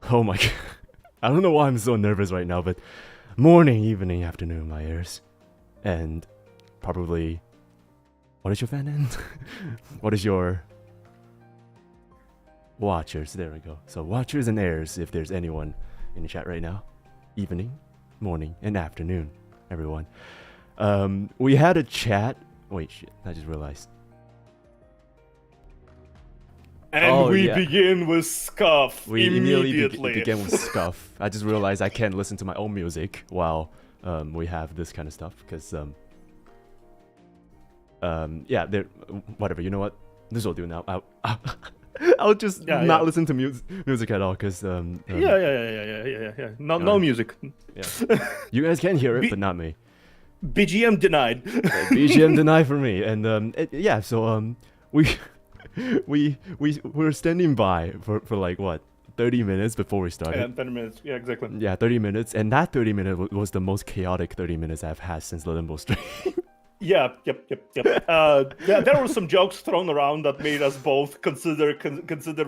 Oh my god. I don't know why I'm so nervous right now, but morning, evening, afternoon, my ears. And probably... What is your fan end? What is your... Watchers, there we go. So watchers and airs, if there's anyone in the chat right now. Evening, morning, and afternoon, everyone. We had a chat... Wait, shit, I just realized. And we begin with Scuff immediately. Begin with Scuff. I just realized I can't listen to my own music while we have this kind of stuff, because yeah, whatever. You know what? This will do now. I'll just not listen to music at all, because yeah. No music. Yeah. You guys can hear it, but not me. BGM denied. BGM denied for me, and yeah. So we were standing by for like what, 30 minutes before we started. Yeah, 30 minutes. Yeah, exactly. Yeah, 30 minutes, and that 30 minutes was the most chaotic 30 minutes I've had since the Limbo stream. Yeah, yep. There were some jokes thrown around that made us both consider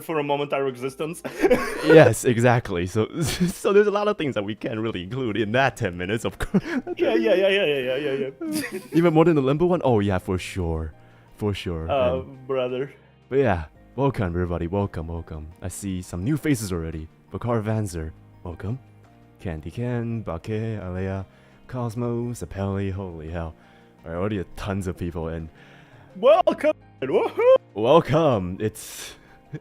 for a moment our existence. Yes, exactly. So there's a lot of things that we can't really include in that 10 minutes, of course. Yeah. Even more than the Limbo one? Oh yeah, for sure. Brother. But yeah, welcome everybody, welcome. I see some new faces already. Bakar Vanzer, welcome. Candy Ken, Bake, Alea, Cosmos, Apelli, holy hell. Alright, already tons of people, and welcome! Woohoo! Welcome! It's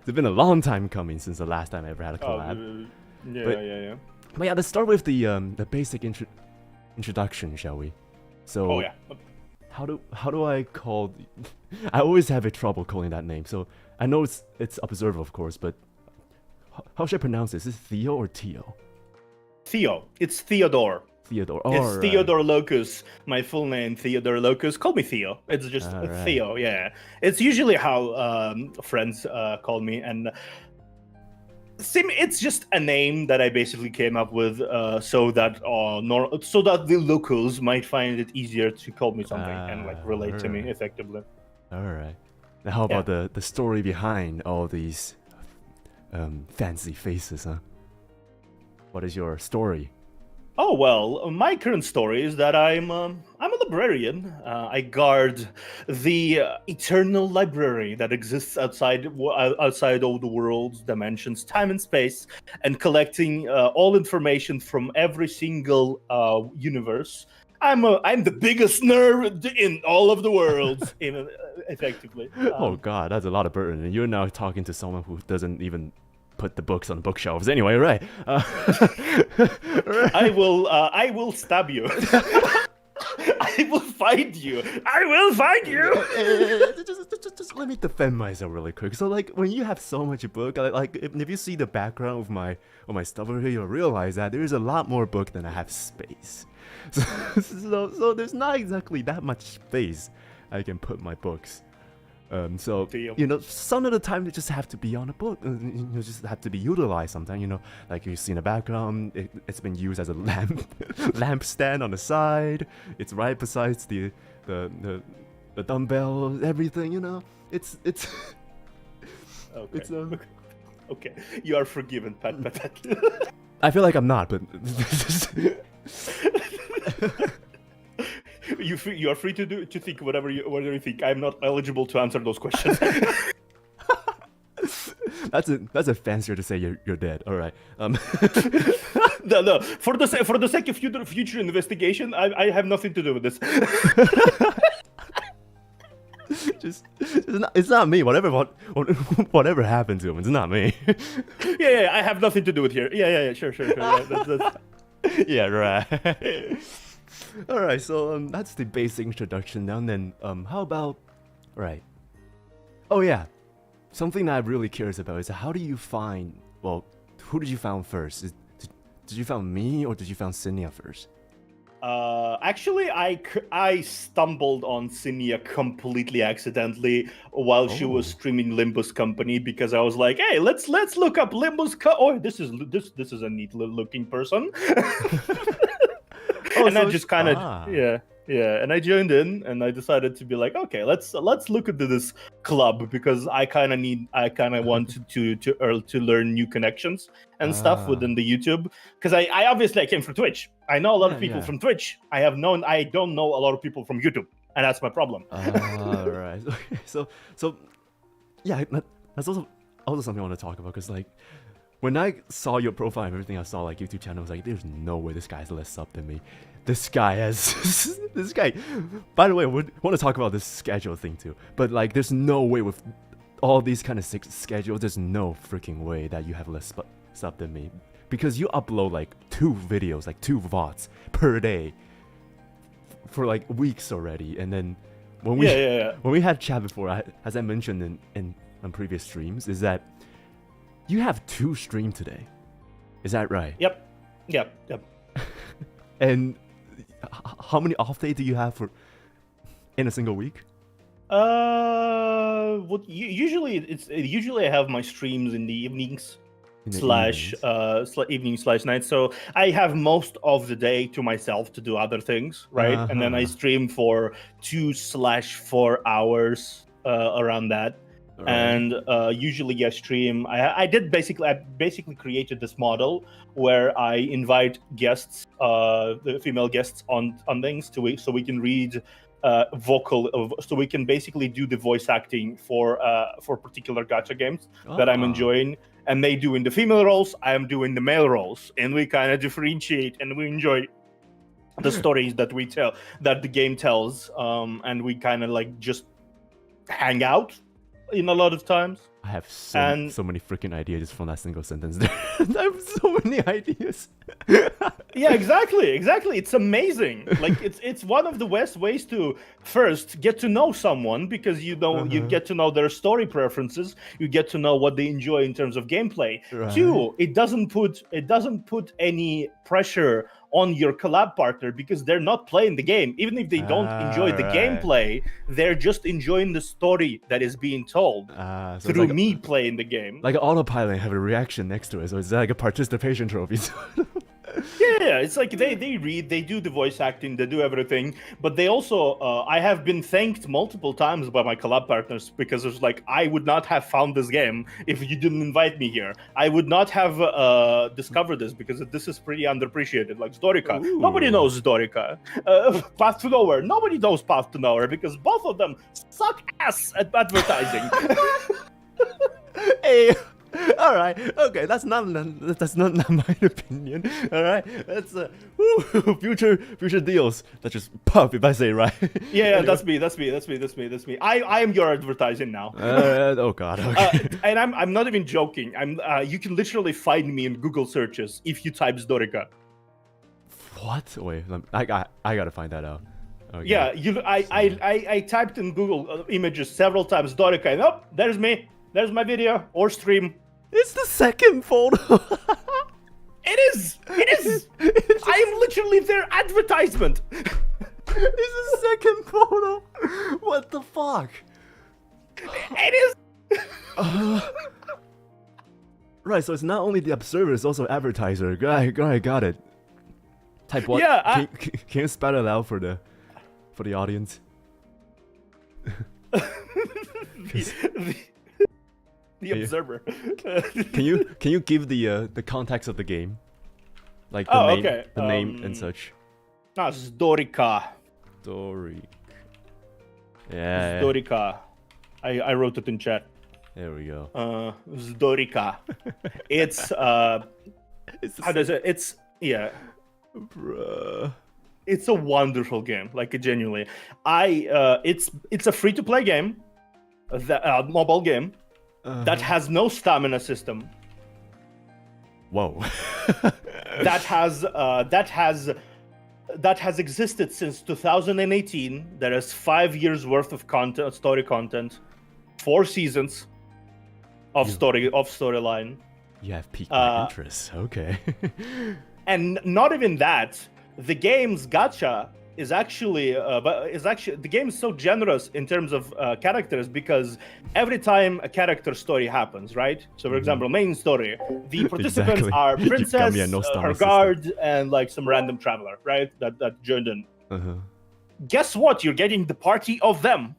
been a long time coming since the last time I ever had a collab. Yeah. But yeah, let's start with the basic introduction, shall we? So, oh yeah. How do I call? I always have a trouble calling that name. So I know it's Observer, of course, but how should I pronounce this? Is it Theo or Teo? Theo. It's Theodore. Theodore. It's right. Theodore Locus. My full name, Theodore Locus. Call me Theo. It's just right. Theo. Yeah. It's usually how friends call me, and it's just a name that I basically came up with so that the locals might find it easier to call me something and like relate to me effectively. All right. Now, how about the story behind all these fancy faces, huh? What is your story? Oh well, my current story is that I'm a librarian. I guard the eternal library that exists outside all the worlds, dimensions, time and space, and collecting all information from every single universe. I'm the biggest nerd in all of the worlds, effectively. Oh God, that's a lot of burden, and you're now talking to someone who doesn't even put the books on the bookshelves. Anyway, right? I will stab you. I will find you. Just let me defend myself really quick. So like, when you have so much book, like if you see the background of my stuff over here, you'll realize that there's a lot more book than I have space. So there's not exactly that much space I can put my books. So, you know, some of the time they just have to be on a book. You just have to be utilized sometimes, you know. Like you see in the background, it's been used as a lamp stand on the side. It's right beside the dumbbell, everything, you know. It's okay. It's okay. You are forgiven, Pat. I feel like I'm not, but You are free to think whatever you think. I'm not eligible to answer those questions. That's a fancier to say you're dead. All right. No. For the sake of future investigation, I have nothing to do with this. It's not me. Whatever happened to him, it's not me. Yeah. I have nothing to do with here. Yeah. Sure. Yeah, yeah, right. All right, so that's the basic introduction now. And then how about, right? Oh yeah, something that I'm really curious about is how do you find? Well, who did you find first? Did you find me or did you find Cinnia first? Actually, I stumbled on Cinnia completely accidentally while she was streaming Limbo's company, because I was like, hey, let's look up Limbo's this is a neat looking person. And so I just kind of Yeah, and I joined in, and I decided to be like, okay, let's look into this club because I kind of want to learn new connections and stuff Ah. within the YouTube, because I obviously I came from Twitch. I know a lot of people Yeah. from Twitch. I don't know a lot of people from YouTube, and that's my problem. Right. Okay. So yeah, that's also something I want to talk about, because like when I saw your profile and everything, I saw like YouTube channel, I was like, there's no way this guy has less sub than me. This guy has this guy. By the way, we want to talk about this schedule thing too. But like, there's no way with all these kind of schedules. There's no freaking way that you have less sub than me, because you upload like 2 videos, like 2 VODs per day for like weeks already. And then when we had chat before, as I mentioned in on previous streams, is that you have 2 streams today. Is that right? Yep. And how many off days do you have in a single week? Usually I have my streams in the evenings. Evening/night, so I have most of the day to myself to do other things, right? And then I stream for 2/4 hours around that. Right. And usually I stream. I basically created this model where I invite guests, the female guests on things so we can read so we can basically do the voice acting for particular gacha games that I'm enjoying, and they do in the female roles, I am doing the male roles, and we kind of differentiate and we enjoy the stories that the game tells, and we kind of like just hang out in a lot of times. I have so many freaking ideas just from that single sentence there. I have so many ideas. Yeah, exactly. It's amazing. Like it's one of the best ways to first get to know someone, because you get to know their story preferences, you get to know what they enjoy in terms of gameplay. Right. 2, it doesn't put any pressure on your collab partner, because they're not playing the game. Even if they don't enjoy the gameplay, they're just enjoying the story that is being told through like me playing the game. Like an autopilot, have a reaction next to it, so it's like a participation trophy. Yeah, it's like they read, they do the voice acting, they do everything, but they also I have been thanked multiple times by my collab partners, because it's like, I would not have found this game if you didn't invite me here. I would not have discovered this, because this is pretty underappreciated. Like Zdorika, nobody knows Zdorika. Path to Nowhere, nobody knows Path to Nowhere, because both of them suck ass at advertising. Hey. All right, okay, that's not my opinion. All right, that's future deals. That's just puff if I say it right. Yeah, anyway. That's me. I am your advertising now. Oh God. Okay. And I'm not even joking. You can literally find me in Google searches if you type Zdorika. What? Wait, I gotta find that out. Okay. Yeah, I typed in Google images several times Zdorika, and there's me. There's my video or stream. It's the second photo. It is. I am literally their advertisement. It's the second photo. What the fuck? It is. Right, so it's not only the observer, it's also advertiser. Got it. Type what? Yeah. Can you spell it out for the audience? The observer. Can you give the context of the game, like the name and such? Zdorika. Yeah. Zdorika. I wrote it in chat. There we go. Zdorika. It's how does it? It's Bruh. It's a wonderful game. Like genuinely, it's a free to play game, mobile game. That has no stamina system. Whoa. that has existed since 2018. There is 5 years worth of story content, 4 seasons of storyline. You have piqued my interest. Okay. And not even that. The game's gacha is actually the game is so generous in terms of characters, because every time a character story happens, right? So for example, main story, the participants are princess, her guard, and like some random traveler, right? That joined in. Guess what? You're getting the party of them.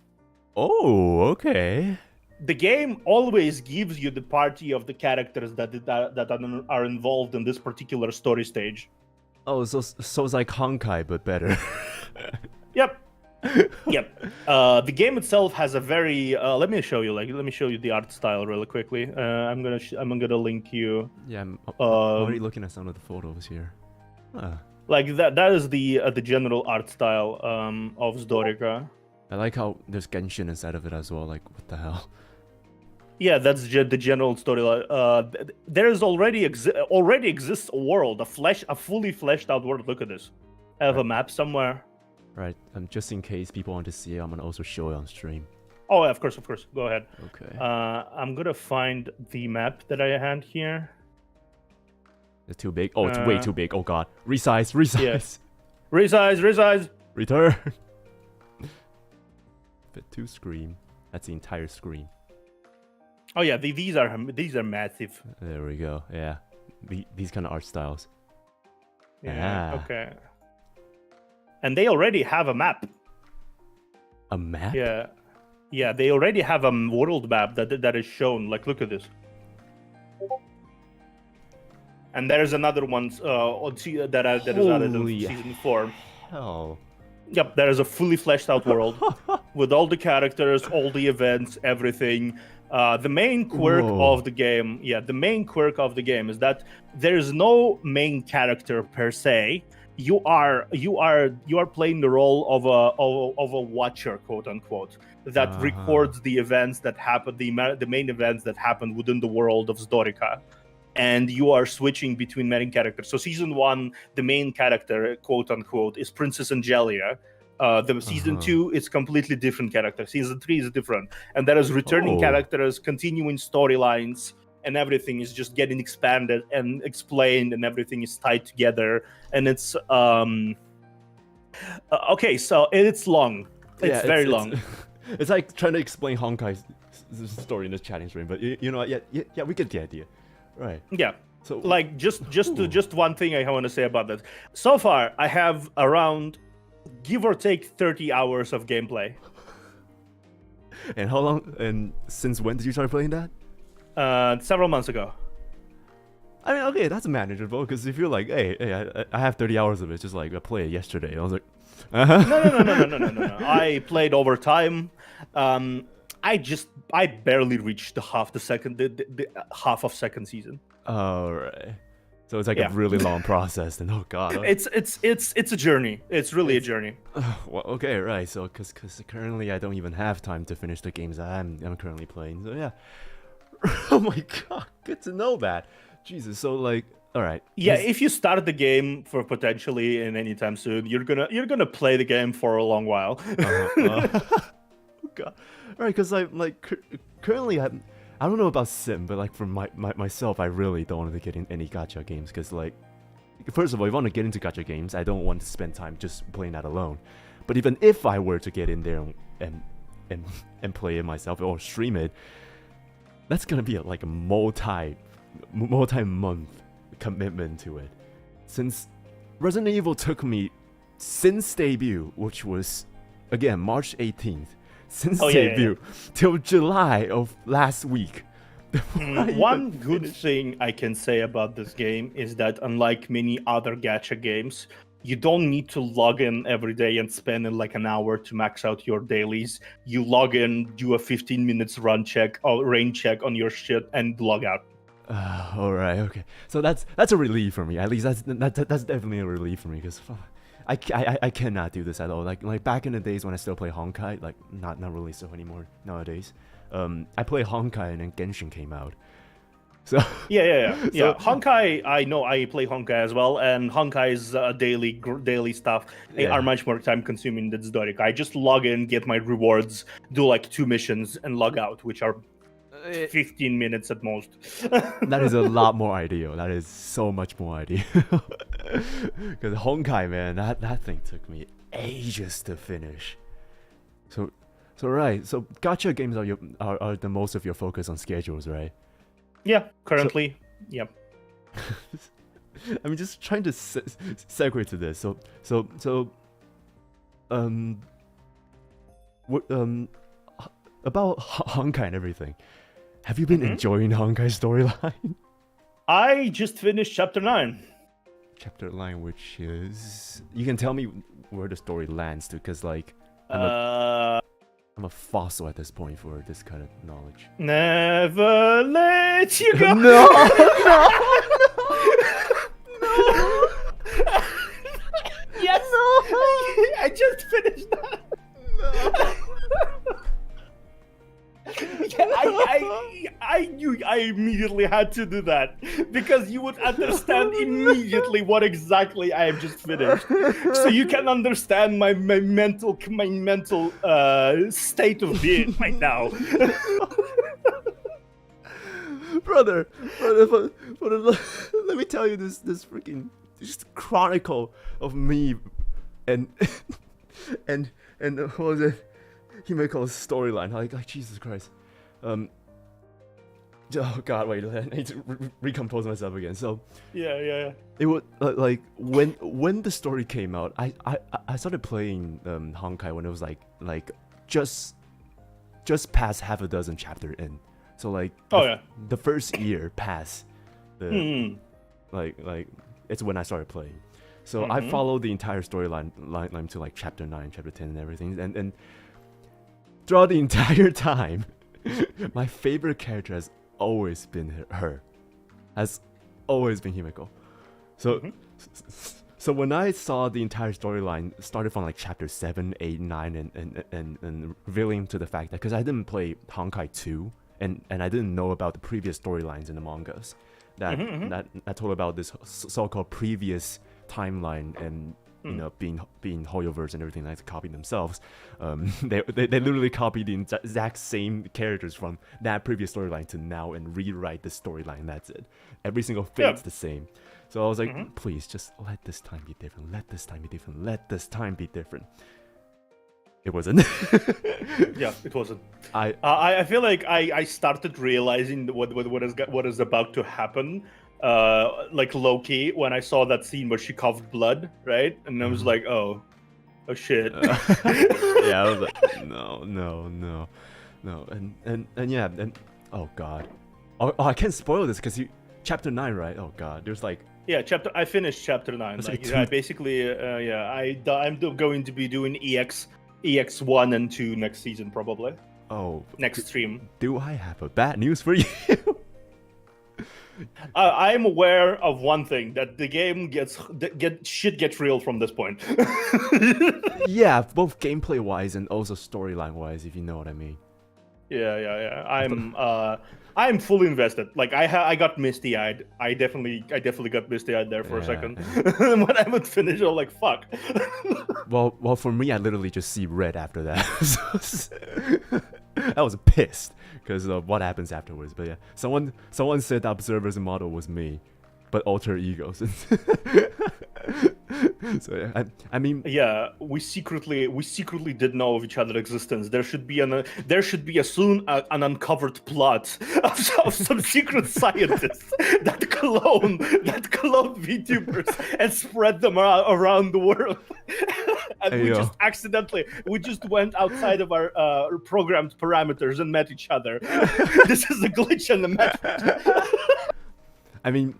Oh, okay. The game always gives you the party of the characters that are involved in this particular story stage. Oh, so it's like Honkai but better. Yep. Yep. The game itself has a very. Let me show you the art style really quickly. I'm gonna link you. Yeah, I'm already looking at some of the photos here. Huh. Like that is the general art style of Zdorica. I like how there's Genshin inside of it as well. Like, what the hell? Yeah, that's the general storyline. There's already exists a world, a fully fleshed out world. Look at this. I have a map somewhere. Right. Just in case people want to see it, I'm gonna also show it on stream. Oh, of course. Go ahead. Okay. I'm gonna find the map that I had here. It's too big. Oh, it's way too big. Oh god. Resize. Yes. Resize. Return. Fit to screen. That's the entire screen. Oh yeah, these are massive. There we go. Yeah. These kind of art styles. Yeah. Ah. Okay. And they already have a map. A map? Yeah. Yeah, they already have a world map that is shown. Like, look at this. And there's another one that is added in season 4. Hell. Yep, there is a fully fleshed out world with all the characters, all the events, everything. The main quirk of the game, is that there is no main character per se. You are playing the role of a watcher, quote unquote, that records the events that happen, the main events that happen within the world of Zdorica. And you are switching between main characters. So season 1, the main character, quote unquote, is Princess Angelia. The season 2 is completely different character. Season 3 is different, and there is returning characters, continuing storylines, and everything is just getting expanded and explained, and everything is tied together. And it's okay. So it's long. It's very long. It's like trying to explain Honkai's story in this chatting stream, but you know, yeah, we get the idea. Right. Yeah. So, like, just one thing I want to say about that. So far, I have around, give or take, 30 hours of gameplay. And how long? And since when did you start playing that? Several months ago. I mean, okay, that's manageable. Because if you're like, hey, I have 30 hours of it, just like I played it yesterday. I was like, No. I played over time. I barely reached the half of second season. Oh, right. So it's like a really long process. Then oh god. It's a journey. It's really a journey. Well, okay, right. So because currently I don't even have time to finish the games I'm currently playing. So yeah. Oh my god, good to know that. Jesus. So like, all right. Yeah, if you start the game for potentially in any time soon, you're gonna play the game for a long while. God. All right, because I'm like currently I don't know about Sim, but like for myself, I really don't want to get in any gacha games because like, first of all, if I want to get into gacha games, I don't want to spend time just playing that alone. But even if I were to get in there and play it myself or stream it, that's gonna be like a multi-month commitment to it. Since Resident Evil took me since debut, which was again March 18th. Since debut till July of last week. One good thing I can say about this game is that unlike many other gacha games, you don't need to log in every day and spend like an hour to max out your dailies. You log in, do a 15 minutes run check or rain check on your shit, and log out. All right, okay. So that's a relief for me. At least that's definitely a relief for me because I cannot do this at all. Like back in the days when I still play Honkai, like not really so anymore nowadays. I play Honkai and then Genshin came out. So yeah. Honkai, I know I play Honkai as well, and Honkai's daily stuff are much more time consuming than Zdorica. I just log in, get my rewards, do like 2 missions, and log out, which are 15 minutes at most. That is a lot more ideal. That is so much more ideal. Because Honkai, man, that thing took me ages to finish. So right. So gacha games are the most of your focus on schedules, right? Yeah, currently, yep. I'm just trying to segue to this. So what about Honkai and everything. Have you been enjoying Honkai's storyline? I just finished chapter 9. Chapter 9, which is, you can tell me where the story lands to, because like I'm a fossil at this point for this kind of knowledge. Never let you go. No. Yes. No. I just finished that. No. Yeah, I knew I immediately had to do that because you would understand immediately what exactly I have just finished, so you can understand my mental state of being right now. brother, let me tell you this freaking just chronicle of me and what was it? Himeko's storyline. Like Jesus Christ. Oh God, wait. I need to recompose myself again. So yeah. It was like when the story came out, I started playing Honkai when it was like just past half a dozen chapter in. So like the first year past the like it's when I started playing. So I followed the entire storyline to like chapter 9, chapter 10 and everything, and throughout the entire time, my favorite character has always been her. Has always been Himeko. So when I saw the entire storyline started from like chapter 7, 8, 9 and revealing to the fact that, because I didn't play Honkai 2 and I didn't know about the previous storylines in the mangas that told about this so-called previous timeline and you know, being Hoyoverse and everything like to copy themselves. They literally copied the exact same characters from that previous storyline to now and rewrite the storyline. That's it. Every single thing's the same. So I was like, please, just let this time be different. Let this time be different. Let this time be different. It wasn't. Yeah, it wasn't. I feel like I started realizing what is about to happen. Like low-key when I saw that scene where she coughed blood, right? And I was like, oh shit. Yeah, I was like, no. And yeah, and oh god. Oh, I can't spoil this because chapter 9, right? Oh god, there's like I finished chapter 9. Like, basically, I'm going to be doing EX1 and 2 next season probably. Oh, next stream. Do I have a bad news for you? I'm aware of one thing, that the game shit gets real from this point. Yeah, both gameplay wise and also storyline wise, if you know what I mean. Yeah. I'm fully invested. Like I got misty eyed. I definitely got misty eyed there for a second. When I would finish, I was like, fuck. Well, for me, I literally just see red after that. I was pissed because of what happens afterwards. But yeah, someone said the observer's model was me, but alter egos. So yeah, I mean, yeah, we secretly did know of each other's existence. There should be a soon an uncovered plot of some secret scientists that clone Vtubers and spread them around the world. And we just went outside of our programmed parameters and met each other. This is a glitch in the method. I mean,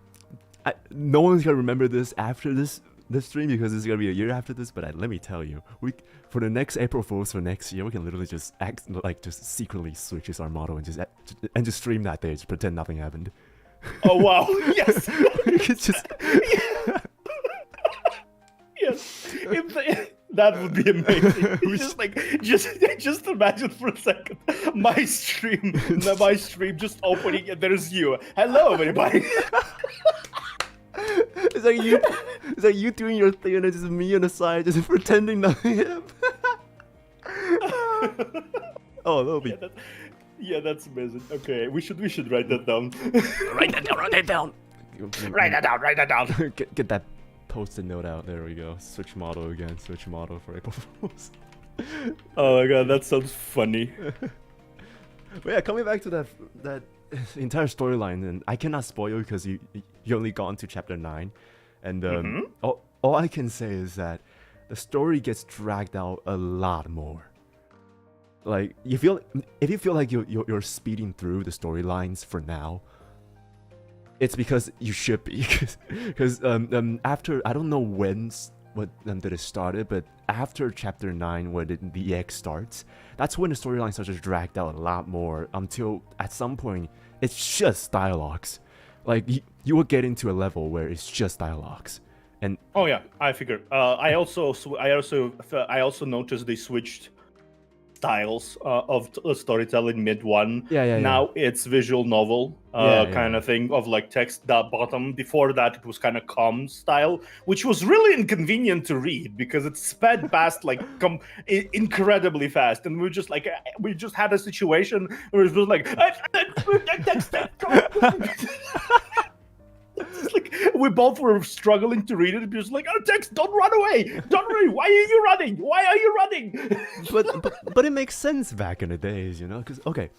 no one's gonna remember this after this stream because it's gonna be a year after this. But let me tell you, for the next April Fools for next year, we can literally just just secretly switch our model and just stream that day, just pretend nothing happened. Oh wow! Yes. It's just. Yes. That would be amazing. Just imagine for a second my stream just opening and there's you. Hello, everybody. It's like you doing your thing and it's just me on the side just pretending nothing happened. Oh, that'll be. Yeah, that's amazing. Okay, we should write that down. Write that down. Write that down. Get that post-it note out. There we go. Switch model again. Switch model for April Fools. Oh my god, that sounds funny. But yeah, coming back to that entire storyline, and I cannot spoil because you only gone to chapter 9, and all I can say is that the story gets dragged out a lot more. Like if you feel like you're speeding through the storylines for now, it's because you should be. Because after, I don't know what did it started, but after chapter 9, when the EX starts, that's when the storyline starts to drag out a lot more, until at some point it's just dialogues. Like you will get into a level where it's just dialogues. And oh yeah, I figured. I also noticed they switched styles of storytelling mid one. Now it's visual novel kind of thing, of like text that bottom. Before that, it was kind of comm style, which was really inconvenient to read because it sped past like incredibly fast, and we just had a situation where it was like it's like we both were struggling to read it. It was like, oh, text, don't run away! Don't run! Why are you running? Why are you running? but it makes sense back in the days, you know? Because okay,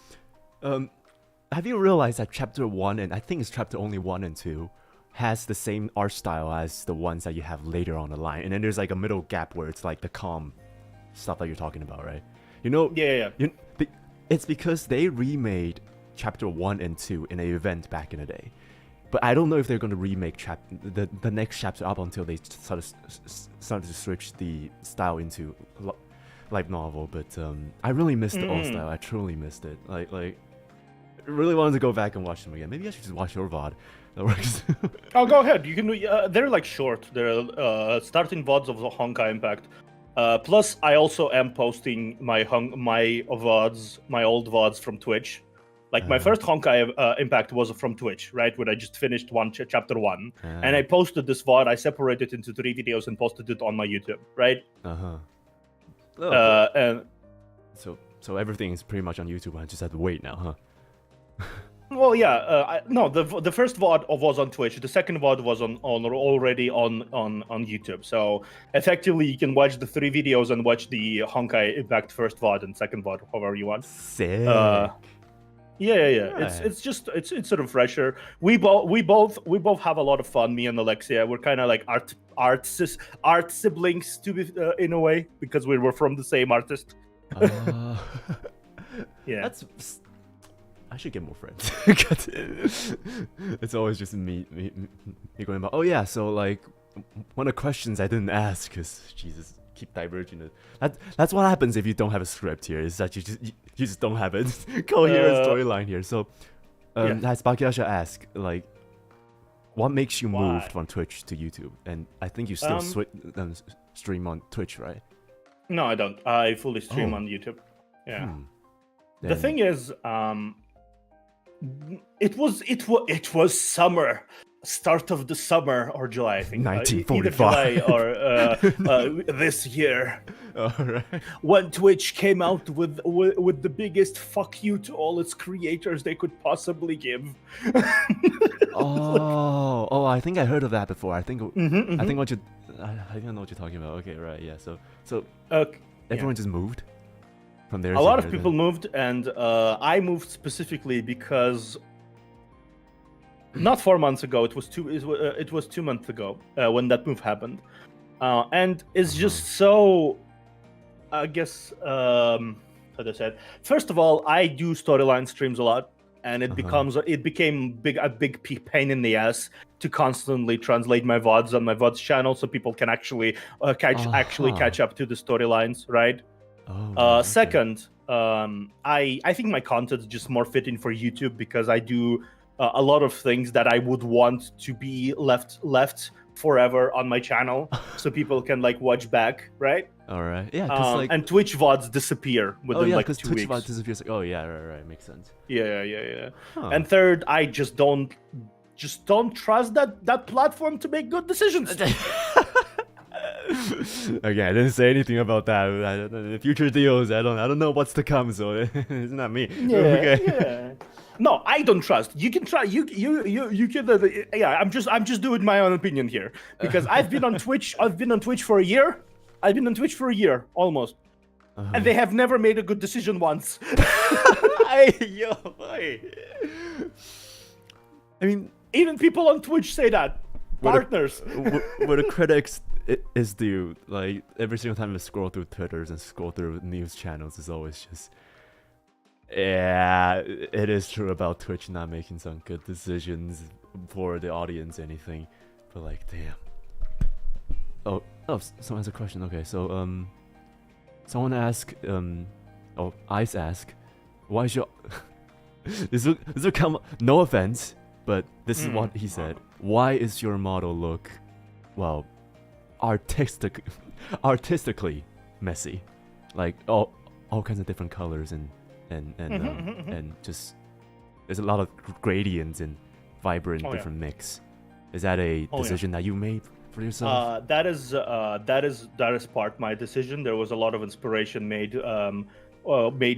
have you realized that chapter 1, and I think it's chapter only 1 and 2, has the same art style as the ones that you have later on the line, and then there's like a middle gap where it's like the calm stuff that you're talking about, right? You know? Yeah. It's because they remade chapter 1 and 2 in an event back in the day. But I don't know if they're going to remake the next chapter up until they start to switch the style into light novel. But I really missed the old style. I truly missed it. Like I really wanted to go back and watch them again. Maybe I should just watch your VOD. That works. Oh, go ahead. You can. They're like short. They're starting VODs of the Honkai Impact. Plus, I also am posting my VODs, my old VODs from Twitch. Like my first Honkai Impact was from Twitch, right? When I just finished chapter 1, and I posted this VOD. I separated it into 3 videos and posted it on my YouTube, right? And so everything is pretty much on YouTube. I just have to wait now, huh? Well, yeah. No, the first VOD was on Twitch. The second VOD was already on YouTube. So effectively, you can watch the 3 videos and watch the Honkai Impact first VOD and second VOD, however you want. Sick. Yeah. It's a refresher. We both have a lot of fun. Me and Alexia, we're kind of like art siblings to be in a way, because we were from the same artist. Yeah. I should get more friends. It's always just me going about. Oh yeah, so like one of the questions I didn't ask, because Jesus, keep diverging it. That's what happens if you don't have a script here. Is that you just don't have a coherent storyline here. So, has Bakirasha asked, like, what makes you move from Twitch to YouTube? And I think you still stream on Twitch, right? No, I don't. I fully stream on YouTube. Yeah. The thing is, it was summer. Start of the summer, or July, I think. 1945. Either July or this year. All right. When Twitch came out with the biggest fuck you to all its creators they could possibly give. I think I heard of that before. I think I think I know what you're talking about. Okay, right, yeah. So everyone just moved from there. A lot of people moved, and I moved specifically because not 4 months ago. It was 2 months ago when that move happened, and it's just so. I guess as I said, first of all, I do storyline streams a lot, and it became a big pain in the ass to constantly translate my VODs on my VODs channel so people can actually catch up to the storylines, right? Second, I think my content is just more fitting for YouTube because I do a lot of things that I would want to be left forever on my channel, so people can like watch back, right? All right, yeah. And Twitch VODs disappear within like 2 weeks. Twitch VODs disappears. Like, oh yeah, right, makes sense. Yeah. And third, I just don't trust that platform to make good decisions. Again, I didn't say anything about that. The future deals, I don't know what's to come, so it's not me. Yeah. No, I don't trust. You can try. You can. Yeah, I'm just doing my own opinion here because I've been on Twitch. I've been on Twitch for a year. Almost, and they have never made a good decision once. I mean, even people on Twitch say that. Partners. Were the critics it is due. Like every single time I scroll through Twitters and scroll through news channels, it's always just. Yeah, it is true about Twitch not making some good decisions for the audience, anything. But like, damn. Oh, someone has a question. Okay, so someone asked, Ice asked, why is your this will come. No offense, but this is what he said. Why is your model look, well, artistically messy, like all kinds of different colors and just there's a lot of gradients and vibrant different mix. Is that a decision that you made for yourself? That is part my decision. There was a lot of inspiration made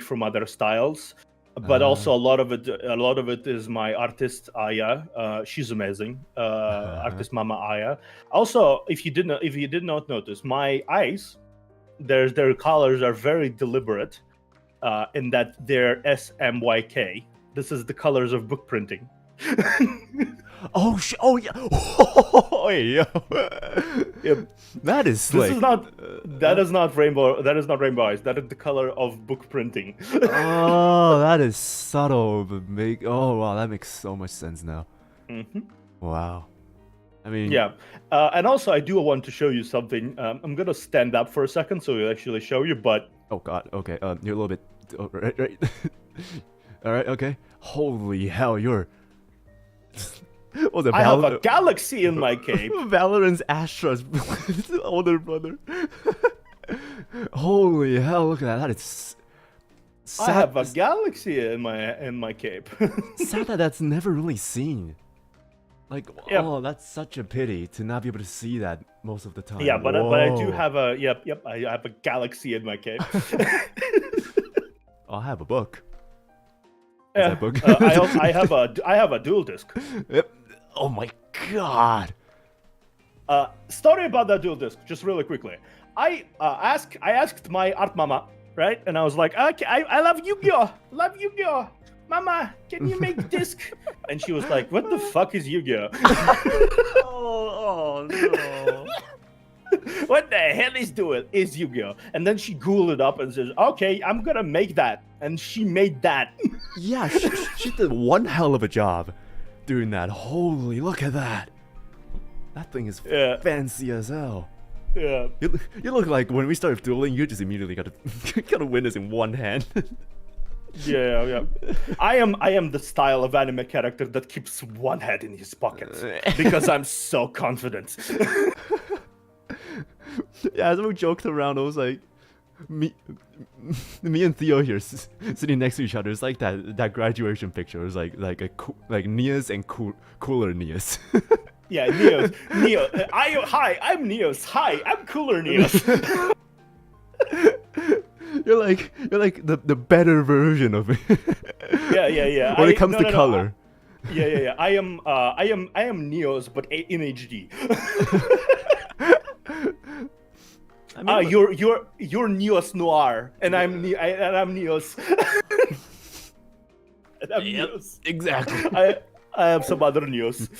from other styles, but also a lot of it is my artist Aya. She's amazing. Artist Mama Aya. Also, if you did not notice, my eyes, their colors are very deliberate. In that they're SMYK. This is the colors of book printing. Oh yeah. Oh yeah. Yep. That is this like. Is not. That is not rainbow. That is not rainbow eyes. That is the color of book printing. Oh, that is subtle, but oh wow, that makes so much sense now. Wow. I mean. Yeah. And also, I do want to show you something. I'm gonna stand up for a second so I actually show you, but. Oh god. Okay. You're a little bit. Oh, right. All right. Okay. Holy hell, you're. I have a galaxy in my cape. Valorant's Astra's older brother. Holy hell! Look at that. That is. Sad. I have a galaxy in my cape. Sad that that's never really seen. Like, oh, that's such a pity to not be able to see that most of the time. Yeah, but I do have a I have a galaxy in my cape. I have a book. Yeah, book? I have a dual disc. Yep. Oh my god. Story about that dual disc, just really quickly. I asked my art mama, right, and I was like, okay, I love Yu-Gi-Oh, Mama, can you make disc? And she was like, what the fuck is Yu-Gi-Oh? oh no. What the hell is Yu-Gi-Oh? And then she Googled it up and says, okay, I'm gonna make that. And she made that. Yeah, she did one hell of a job doing that. Holy, look at that. That thing is fancy as hell. Yeah. You look like when we started dueling, you just immediately got to win this in one hand. Yeah. I am the style of anime character that keeps one head in his pocket because I'm so confident. Yeah, as we joked around, I was like, me and Theo here sitting next to each other. It's like that graduation picture. It was like Nious and cooler Nious. Yeah, Nious. Hi, I'm Nious. Hi, I'm cooler Nious. You're like the better version of it. Yeah. When it comes to color. Yeah. I am Nious, but in HD. I mean, you're Nious Noir, and I'm Nious. And I'm Nious. Exactly. I have some other Nious.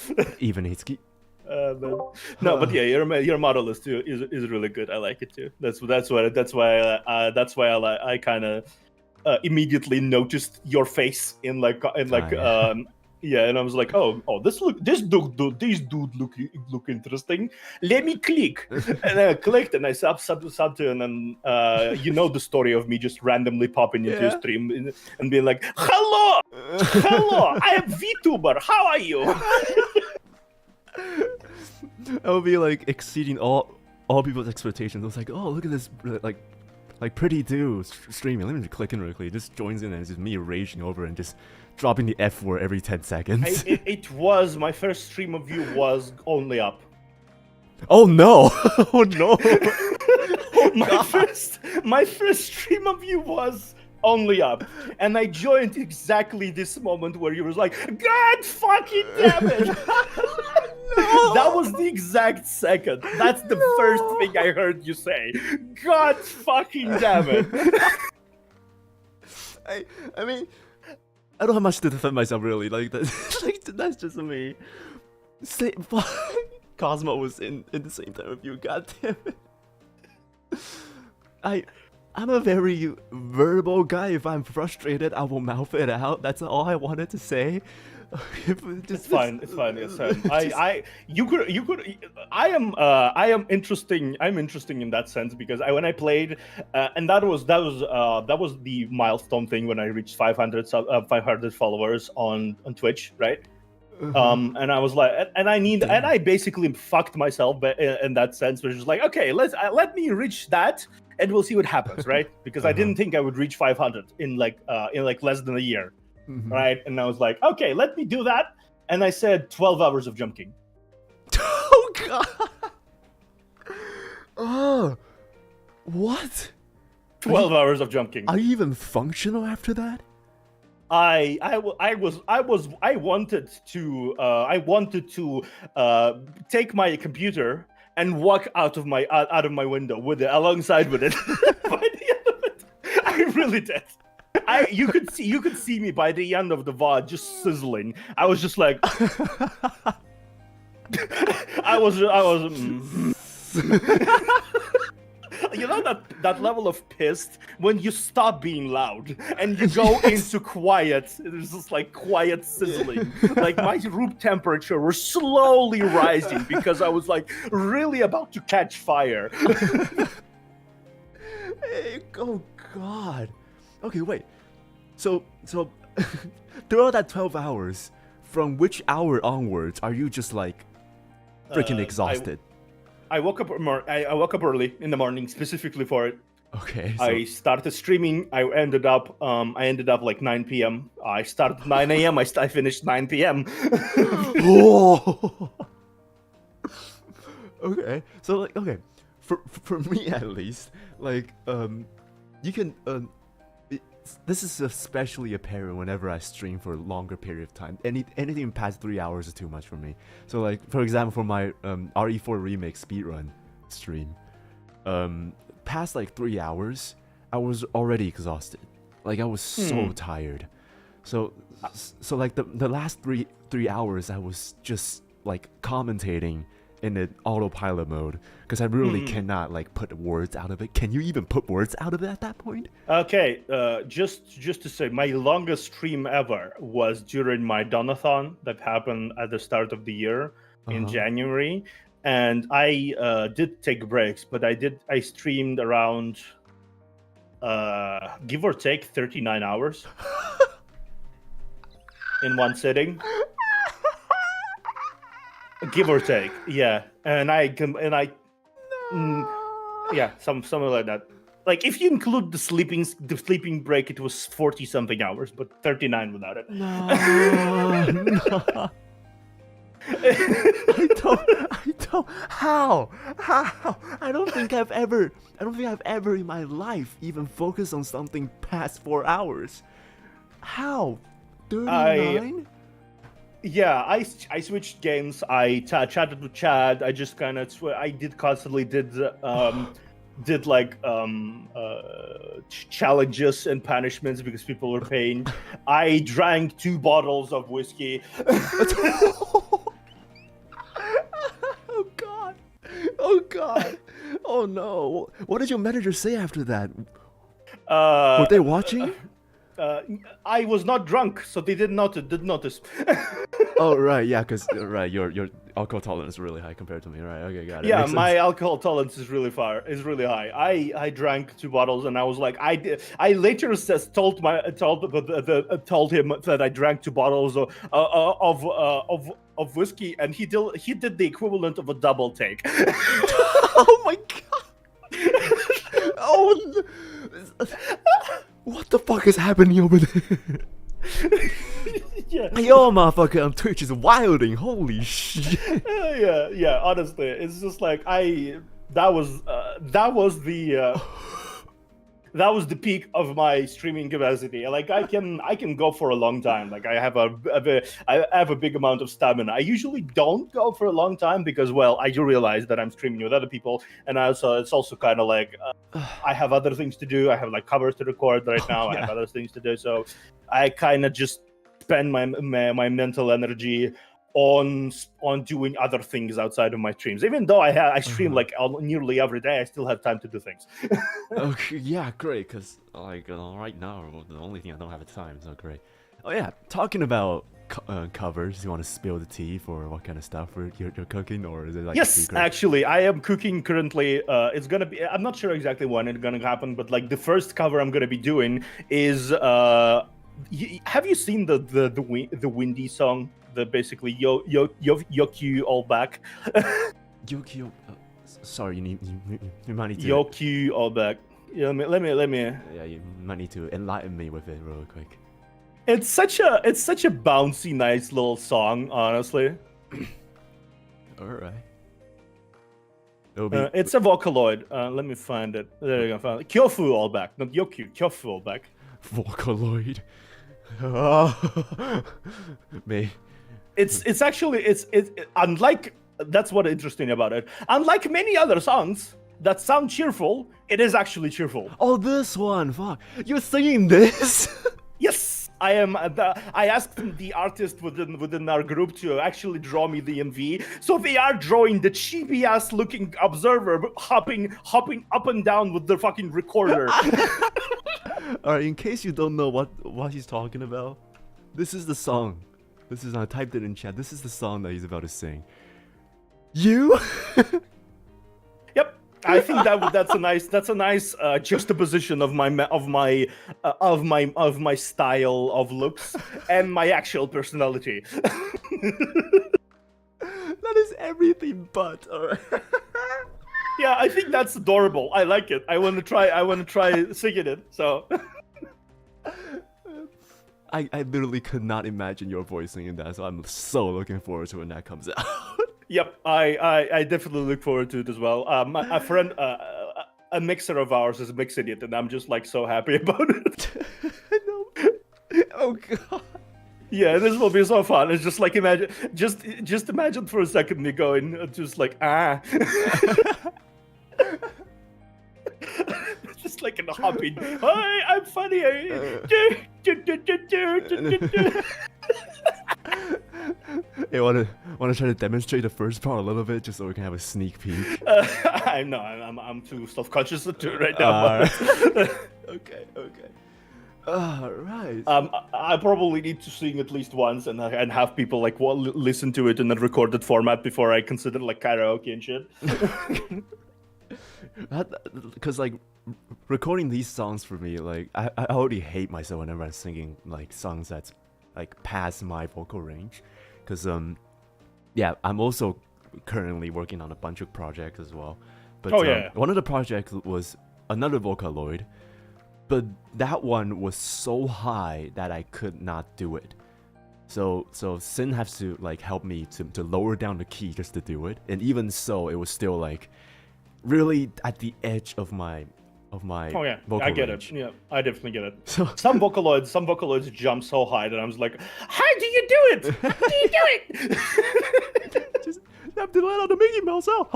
Even Hitsuki. No, but yeah, your model is really good. I like it too. That's why I kind of immediately noticed your face in like yeah, and I was like, oh, this dude look interesting. Let me click, and I clicked, and I subbed to, and then you know the story of me just randomly popping into your stream and being like, hello, I am Vtuber. How are you? I would be like exceeding all people's expectations. I was like, oh, look at this like pretty dude streaming. Let me click in really quickly. It just joins in and it's just me raging over and just dropping the F word every 10 seconds. It was my first stream of you was only up. Oh no! Oh no! my first stream of you was only up, and I joined exactly this moment where you was like, God fucking damn it! No. That was the exact second. That's the first thing I heard you say. God fucking damn it! I mean, I don't have much to defend myself really. Like that, that's just me. Cosmo was in the same time with you. God damn it. I'm a very verbal guy. If I'm frustrated, I will mouth it out. That's all I wanted to say. It's fine. It's fine. It's fine. I am interesting. I'm interesting in that sense because when I played, and that was the milestone thing when I reached 500 followers on Twitch, right? And I was like, and I basically fucked myself in that sense, which is like, okay, let me reach that, and we'll see what happens, right? Because I didn't think I would reach 500 in like less than a year. Right, and I was like, okay, let me do that, and I said 12 hours of junking. Oh god! Oh, what? 12 hours of junking. Are you even functional after that? I wanted to take my computer and walk out of my window with it alongside with it. By the end of it, I really did. You could see me by the end of the VOD just sizzling. I was just like, I was. You know that level of pissed when you stop being loud and you go into quiet. It's just like quiet sizzling. Like my room temperature was slowly rising because I was like really about to catch fire. Oh god. Okay, wait. So throughout that 12 hours, from which hour onwards are you just like freaking exhausted? I woke up early in the morning specifically for it. Okay. So... I started streaming. I ended up like 9 p.m. I started 9 a.m. I finished 9 p.m. Oh. Okay. So like for me at least, like you can this is especially apparent whenever I stream for a longer period of time. Anything past 3 hours is too much for me. So like for example, for my RE4 remake speedrun stream, past like 3 hours, I was already exhausted. Like I was so tired. So like the last three hours, I was just like commentating in the autopilot mode because I really cannot like put words out of it. Can you even put words out of it at that point? Okay, just to say, my longest stream ever was during my Donathon that happened at the start of the year in January, and I did take breaks, but I streamed around give or take 39 hours in one sitting. Give or take, yeah, yeah, something like that. Like if you include the sleeping break, it was 40 something hours, but 39 without it. No. I don't. How? I don't think I've ever in my life even focused on something past 4 hours. How? 39? Yeah, I switched games. I chatted with Chad. I just kind of did like challenges and punishments because people were paying. I drank 2 bottles of whiskey. Oh god! Oh god! Oh no! What did your manager say after that? Were they watching? I was not drunk, so they did notice. Oh right, yeah, because right, your alcohol tolerance is really high compared to me, right? Okay, got it. Yeah, my alcohol tolerance is really high. I drank 2 bottles, and I was like, I later told him that I drank 2 bottles of whiskey, and he did the equivalent of a double take. Oh my god! Oh. What the fuck is happening over there? Yeah. Yo, motherfucker on Twitch is wilding. Holy shit. Yeah. Honestly, it's just like that was the peak of my streaming capacity. Like I can go for a long time. Like I have a big amount of stamina. I usually don't go for a long time because, well, I do realize that I'm streaming with other people, and it's also kind of like I have other things to do. I have like covers to record right now. I have other things to do, so I kind of just spend my mental energy on doing other things outside of my streams. Even though I stream like nearly every day, I still have time to do things. Okay, yeah, great. Cause like right now, the only thing I don't have time. So great. Oh yeah, talking about covers. You want to spill the tea for what kind of stuff you're cooking, or is it like a Yes, secret? actually, I am cooking currently. It's gonna be. I'm not sure exactly when it's gonna happen, but like the first cover I'm gonna be doing is. Have you seen the Windy song? The basically Yokyu all back. Yukio, sorry, you might need to. Yokyu all back. Yeah, let me. Yeah, you might need to enlighten me with it real quick. It's such a bouncy, nice little song, honestly. All right. It's a Vocaloid. Let me find it. There you go. Found it. Kyofu all back, not Yokyu. Kyofu all back. Vocaloid. Me. It's actually unlike, that's what interesting about it. Unlike many other songs that sound cheerful, it is actually cheerful. Oh, this one. Fuck. You're singing this? Yes, I am. I asked the artist within our group to actually draw me the MV. So they are drawing the cheapy ass looking observer hopping up and down with the fucking recorder. Alright, in case you don't know what he's talking about, this is the song. This is, I typed it in chat. This is the song that he's about to sing. You? Yep, I think that's a nice juxtaposition of my style of looks and my actual personality. That is everything but. Alright. Yeah, I think that's adorable. I like it. I want to try singing it. So. I literally could not imagine your voice singing that, so I'm so looking forward to when that comes out. Yep, I definitely look forward to it as well. A friend, a mixer of ours is mixing it, and I'm just like so happy about it. No. Oh god. Yeah, this will be so fun. It's just like just imagine for a second me going just like just like in a hopping. Hi, I'm funny. Hey, wanna try to demonstrate the first part a little bit, just so we can have a sneak peek? I know I'm too self-conscious to do it right now. Okay. Right. I probably need to sing at least once and have people like listen to it in a recorded format before I consider like karaoke and shit. Because like recording these songs for me, like I already hate myself whenever I'm singing like songs that's like past my vocal range. Because yeah, I'm also currently working on a bunch of projects as well. But one of the projects was another Vocaloid, but that one was so high that I could not do it. So Sin has to like help me to lower down the key just to do it, and even so, it was still like really at the edge of my vocal I get range. it. Yeah, I definitely get it. So some Vocaloids jump so high that I was like, how do you do it? How do you do it? just have to let out the Mickey Mouse out.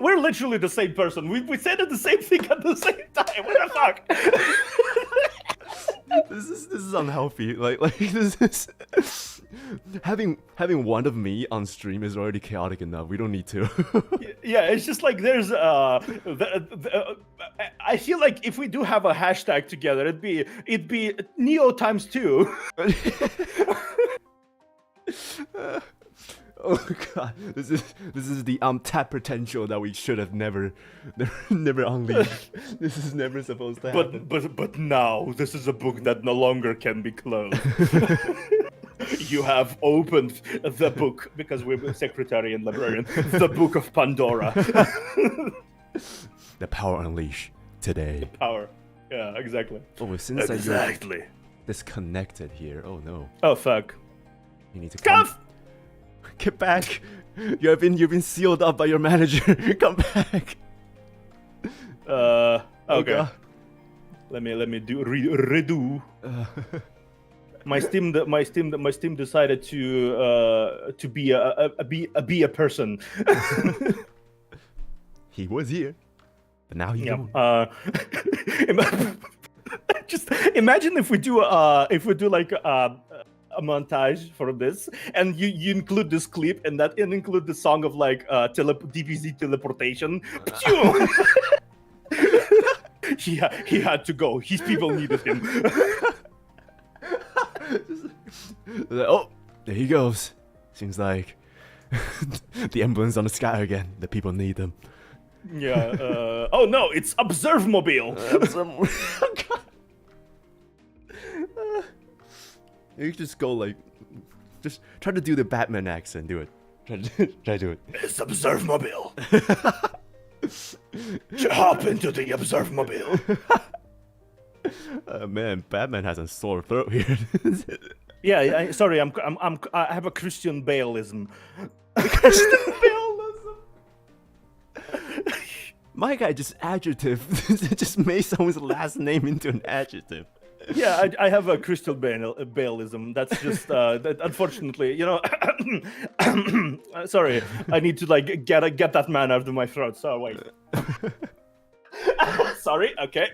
We're literally the same person. We said the same thing at the same time. What the fuck? This is unhealthy. Like this is having one of me on stream is already chaotic enough. We don't need to. Yeah, it's just like there's I feel like if we do have a hashtag together, it'd be Neo times 2. Oh god, this is the untapped potential that we should have never unleashed. This is never supposed to happen. But now this is a book that no longer can be closed. You have opened the book, because we're secretary and librarian. The book of Pandora. The power unleashed today. The power. Yeah, exactly. Oh, since you're disconnected here. Oh no. Oh fuck. You need to come. Get back! You've been sealed up by your manager. Come back. Okay. Oh, let me do redo. My Steam decided to be a person. He was here, but now he's gone. Just imagine if we do like a montage for this, and you include this clip and include the song of like DBZ teleportation. He had to go. His people needed him. Oh, there he goes. Seems like the emblem's on the sky again. The people need them. Yeah. Oh no, it's Observe Mobile. You just go like, just try to do the Batman accent. Do it. Try to do it. It's Observe Mobile. Hop into the Observe Mobile. Man, Batman has a sore throat here. Yeah, sorry, I have a Christian Baleism. Christian Baleism. My guy just adjective just made someone's last name into an adjective. Yeah, I have a Christian Baleism. That's just that, unfortunately, you know. Sorry, I need to like get that man out of my throat. So wait. Sorry. Okay.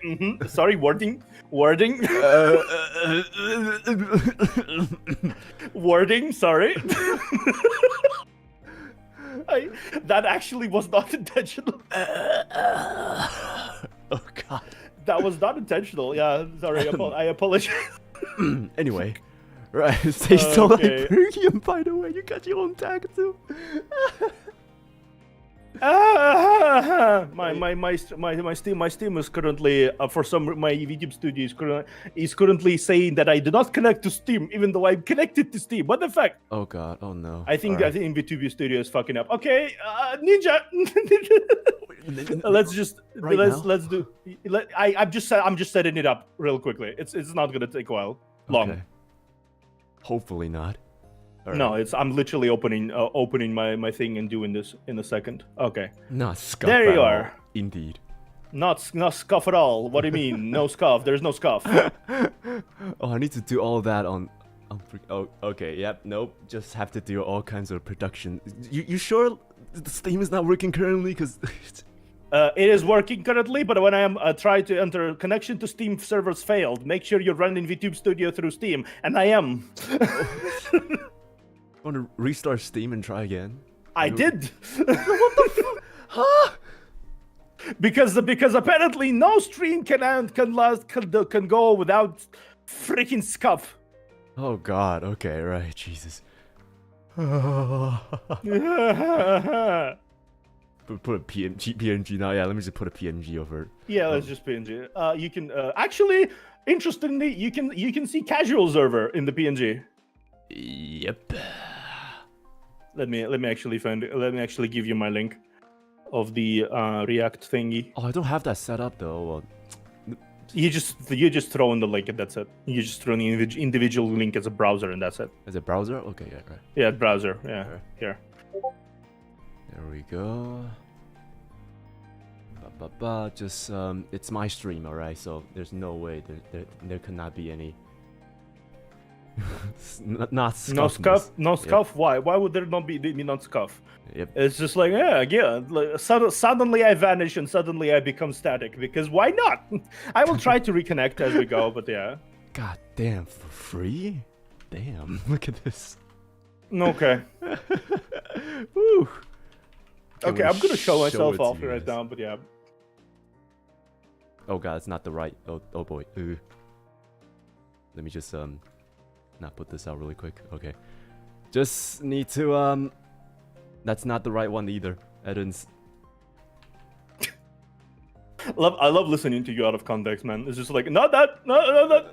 Sorry. Wording. Wording. Sorry. That actually was not intentional. Oh God. That was not intentional. Yeah. Sorry. I apologize. Anyway. Right. Stay still Okay. Hyperion, by the way. You got your own tag too. My Steam is currently for some my YouTube studio is currently saying that I do not connect to Steam even though I'm connected to Steam. What the fuck? Oh God! Oh no! I think Vtubers studio is fucking up. Okay, Ninja. Let's do. I'm just setting it up real quickly. It's not gonna take a while. Long. Okay. Hopefully not. All No, right. I'm literally opening my thing and doing this in a second. Okay. Not scuff. There you at all. are. Indeed. Not scuff at all. What do you mean? No scuff. There's no scuff. Oh, I need to do all that on oh, okay. Yep. Nope. Just have to do all kinds of production. You sure the Steam is not working currently? Because It is working currently, but when I am trying to enter connection to Steam servers failed. Make sure you're running VTube Studio through Steam, and I am. want to restart Steam and try again? I did. What the fuck? Huh? Because apparently no stream can go without freaking scuff. Oh God. Okay. Right. Jesus. Put a PNG now. Yeah. Let me just put a PNG over it. Yeah, let's just PNG. You can actually, interestingly, you can see casual server in the PNG. Yep. Let me actually find it. Let me actually give you my link of the React thingy. Oh, I don't have that set up though. Well, You just throw in the link and that's it. You just throw the individual link as a browser and that's it. as a browser? Okay. Yeah. Right. Yeah, browser. Yeah, Okay. here. There we go. Just it's my stream, alright. So there's no way there cannot be any. not No scuffness. scuff. No Yep. scuff. Why? Why would there not be not scuff? Yep. It's just like like, suddenly I vanish and suddenly I become static because why not? I will try to reconnect as we go, but yeah. God damn, for free? Damn, look at this. Okay. Woo. Okay, I'm gonna show myself it to off you right guys. now, but yeah. Oh God, it's not the right. Oh boy. Let me just not put this out really quick. Okay. Just need to That's not the right one either. Eden's. I love listening to you out of context, man. It's just like not that either.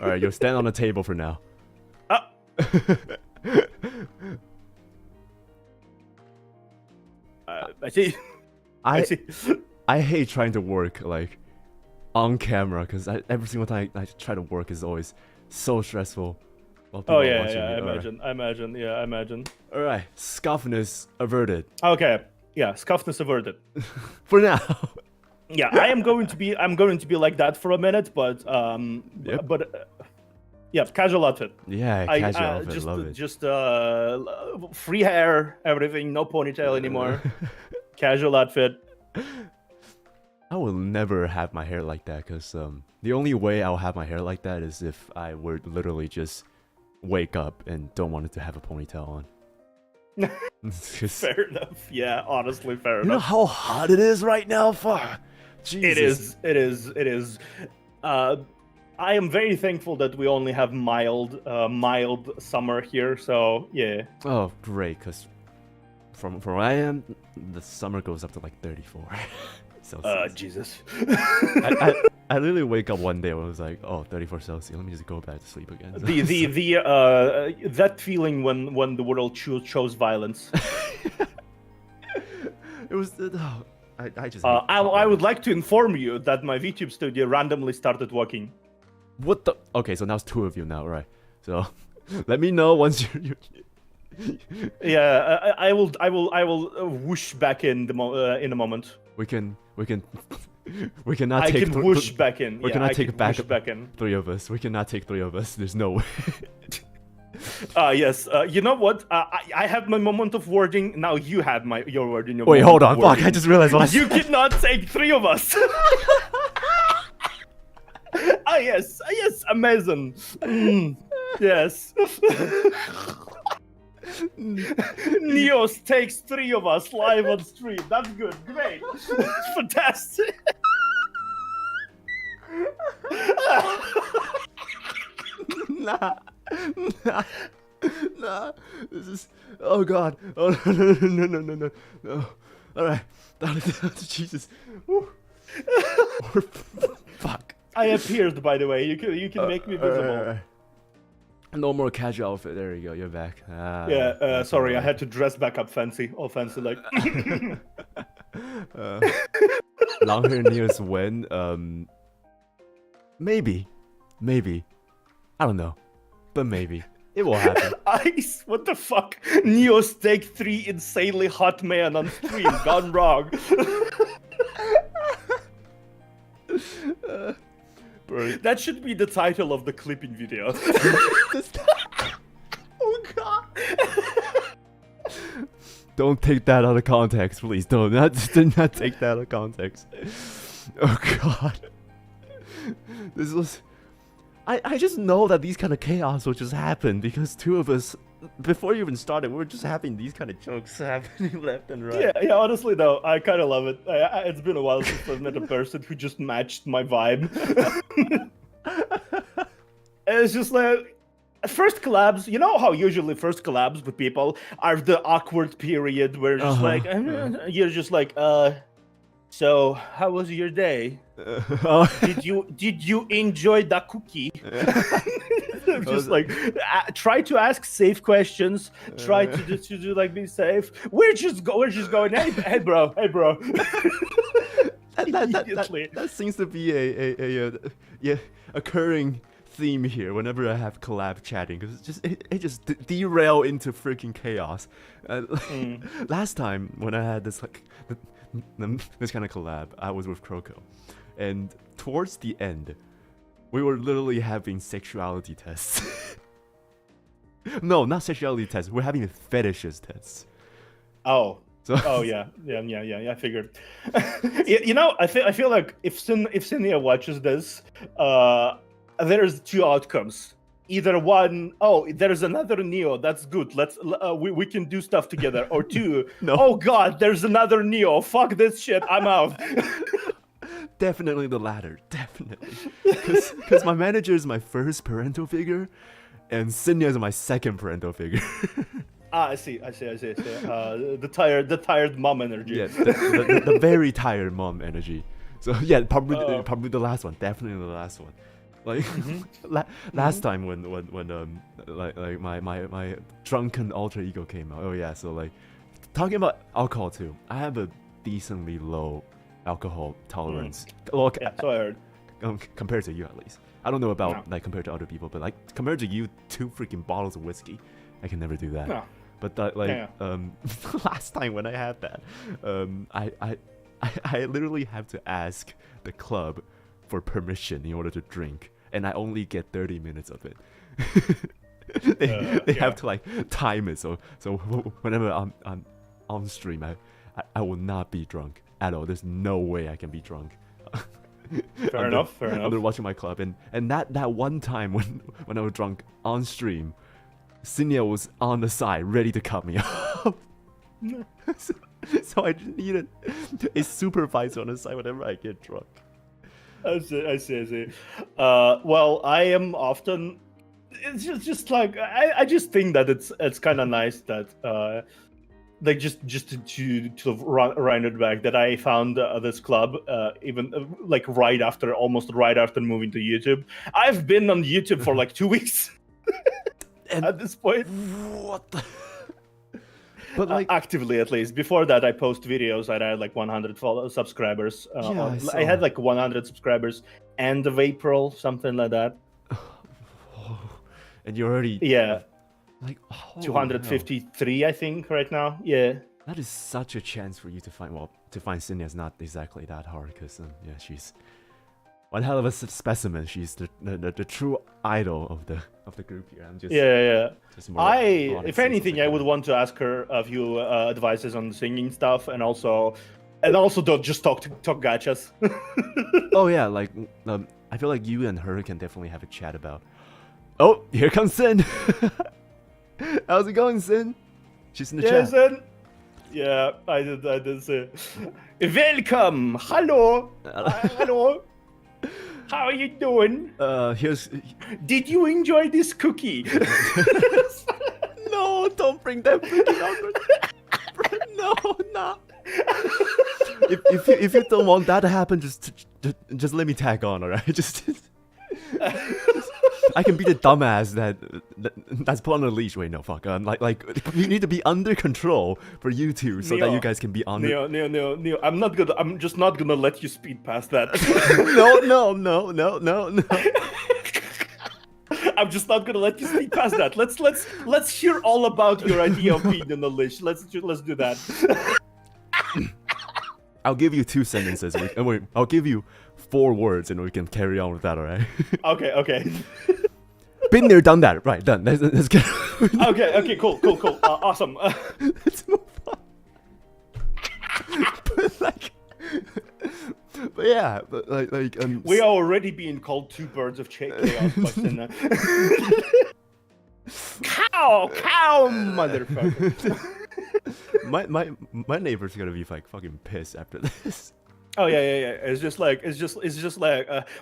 All right, you'll stand on the table for now. I see. I see. I hate trying to work like on camera because every single time I try to work is always so stressful. while people Oh are yeah, watching yeah. me. I Alright. imagine. Yeah, I imagine. All right, scuffness averted Okay. Yeah, scuffness averted. for now. Yeah, I'm going to be like that for a minute, but Yep. yeah, casual outfit. Yeah, casual outfit, love it. Just free hair, everything, no ponytail anymore. Casual outfit. I will never have my hair like that, because the only way I'll have my hair like that is if I were to literally just wake up and don't want it to have a ponytail on. Fair enough. Yeah, honestly, fair You know enough. how hot it is right now? Fuck. Jesus. It is. I am very thankful that we only have mild summer here. So yeah. Oh, great, because from where I am, the summer goes up to like 34. Celsius. Jesus. I literally wake up one day and I was like, oh, 34 Celsius. Let me just go back to sleep again. That feeling when the world chose violence. It was. I just. I would like to inform you that my VTube studio randomly started working. What the? Okay, so now it's 2 of you now, right? So, let me know once you. Yeah, I will whoosh back in a moment. We cannot take. I can whoosh back in. We Yeah, cannot I take can back whoosh back in. 3 of us. We cannot take 3 of us. There's no way. Yes. You know what? I have my moment of wording. Now you have your word in your. Wait, hold on. moment of Fuck! I wording. just realized what I You said. cannot take 3 of us. Yes, amazing. Yes. Nious takes 3 of us live on stream. That's good. Great. Fantastic. Nah. This is. Oh god. Oh no. All right. Jesus. Woo. Fuck. I appeared, by the way. You can make me visible. No more casual outfit. There you go. You're back. Yeah. Sorry, I had to dress back up fancy, all fancy like. Long hair Nious when? Maybe. I don't know, but maybe it will happen. Ice, what the fuck? Nious take 3 insanely hot man on stream, gone wrong. Bro, That should be the title of the clipping video. oh god! Don't take that out of context, please. Do not take that out of context. Oh god! This was. I just know that these kind of chaos will just happen because 2 of us, before you even started, we were just having these kind of jokes happening left and right. Yeah, honestly though, I kind of love it. It's been a while since I've met a person who just matched my vibe. It's just like, first collabs, you know how usually first collabs with people are the awkward period where just you're just like, so how was your day? Did you enjoy the cookie? Just like try to ask safe questions. Try to do like be safe. We're just going. Hey bro. That seems to be a occurring theme here whenever I have collab chatting, because it just derail into freaking chaos. Last time when I had this this kind of collab, I was with Croco, and towards the end, we were literally having sexuality tests. No, not sexuality tests. We're having fetishes tests. Oh. So, Oh yeah. I figured. You know, I feel like if Cinnia watches this, there's 2 outcomes. Either one, oh, there's another Neo. That's good. Let's we can do stuff together. Or 2, No. Oh god, there's another Neo. Fuck this shit. I'm out. definitely the latter. Definitely, because my manager is my first parental figure, and Cinnia is my second parental figure. I see. The tired mom energy. Yeah, the very tired mom energy. So yeah, probably the last one. Definitely the last one. Like last time when like my drunken alter ego came out. Oh yeah, so like talking about alcohol too. I have a decently low alcohol tolerance. Well, Yeah, so I heard. compared to you at least. I don't know about like compared to other people, but like compared to you, 2 freaking bottles of whiskey, I can never do that. No. But that last time when I had that, I literally have to ask the club for permission in order to drink, and I only get 30 minutes of it. They have to like time it, so whenever I'm on stream, I will not be drunk at all. There's no way I can be drunk. Fair enough. After watching my club, and that one time when I was drunk on stream, Cinnia was on the side ready to cut me off. So I just needed a supervisor on the side whenever I get drunk. I see. Well, I am often. It's just like I just think that it's kind of nice that like just to run it back, that I found this club even like almost right after moving to YouTube. I've been on YouTube for like 2 weeks at this point. What the? But like actively, at least. Before that, I post videos. I had like 100 subscribers. I had like 100 subscribers end of April, something like that. And you're already like 253, I think, right now. Yeah. That is such a chance for you to find. Well, to find Cinnia is not exactly that hard, because yeah, she's one hell of a specimen. She's the true idol of the group here. I'm just Just if anything, I would want to ask her a few advices on singing stuff, and also don't just talk gachas. Oh yeah, like I feel like you and her can definitely have a chat about. Oh, here comes Sin. How's it going, Sin? She's in the chat. Sin. Yeah, I did say. Welcome. Hello. Hello. How are you doing? Did you enjoy this cookie? No, don't bring that freaking awkward. No, no. If you don't want that to happen, just let me tag on, alright? Just I can be the dumbass that's put on a leash. Wait, no, fuck. Like we need to be under control for you two, so that you guys can be on. Neo. I'm just not gonna let you speed past that. No. I'm just not gonna let you speed past that. Let's hear all about your idea of being on the leash. Let's do that. I'll give you 2 sentences. I'll give you 4 words, and we can carry on with that. All right? Okay. Been there, done that. Right, done. Let's get. Okay. Cool. Awesome. Let's move on. but like we are already being called 2 birds of chaos by Cinnia. Cow, motherfucker. My neighbor's gonna be like fucking pissed after this. Oh yeah. It's just like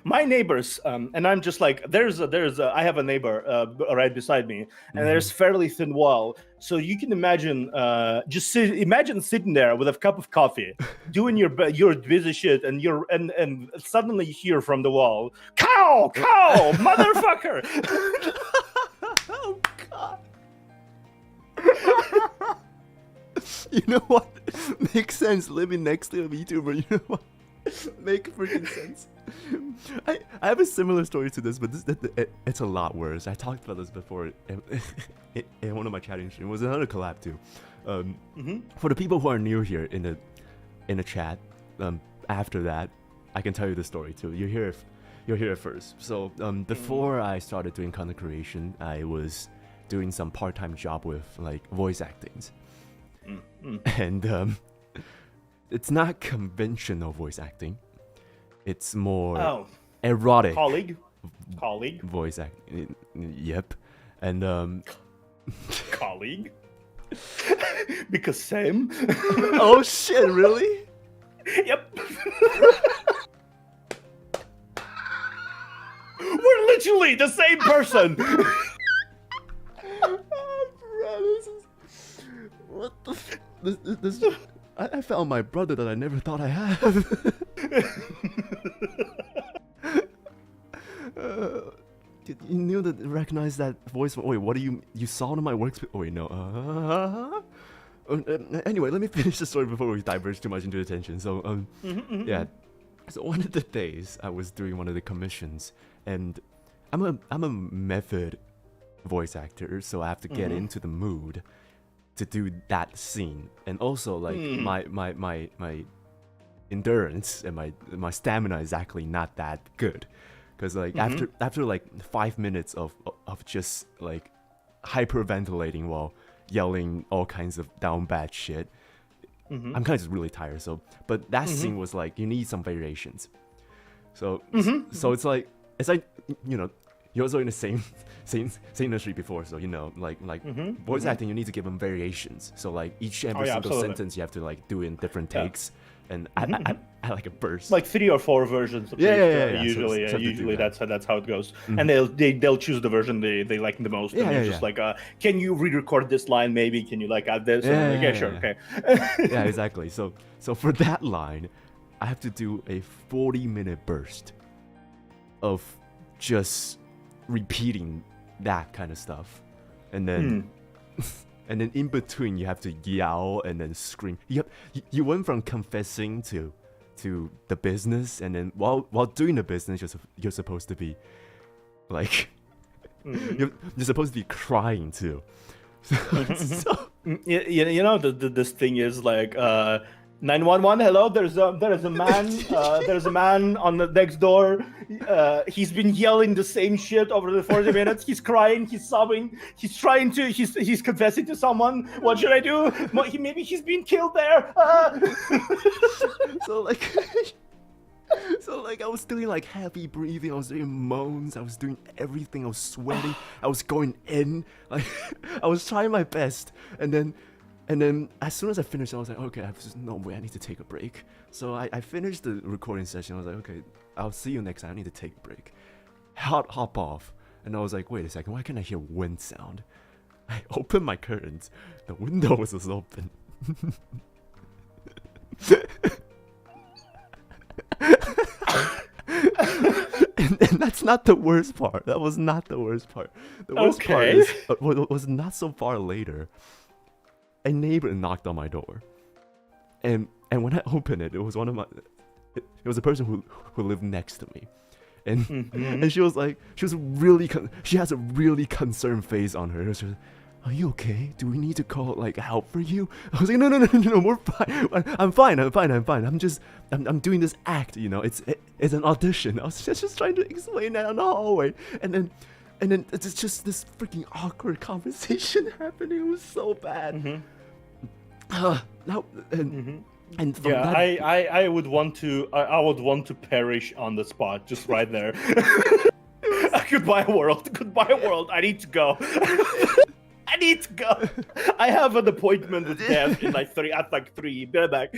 my neighbors, and I'm just like I have a neighbor right beside me, and there's fairly thin wall, so you can imagine imagine sitting there with a cup of coffee, doing your busy shit, and suddenly you hear from the wall, cow, motherfucker. Oh god. You know what? Makes sense living next to a VTuber. You know what? Make freaking sense. I have a similar story to this, but it's a lot worse. I talked about this before in one of my chatting streams. It was another collab too. For the people who are new here in the chat, after that, I can tell you the story too. You'll hear it first. So before I started doing content creation, I was doing some part-time job with like voice actings. And it's not conventional voice acting. It's more erotic. Colleague. Voice acting. Yep. And colleague. Because same. Oh shit! Really? Yep. We're literally the same person. Oh, bro, this is what the this. I found my brother that I never thought I had. You knew to recognize that voice. Wait, what do you saw it in my workspace? Oh wait, no. Anyway, let me finish the story before we diverge too much into attention. So yeah. So one of the days I was doing one of the commissions, and I'm a method voice actor, so I have to get into the mood to do that scene, and also like my endurance and my stamina is actually not that good, because like after like 5 minutes of just like hyperventilating while yelling all kinds of down bad shit, I'm kind of just really tired. So, but that scene was like you need some variations. So it's like you know, you're also in the same industry before, so you know, like voice acting, you need to give them variations. So like every single sentence you have to like do in different takes, and I like a burst, like 3 or 4 versions. Usually, so usually that's how it goes. And they'll choose the version they like the most. And you're just like, can you re-record this line? Maybe can you like add this? And I'm like, yeah, sure, okay. Yeah, exactly. So for that line, I have to do a 40-minute burst of just repeating that kind of stuff, and then and then in between you have to yell and then scream. You went from confessing to the business, and then while doing the business you're supposed to be like you're supposed to be crying too. So you know this thing is like 911, hello, there's a man on the next door. He's been yelling the same shit over the 40 minutes. He's crying, he's sobbing, he's confessing to someone. What should I do? Maybe he's been killed there. So like I was doing like heavy breathing, I was doing moans, I was doing everything, I was sweating, I was going in, like I was trying my best, and then as soon as I finished, I was like, okay, there's no way, I need to take a break. So I finished the recording session. I was like, okay, I'll see you next time. I need to take a break. Hop off. And I was like, wait a second, why can't I hear wind sound? I opened my curtains. The window was open. and that's not the worst part. That was not the worst part. The worst part is, was not so far later. A neighbor knocked on my door, and when I opened it, it was one of my, it was a person who lived next to me, and and she was really she has a really concerned face on her. It was just, are you okay? Do we need to call like help for you? I was like, no, we're fine. I'm fine. I'm doing this act, you know. It's an audition. I was just trying to explain that in the hallway, and then it's just this freaking awkward conversation happening. It was so bad. And from that, I would want to perish on the spot, just right there. Goodbye world. I need to go. I need to go. I have an appointment with death in like 3. Be right back.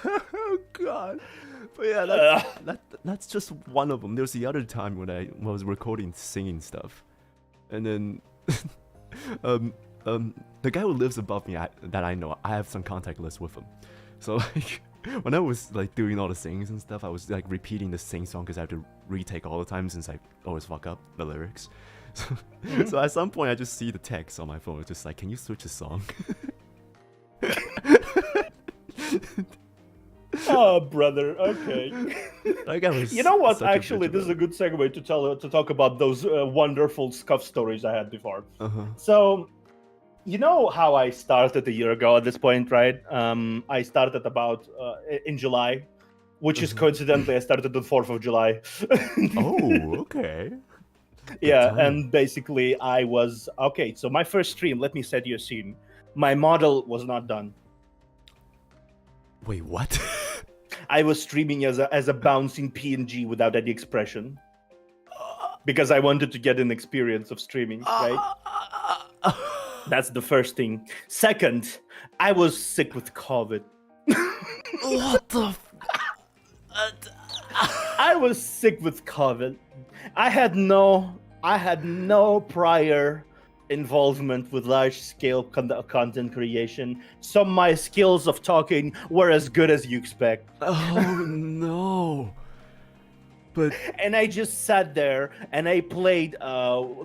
Oh god. But yeah, that's just one of them. There's the other time when I was recording singing stuff, and then the guy who lives above me that I know, I have some contact list with him. So like when I was like doing all the sings and stuff, I was like repeating the sing song because I have to retake all the time since I always fuck up the lyrics. So at some point I just see the text on my phone. It's just like, can you switch a song? Oh, brother. Okay. You know what? Actually, this is a good segue to talk about those wonderful scuff stories I had before. So, you know how I started a year ago at this point, right? I started about in July, which is coincidentally I started on the 4th of July. Oh, okay. Yeah, and basically I was okay. So my first stream, let me set you a scene. My model was not done. Wait, what? I was streaming as a bouncing PNG without any expression, because I wanted to get an experience of streaming, right? That's the first thing. Second, I was sick with COVID. What the? I was sick with COVID. I had no prior involvement with large-scale content creation, so my skills of talking were as good as you expect. Oh no! But and I just sat there and I played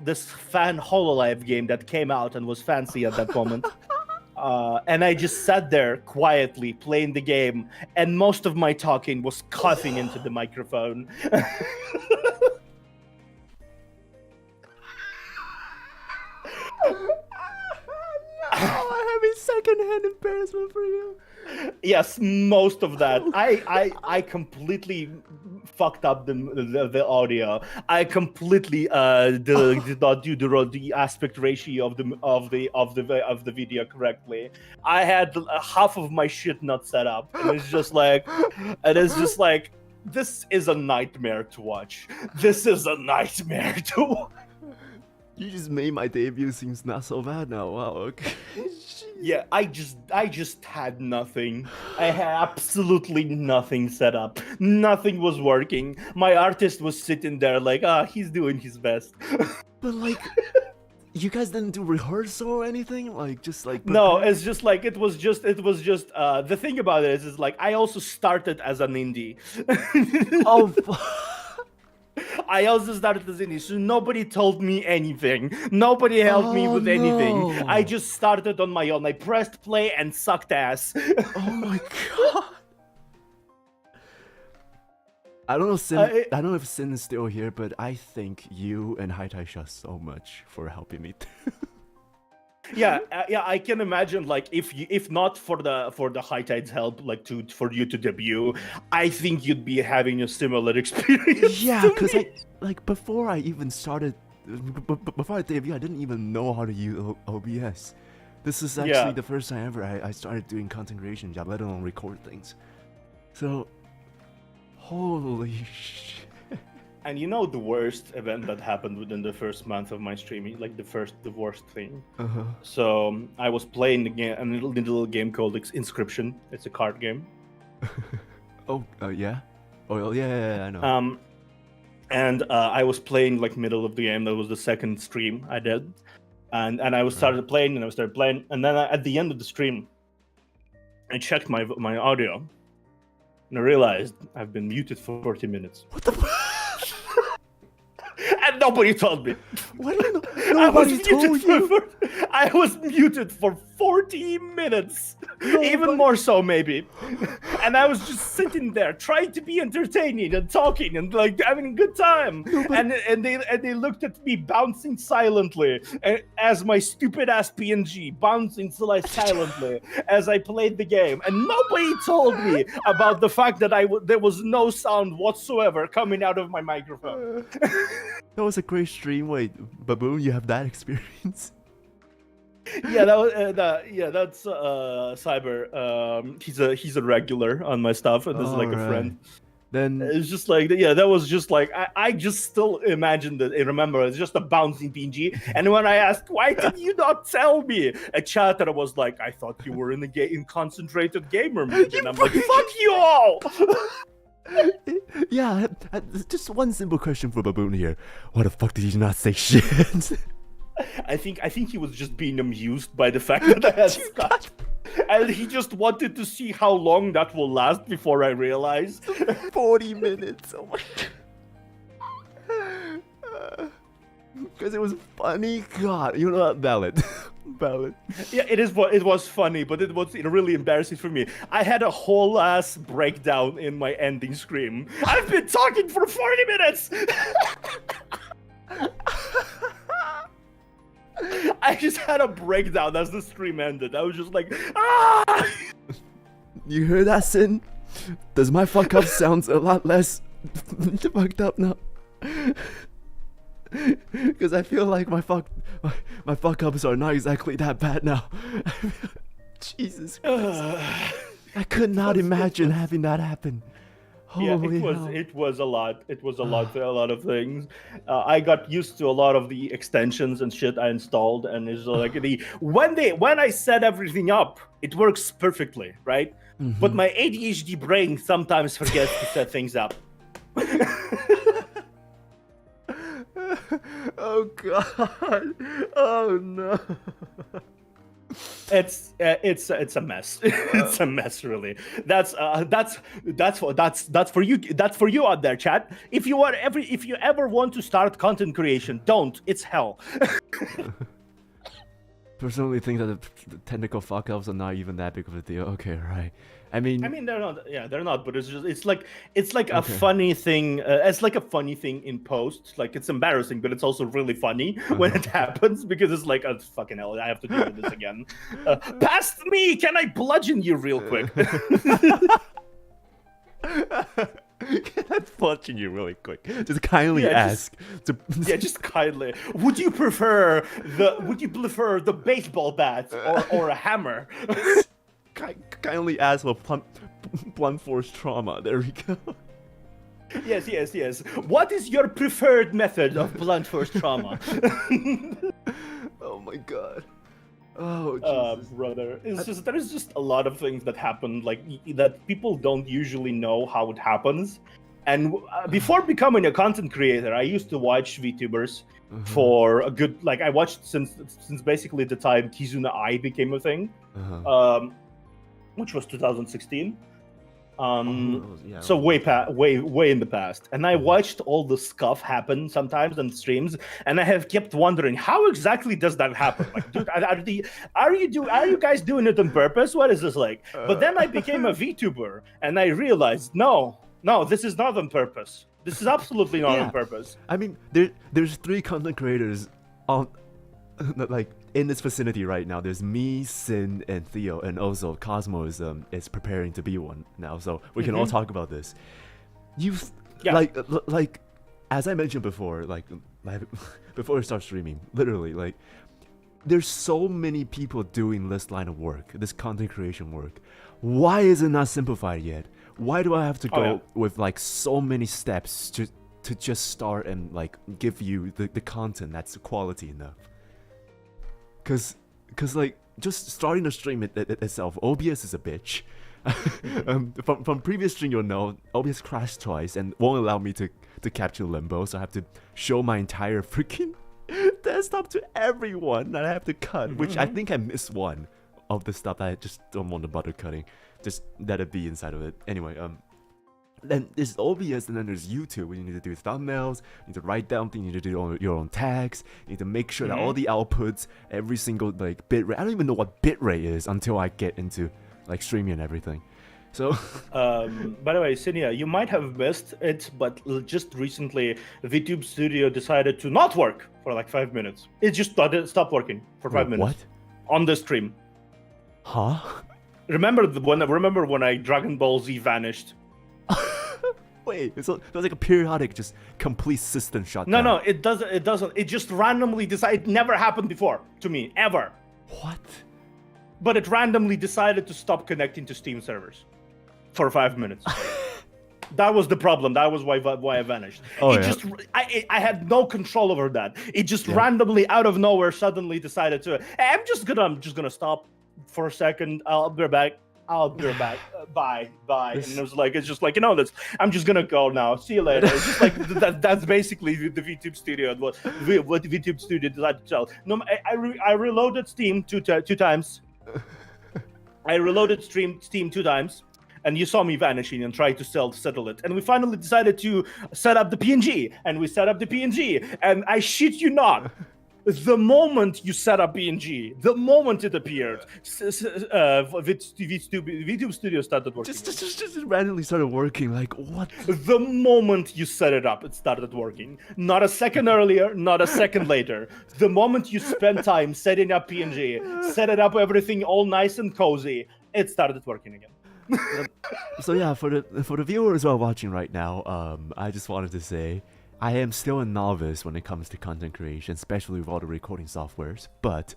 this fan Hololive game that came out and was fancy at that moment. And I just sat there quietly playing the game, and most of my talking was coughing into the microphone. I'm having secondhand embarrassment for you. Yes, most of that. I completely fucked up the audio. I completely did not do the aspect ratio of the video correctly. I had half of my shit not set up, and it's just like this is a nightmare to watch. This is a nightmare to watch. You just made my debut seems not so bad now. Wow. Okay. Yeah, I just had nothing. I had absolutely nothing set up. Nothing was working. My artist was sitting there like, he's doing his best. But like, you guys didn't do rehearsal or anything? Like, just like... No, it's just like, it was just, the thing about it is like, I also started as an indie. Oh, I also started as indie, so nobody told me anything. Nobody helped me with anything. I just started on my own. I pressed play and sucked ass. Oh my god. I don't know, I don't know if Sin is still here, but I thank you and HighTideSha so much for helping me. Yeah, I can imagine, like, if not for the High Tide's help, like for you to debut, I think you'd be having a similar experience. Yeah, because before I even started, before I debut, I didn't even know how to use OBS. This is actually the first time ever I started doing content creation job, let alone record things. So, holy shit. And you know the worst event that happened within the first month of my streaming, like the worst thing. So I was playing a little game called Inscription. It's a card game. Yeah? Oh yeah, I know. And I was playing like middle of the game. That was the second stream I did, and I started playing, and then at the end of the stream, I checked my audio, and I realized I've been muted for 40 minutes. What the? And nobody told me. What do you know? Nobody told you. I was muted for 40 minutes. Even more so, maybe. And I was just sitting there trying to be entertaining and talking and like having a good time. And they looked at me bouncing silently as my stupid ass PNG bouncing silently as I played the game. And nobody told me about the fact that there was no sound whatsoever coming out of my microphone. That was a great stream. Wait, Baboon, you have that experience? Yeah, that's Cyber. He's a regular on my stuff, and is like a friend. Then it's just like that was just like I just still imagined it. I remember it's just a bouncing PNG. And when I asked why did you not tell me, a chatter was like, I thought you were in concentrated gamer mode, and I'm like, fuck you all. Yeah, just one simple question for Baboon here. Why the fuck did you not say shit? I think he was just being amused by the fact that I had Scott. And he just wanted to see how long that will last before I realized. 40 minutes. Oh my god. Because it was funny. God, you know what? Valid. Valid. Yeah, it was funny, but it was really embarrassing for me. I had a whole ass breakdown in my ending scream. I've been talking for 40 minutes! I just had a breakdown as the stream ended. I was just like, ah! You hear that, Sin? Does my fuck up sounds a lot less fucked up now? Because I feel like my fuck ups are not exactly that bad now. Jesus Christ. I could not imagine having that happen. Holy hell. It was a lot. It was a lot of things. I got used to a lot of the extensions and shit I installed, and it's like when I set everything up, it works perfectly, right? Mm-hmm. But my ADHD brain sometimes forgets to set things up. Oh god! Oh no! It's a mess. It's a mess, really. That's for you. That's for you out there, chat. If you ever want to start content creation, don't. It's hell. personally think that the technical fuck ups are not even that big of a deal. Okay, right. I mean, they're not. Yeah, they're not. But it's like a Okay. funny thing. It's like a funny thing in post. Like it's embarrassing, but it's also really funny when it happens because it's like, oh, fucking hell, I have to deal with this again. Past me, can I bludgeon you real quick? Can I bludgeon you really quick? Just kindly ask. Just kindly. Would you prefer the baseball bat or a hammer? Kindly ask for blunt force trauma. There we go. Yes. What is your preferred method of blunt force trauma? Oh my god. Oh, Jesus. Brother, there's just a lot of things that happen like that people don't usually know how it happens. And before becoming a content creator, I used to watch Vtubers for a good, like I watched since basically the time Kizuna Ai became a thing, which was 2016. So way in the past, and I watched all the stuff happen sometimes on streams, and I have kept wondering how exactly does that happen? Like, dude, are you guys doing it on purpose? What is this like? But then I became a VTuber, and I realized no, this is not on purpose. This is absolutely not on purpose. I mean, there's 3 content creators on like in this vicinity right now. There's me, Sin, and Theo, and also Cosmos is preparing to be one now, so we can all talk about this. Like as I mentioned before, like before I start streaming, literally, like there's so many people doing this line of work, this content creation work. Why is it not simplified yet? Why do I have to go with like so many steps to just start and like give you the content that's quality enough? Cause like just starting a stream itself, OBS is a bitch. From previous stream, you'll know OBS crashed twice and won't allow me to capture limbo, so I have to show my entire freaking desktop to everyone that I have to cut, which I think I missed one of the stuff that I just don't want to bother cutting. Just let it be inside of it. Anyway, then there's OBS, and then there's YouTube, where you need to do thumbnails, you need to write down things, you need to do your own tags, you need to make sure that all the outputs, every single like bitrate. I don't even know what bitrate is until I get into like streaming and everything. So, by the way, Cinnia, you might have missed it, but just recently, VTube Studio decided to not work for like 5 minutes. It just stopped working for 5 minutes. What? On the stream. Huh? Remember when I Dragon Ball Z vanished? Wait, so it was like a periodic, just complete system shutdown. No, it doesn't. It just randomly decided. It never happened before to me, ever. What? But it randomly decided to stop connecting to Steam servers for 5 minutes. That was the problem. That was why I vanished. I had no control over that. It just randomly, out of nowhere, suddenly decided to. Hey, I'm just gonna stop for a second. I'll be back. Bye. And it's just like, I'm just gonna go now. See you later. It's just like that's basically the VTube Studio. What VTube Studio decided to tell. No, I reloaded Steam two times. I reloaded Steam 2 times, and you saw me vanishing and try to settle it. And we finally decided to set up the PNG, and we set up the PNG. And I shit you not. The moment you set up PNG, the moment it appeared, VTube Studio started working. Just randomly started working. Like, what? The moment you set it up, it started working. Not a second earlier, not a second later. The moment you spent time setting up PNG, set it up everything all nice and cozy, it started working again. So yeah, for the viewers who are watching right now, I just wanted to say, I am still a novice when it comes to content creation, especially with all the recording softwares, but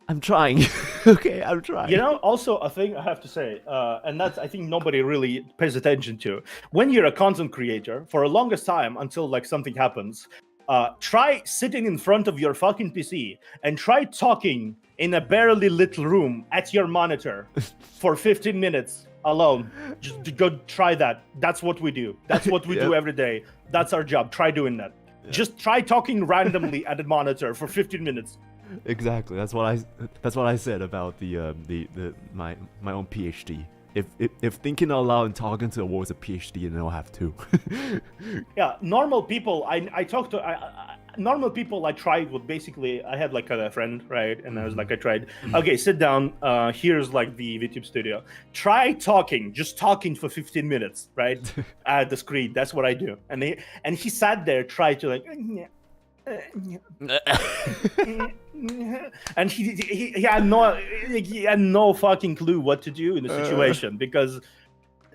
I'm trying. Okay, I'm trying. Also a thing I have to say, and that's I think nobody really pays attention to. When you're a content creator, for the longest time until like something happens, try sitting in front of your fucking PC and try talking in a barely lit room at your monitor for 15 minutes alone. Just go try that. That's what we do. That's what we do every day. That's our job. Try doing that. Just try talking randomly at a monitor for 15 minutes. Exactly. That's what I said about my own PhD. If thinking out loud and talking to the world's a PhD, then I'll have to. Yeah, normal people. I talk to. normal people I tried would basically, I had like a friend, right? And I was like, I tried, okay, sit down. Here's like the VTube studio. Try talking, just talking for 15 minutes, right? At the screen. That's what I do. And he sat there, tried to like, and he had no fucking clue what to do in the situation because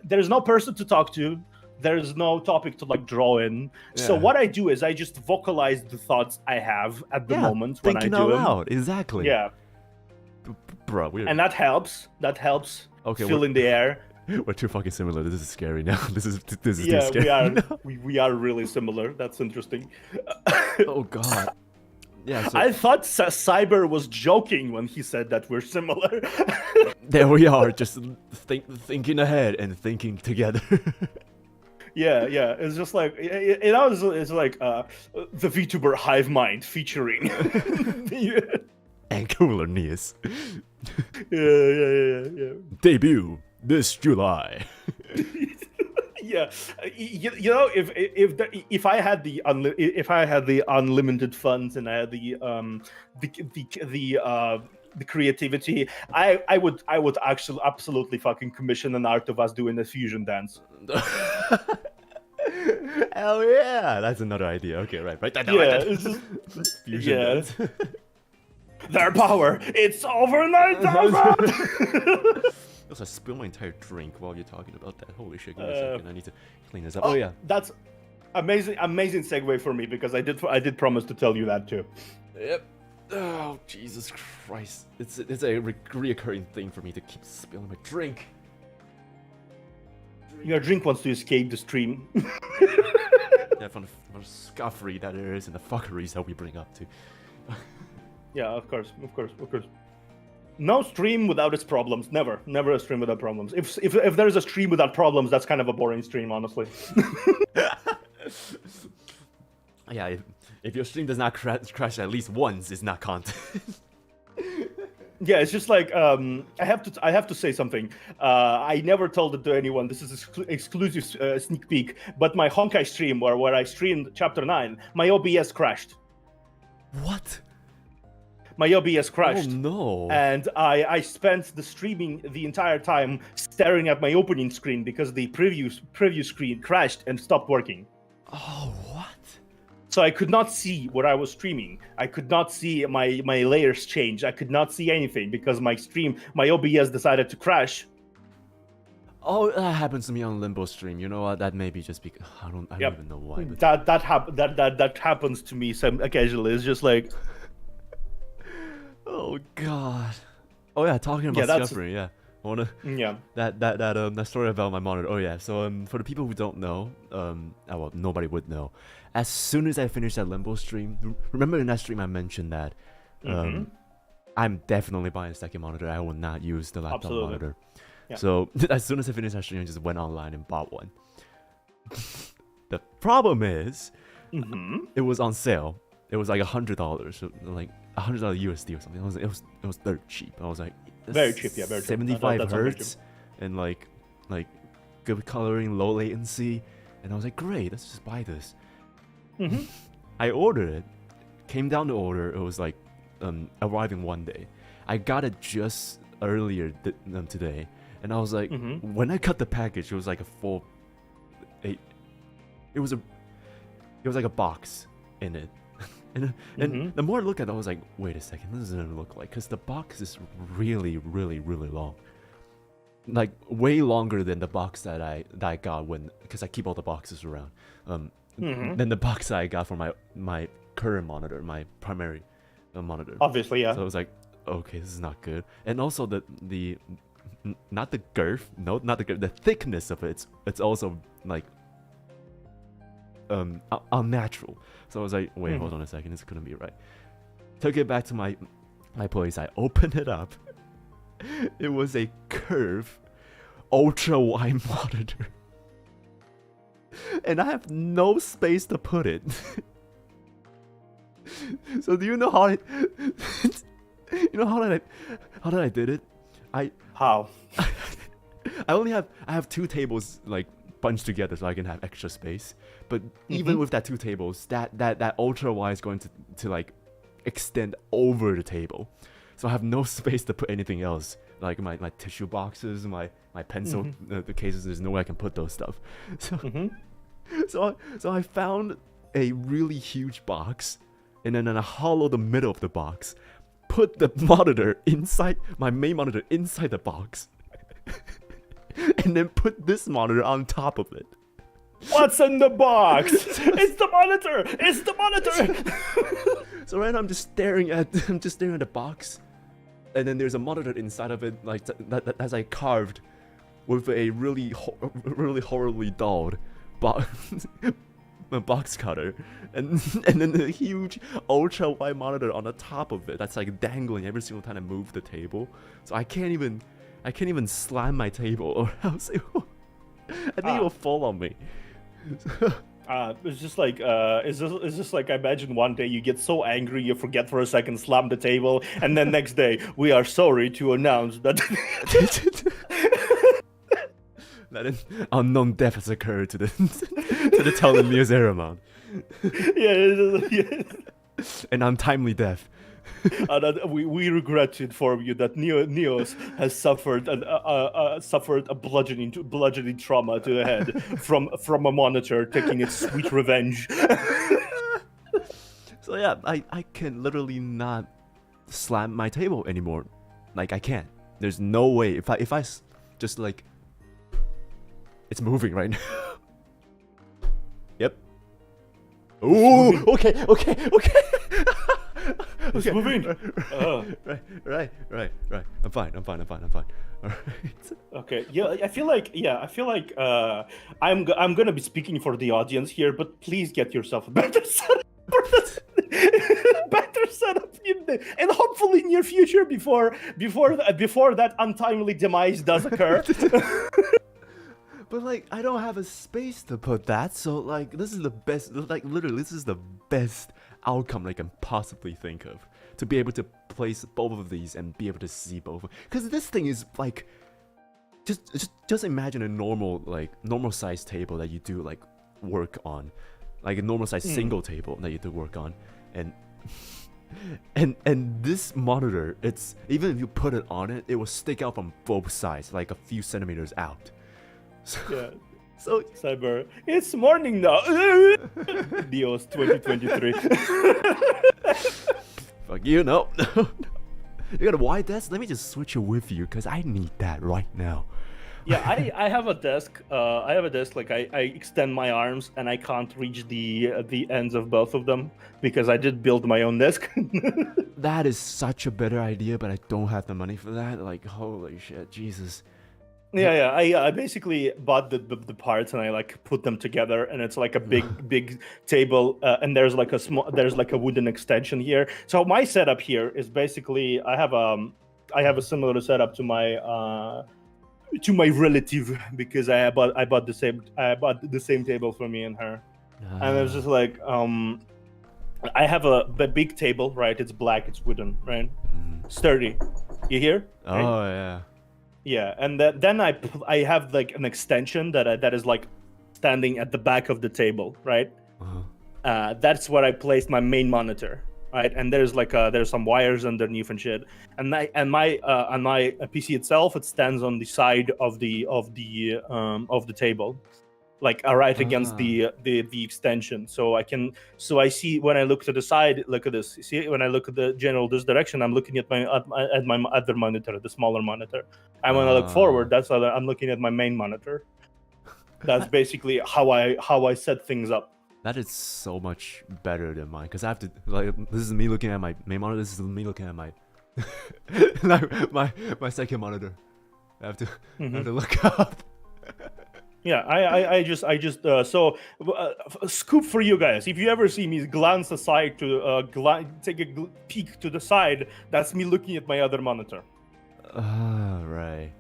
there's no person to talk to. There's no topic to like draw in. Yeah. So what I do is I just vocalize the thoughts I have at the moment when I do thinking out loud. Exactly. Yeah. Bro, weird. And that helps. That helps. Okay, fill in the air. We're too fucking similar. This is scary now. This is yeah, too scary. We are really similar. That's interesting. Oh god. Yeah. So... I thought Cyber was joking when he said that we're similar. There we are, just thinking ahead and thinking together. Yeah, it's just like it's like the VTuber Hive Mind featuring and cooler Nious. Yeah. Debut this July. Yeah, you know, if I had the unlimited funds and I had the creativity, I would actually absolutely fucking commission an art of us doing a fusion dance. Hell yeah, that's another idea. Okay, right, write that down. Yeah, fusion dance. Their power, it's over 9,000. Also, I spilled my entire drink while you're talking about that. Holy shit, give me a second. I need to clean this up. Oh yeah, that's amazing segue for me because I did promise to tell you that too. Yep. Oh Jesus Christ! It's a reoccurring thing for me to keep spilling my drink. Your drink wants to escape the stream. Yeah, from the scuffery that there is and the fuckeries that we bring up to. Yeah, of course. No stream without its problems. Never a stream without problems. If there's a stream without problems, that's kind of a boring stream, honestly. Yeah, if your stream does not crash at least once, it's not content. Yeah, it's just like I have to say something. I never told it to anyone. This is exclusive sneak peek. But my Honkai stream, where I streamed Chapter 9, my OBS crashed. What? My OBS crashed. Oh no! And I spent the streaming the entire time staring at my opening screen because the preview screen crashed and stopped working. Oh, what? So I could not see what I was streaming. I could not see my layers change. I could not see anything because my OBS decided to crash. Oh, that happens to me on Limbo stream. You know what? That may be just because I don't even know why. But... That happens to me occasionally. It's just like. Oh god. Oh yeah, talking about suffering, yeah. That story about my monitor. Oh yeah. So for the people who don't know, well, nobody would know. As soon as I finished that Limbo stream, remember in that stream I mentioned that I'm definitely buying a second monitor. I will not use the laptop monitor. Yeah. So as soon as I finished that stream, I just went online and bought one. The problem is, it was on sale. It was like $100, so like $100 USD or something. It was dirt cheap. I was like, very cheap, yeah, very cheap. 75 hertz and like good coloring, low latency, and I was like, great, let's just buy this. I ordered it, came down to order. It was like arriving one day. I got it just earlier today, and I was like, when I cut the package, it was like it was like a box in it. And the more I look at it, I was like, wait a second, this doesn't look like, because the box is really, really, really long. Like, way longer than the box that I got because I keep all the boxes around. Than the box that I got for my current monitor, my primary monitor. Obviously, yeah. So I was like, okay, this is not good. And also the not the girth, no, not the girth, the thickness of it, it's also like unnatural. So I was like, wait, hold on a second, this couldn't be right. Took it back to my place. I opened it up. It was a curved, ultra wide monitor, and I have no space to put it. So do you know how how did I did it? How? I have two tables like bunched together so I can have extra space. But even with that 2 tables, that ultra wide is going to like extend over the table. So I have no space to put anything else. Like my tissue boxes, my pencil the cases, there's no way I can put those stuff. So so I found a really huge box, and then I hollowed the middle of the box, put the monitor inside, my main monitor inside the box, and then put this monitor on top of it. What's in the box? It's the monitor! It's the monitor! So right now I'm just staring at the box, and then there's a monitor inside of it, like that's like carved with a really horribly dulled box cutter, and then the huge ultra wide monitor on the top of it that's like dangling every single time I move the table. So I can't even slam my table, or else I think it will fall on me. It's just like it's just like I imagine one day you get so angry you forget for a second, slam the table, and then next day we are sorry to announce that that an unknown death has occurred to the talent Nious Heiramond. Yeah. An untimely death. That we regret to inform you that Nious has suffered a bludgeoning trauma to the head from a monitor taking its sweet revenge. So yeah, I can literally not slam my table anymore. Like I can't. There's no way. If I just like, it's moving right now. Yep. Ooh. Okay. It's moving. Right. I'm fine. All right. Okay. Yeah, I feel like I'm gonna be speaking for the audience here, but please get yourself a better setup for this. Better setup and hopefully near future before that untimely demise does occur. But like, I don't have a space to put that, so like, this is the best. Like, literally, this is the best outcome I can possibly think of, to be able to place both of these and be able to see both. Because this thing is like, just imagine a normal sized table that you do like work on, like a normal sized single table that you do work on, and this monitor, it's even if you put it on it, it will stick out from both sides, like a few centimeters out. Yeah. So Cyber, it's morning now. Nious 2023. Fuck you, no. You got a wide desk? Let me just switch it with you, because I need that right now. Yeah, I have a desk. I have a desk. Like I extend my arms and I can't reach the ends of both of them because I did build my own desk. That is such a better idea, but I don't have the money for that. Like, holy shit, Jesus. Yeah. I basically bought the parts and I like put them together, and it's like a big table, and there's like a wooden extension here. So my setup here is basically I have a similar setup to my relative, because I bought the same table for me and her, and it's just like I have a big table, right? It's black, it's wooden, right? Sturdy. You hear? Oh right? yeah. Yeah, and then I have like an extension that is like standing at the back of the table, right? That's where I placed my main monitor, right? And there's some wires underneath and shit. And my PC itself, it stands on the side of the table, like right against the extension. So I see when I look to the side. Look at this. See, when I look at the this direction, I'm looking at my other monitor, the smaller monitor. And when I look forward, I'm looking at my main monitor. That's basically how I set things up. That is so much better than mine, because I have to, like, this is me looking at my main monitor, this is me looking at my like my second monitor. I have to look up. Yeah, I just scoop for you guys. If you ever see me glance aside to take a peek to the side, that's me looking at my other monitor. Right.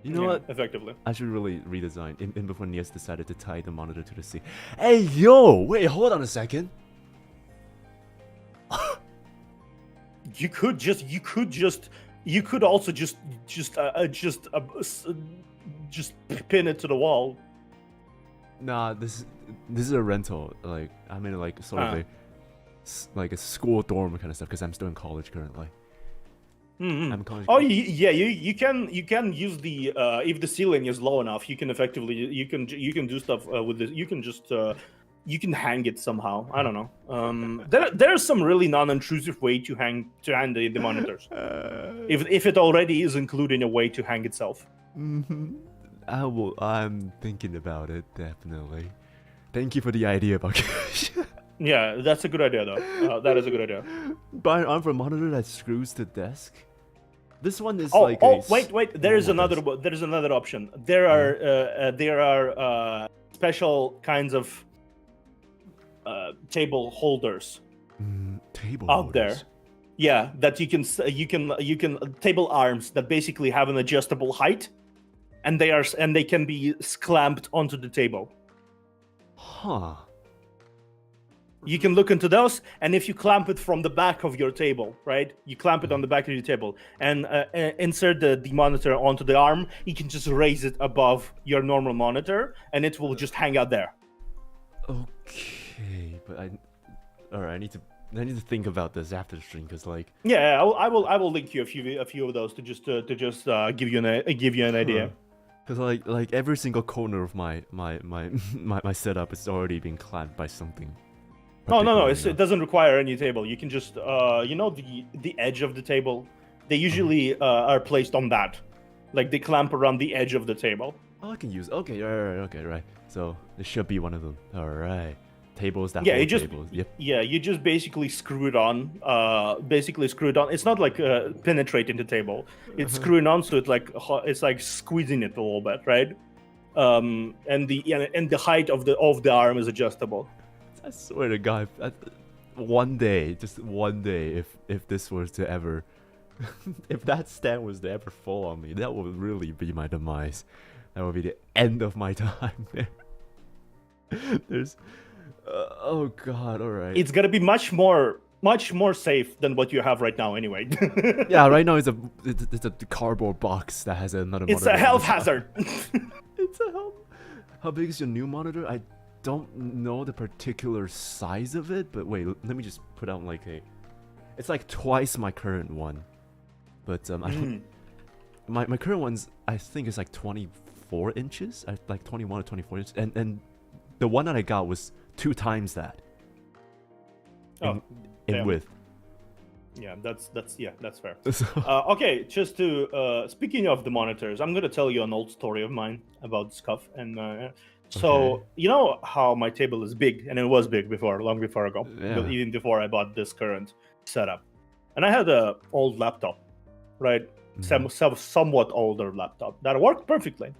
You know what? Effectively. I should really redesign. In before Nious decided to tie the monitor to the seat. Hey, yo! Wait, hold on a second. You could also just pin it to the wall. Nah, this is a rental. Like I'm in like sort of like a school dorm kind of stuff because I'm still in college currently. Mm-hmm. I'm in college. Oh yeah, you can use the if the ceiling is low enough, you can effectively you can do stuff with this. You can just you can hang it somehow. I don't know. There's some really non-intrusive way to hang the monitors. If it already is including a way to hang itself. Mm-hmm. I'm thinking about it definitely. Thank you for the idea, Bucky. Yeah, that's a good idea though. That is a good idea. Buy an arm for a monitor that screws to desk. This one is wait. There's another option. There are special kinds of table holders table out holders. there. Yeah, that you can table arms that basically have an adjustable height, and they can be clamped onto the table. Huh. You can look into those, and if you clamp it from the back of your table, right? You clamp it on the back of your table and insert the monitor onto the arm. You can just raise it above your normal monitor, and it will just hang out there. Okay, but alright. I need to think about this after the stream because like. Yeah, I will link you a few of those to just give you an idea. Because like every single corner of my setup is already being clamped by something. No, it doesn't require any table. You can just the edge of the table. They usually are placed on that, like they clamp around the edge of the table. Oh, I can use. Okay, right. So this should be one of them. All right, tables that. Yeah, tables. Yep. Yeah, you just basically screw it on. It's not like penetrating the table. It's screwing on, so it's like squeezing it a little bit, right? And the height of the arm is adjustable. I swear to God, one day, if this was to ever, if that stand was to ever fall on me, that would really be my demise. That would be the end of my time there. There's, oh God, all right. It's gonna be much more safe than what you have right now, anyway. Yeah, right now it's a cardboard box that has another. It's a health hazard. It's a health. How big is your new monitor? I don't know the particular size of it, but wait, let me just put out like it's like twice my current one, but my current one's I think is like 24 inches, like 21 or 24 inches, and the one that I got was 2 times that in width. Yeah, that's fair. Okay, just to speaking of the monitors, I'm gonna tell you an old story of mine about Scuff. And so you know how my table is big, and it was big before, long before ago, even before I bought this current setup. And I had an old laptop, right? Somewhat older laptop that worked perfectly.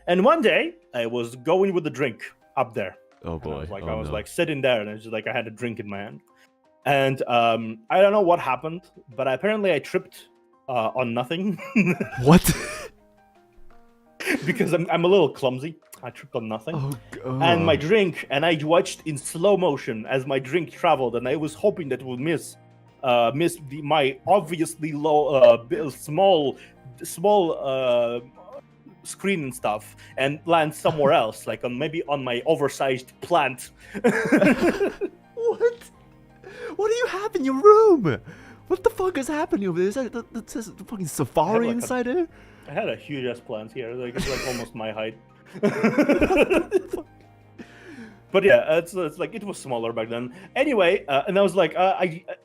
And one day I was going with a drink up there. Oh boy! I was like sitting there, and it's just like I had a drink in my hand. And I don't know what happened, but apparently I tripped on nothing. What? Because I'm a little clumsy. I tripped on nothing. Oh, God. And my drink, and I watched in slow motion as my drink traveled, and I was hoping that it would miss my obviously small screen and stuff, and land somewhere else, like maybe on my oversized plant. What? What do you have in your room? What the fuck is happening over there? Is that the fucking safari inside there? I had a huge ass plant here. Like it's like almost my height. But yeah, it's like it was smaller back then. Anyway, and I was like,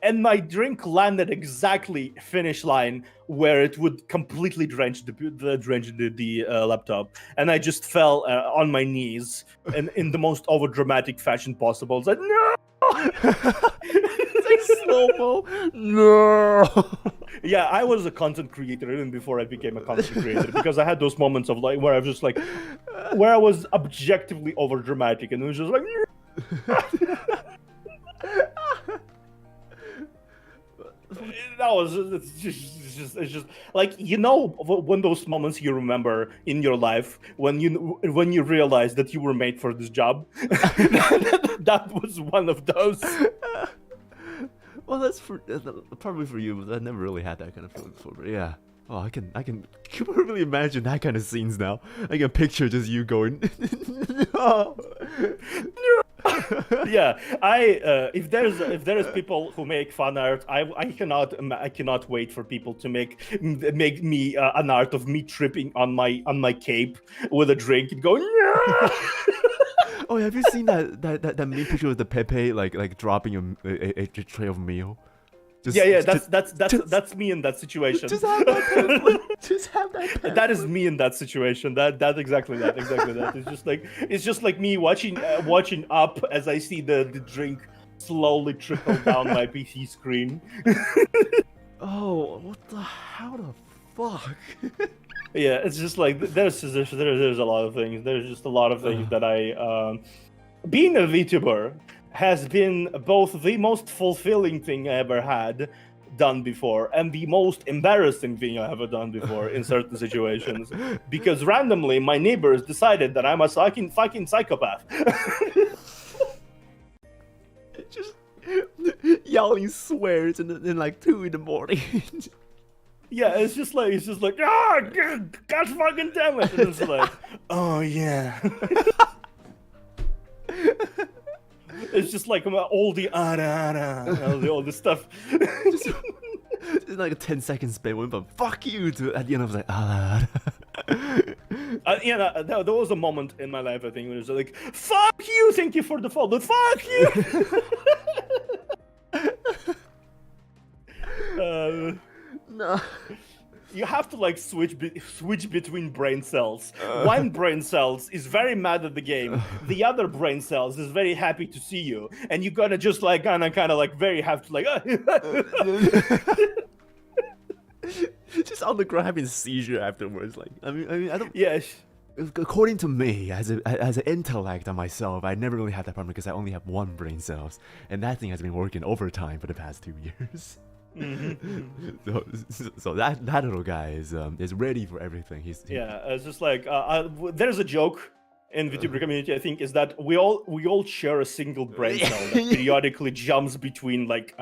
and my drink landed exactly finish line where it would completely drench the laptop, and I just fell on my knees and in the most overdramatic fashion possible. It's like no. It's like slow-mo. No. Yeah, I was a content creator even before I became a content creator, because I had those moments of like where I was just like, where I was objectively over dramatic, and it was just like. It's just like, you know, when those moments you remember in your life when you realize that you were made for this job. That was one of those. Well, that's probably for you, but I never really had that kind of feeling before. But yeah, Oh, I can really imagine that kind of scenes now. I can picture just you going. No. Yeah, if there's people who make fan art, I cannot wait for people to make me an art of me tripping on my cape with a drink and going. No! Oh, have you seen that meme picture with the Pepe like dropping a tray of meal? That's me in that situation. Just have that pamphlet. Just have that pamphlet. That is me in that situation. That exactly that. It's just like me watching up as I see the drink slowly trickle down my PC screen. Oh, how the fuck? Yeah, it's just like there's a lot of things. There's just a lot of things that I being a VTuber has been both the most fulfilling thing I ever had done before and the most embarrassing thing I ever done before in certain situations, because randomly my neighbors decided that I'm a fucking psychopath. Just yelling swears in like 2 in the morning. Yeah, it's just like God fucking damn it, and it's like, oh yeah. It's just like all the all the stuff. Just like a 10-second spin went from fuck you to at the end I was like Yeah, there was a moment in my life I think when it was like fuck you, thank you for the follow, fuck you. No. You have to like switch between brain cells. One brain cells is very mad at the game. The other brain cells is very happy to see you, and you gotta just like kind of like very have to like. Just on the ground having a seizure afterwards. Like I mean I don't. Yes. According to me, as an intellect on myself, I never really had that problem because I only have 1 brain cells, and that thing has been working overtime for the past 2 years. So that little guy is ready for everything. It's just like there's a joke in the VTuber community, I think, is that we all share a single brain cell that periodically jumps between like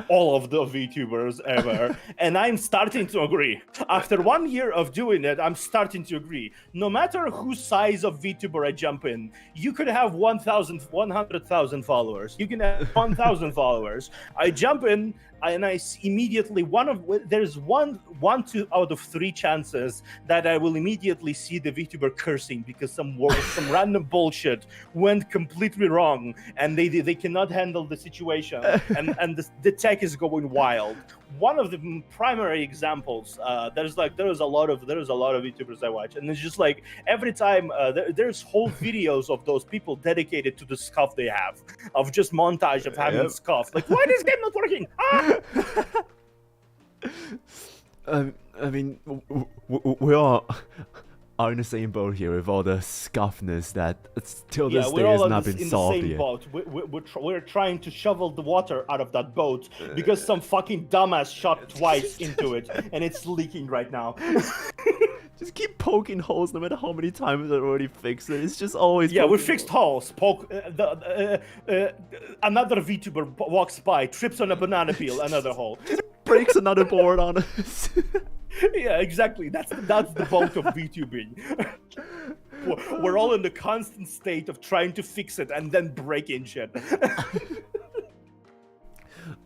all of the VTubers ever. And I'm starting to agree. After 1 year of doing it, I'm starting to agree. No matter whose size of VTuber I jump in, you could have 100,000 followers. You can have 1,000 followers. I jump in and I immediately there's one out of 3 chances that I will immediately see the VTuber cursing because some random bullshit went completely wrong and they cannot handle the situation and the tech is going wild. One of the primary examples, there is a lot of VTubers I watch, and it's just like every time there's whole videos of those people dedicated to the scuff they have, of just montage of having scuff. Like, why is this game not working? I mean, we all are in the same boat here with all the scuffness that till this day has not been solved yet. Boat. We're trying to shovel the water out of that boat because some fucking dumbass shot twice into it and it's leaking right now. Just keep poking holes no matter how many times they're already fixed it. It's just always we fixed holes. Another VTuber walks by, trips on a banana peel, another hole. Just breaks another board on us. Yeah, exactly. That's the boat of VTubing. We're all in the constant state of trying to fix it and then breaking shit.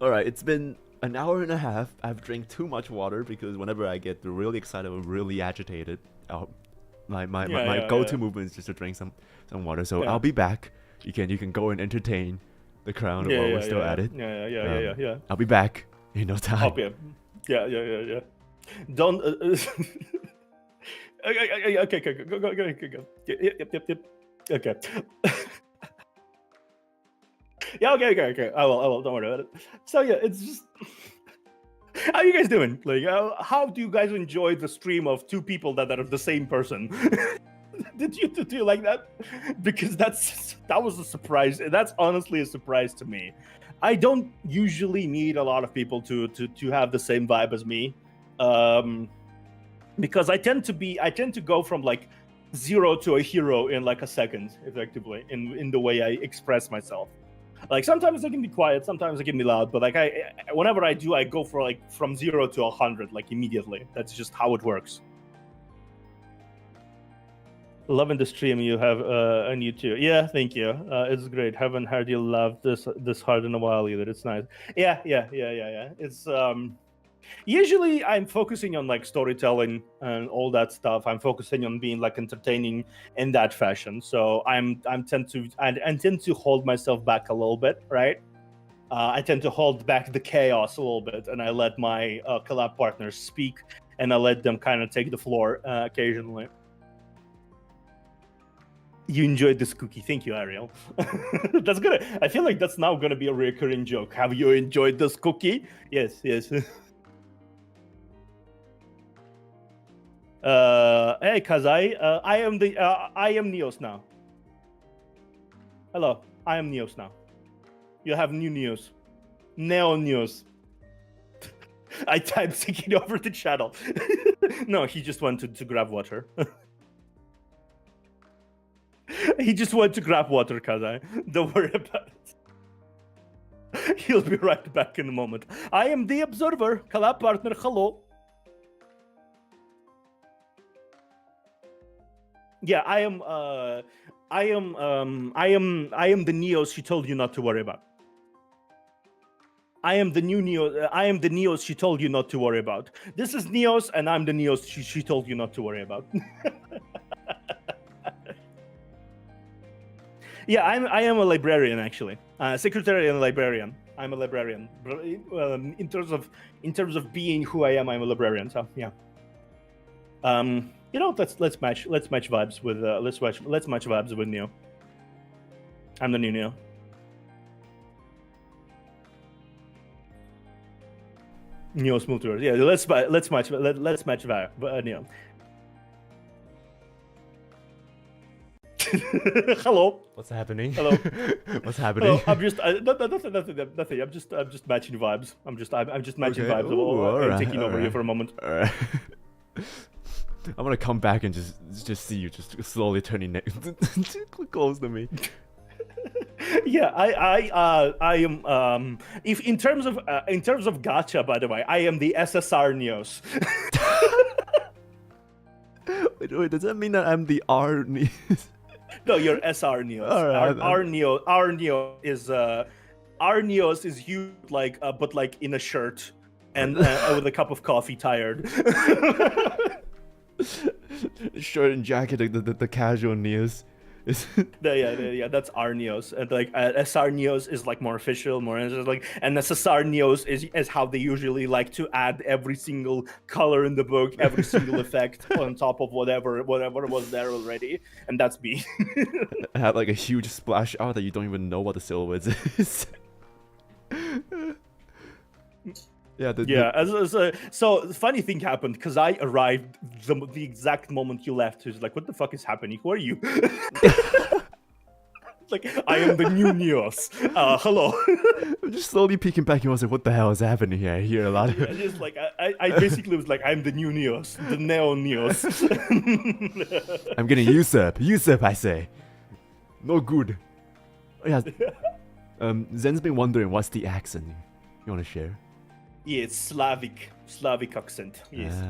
Alright, it's been an hour and a half. I've drank too much water because whenever I get really excited or really agitated, my go-to movement is just to drink some water. So I'll be back. You can go and entertain the crowd while we're still at it. Yeah. I'll be back in no time. Yeah. Don't. Okay, go. Yep. Okay. Yeah, okay. I will. Don't worry about it. So yeah, it's just. How are you guys doing? Like, how do you guys enjoy the stream of 2 people that are the same person? Did you like that? Because that was a surprise. That's honestly a surprise to me. I don't usually need a lot of people to have the same vibe as me, because I tend to go from like 0 to a hero in like a second, effectively, in the way I express myself. Like sometimes I can be quiet, sometimes I can be loud, but like whenever I do, I go for like from 0 to 100 like immediately. That's just how it works. Loving the stream you have on YouTube. Yeah, thank you. It's great. Haven't heard you laugh this hard in a while either. It's nice. Yeah. It's usually I'm focusing on like storytelling and all that stuff. I'm focusing on being like entertaining in that fashion. So I tend to hold myself back a little bit, right? I tend to hold back the chaos a little bit, and I let my collab partners speak, and I let them kind of take the floor occasionally. You enjoyed this cookie. Thank you, Ariel. That's good. I feel like that's now going to be a recurring joke. Have you enjoyed this cookie? Yes. Hey, Kazai. I am Nious now. Hello. I am Nious now. You have new news. Neo news. I typed thinking over the channel. No, he just wanted to grab water. He just went to grab water, Kazai. Don't worry about it. He'll be right back in a moment. I am the observer, collab partner. Hello. Yeah, I am the Nious she told you not to worry about. I am the new Nious. I am the Nious she told you not to worry about. This is Nious, and I'm the Nious she told you not to worry about. Yeah, I am a librarian actually, secretary and librarian. I'm a librarian. In terms of being who I am, I'm a librarian. So yeah. You know, let's match vibes with let's match vibes with Neo. I'm the new Neo. Neo's multiverse. Yeah, let's match vibe. Neo. Hello. What's happening? Hello. What's happening? I'm just nothing. I'm just matching vibes. I'm just matching vibes. I'm taking over here for a moment. All right. I'm gonna come back and just see you just slowly turning close to me. Yeah, I am. If in terms of gacha, by the way, I am the SSR Nios. Wait, does that mean that I'm the R Nios? No, you're SR Nios. Right, R Nios is you like, but like in a shirt and with a cup of coffee, tired. Shirt and jacket, the casual Nios. Yeah, that's R Nios, and like SR Nios is like more official, more like, and SSR Nios is how they usually like to add every single color in the book, every single effect on top of whatever was there already, and that's me. Have like a huge splash art that you don't even know what the silhouette is. So the funny thing happened because I arrived the exact moment you left. He was like, "What the fuck is happening? Who are you?" Like, I am the new Nios. Hello. I'm just slowly peeking back and I was like, "What the hell is happening here?" I hear a lot of. I just like I basically was like, "I'm the new Nios, the Neo Nios." I'm getting usurp, I say. No good. Oh, yeah. Zen's been wondering what's the accent. You want to share? Yeah, it's Slavic accent. Yes.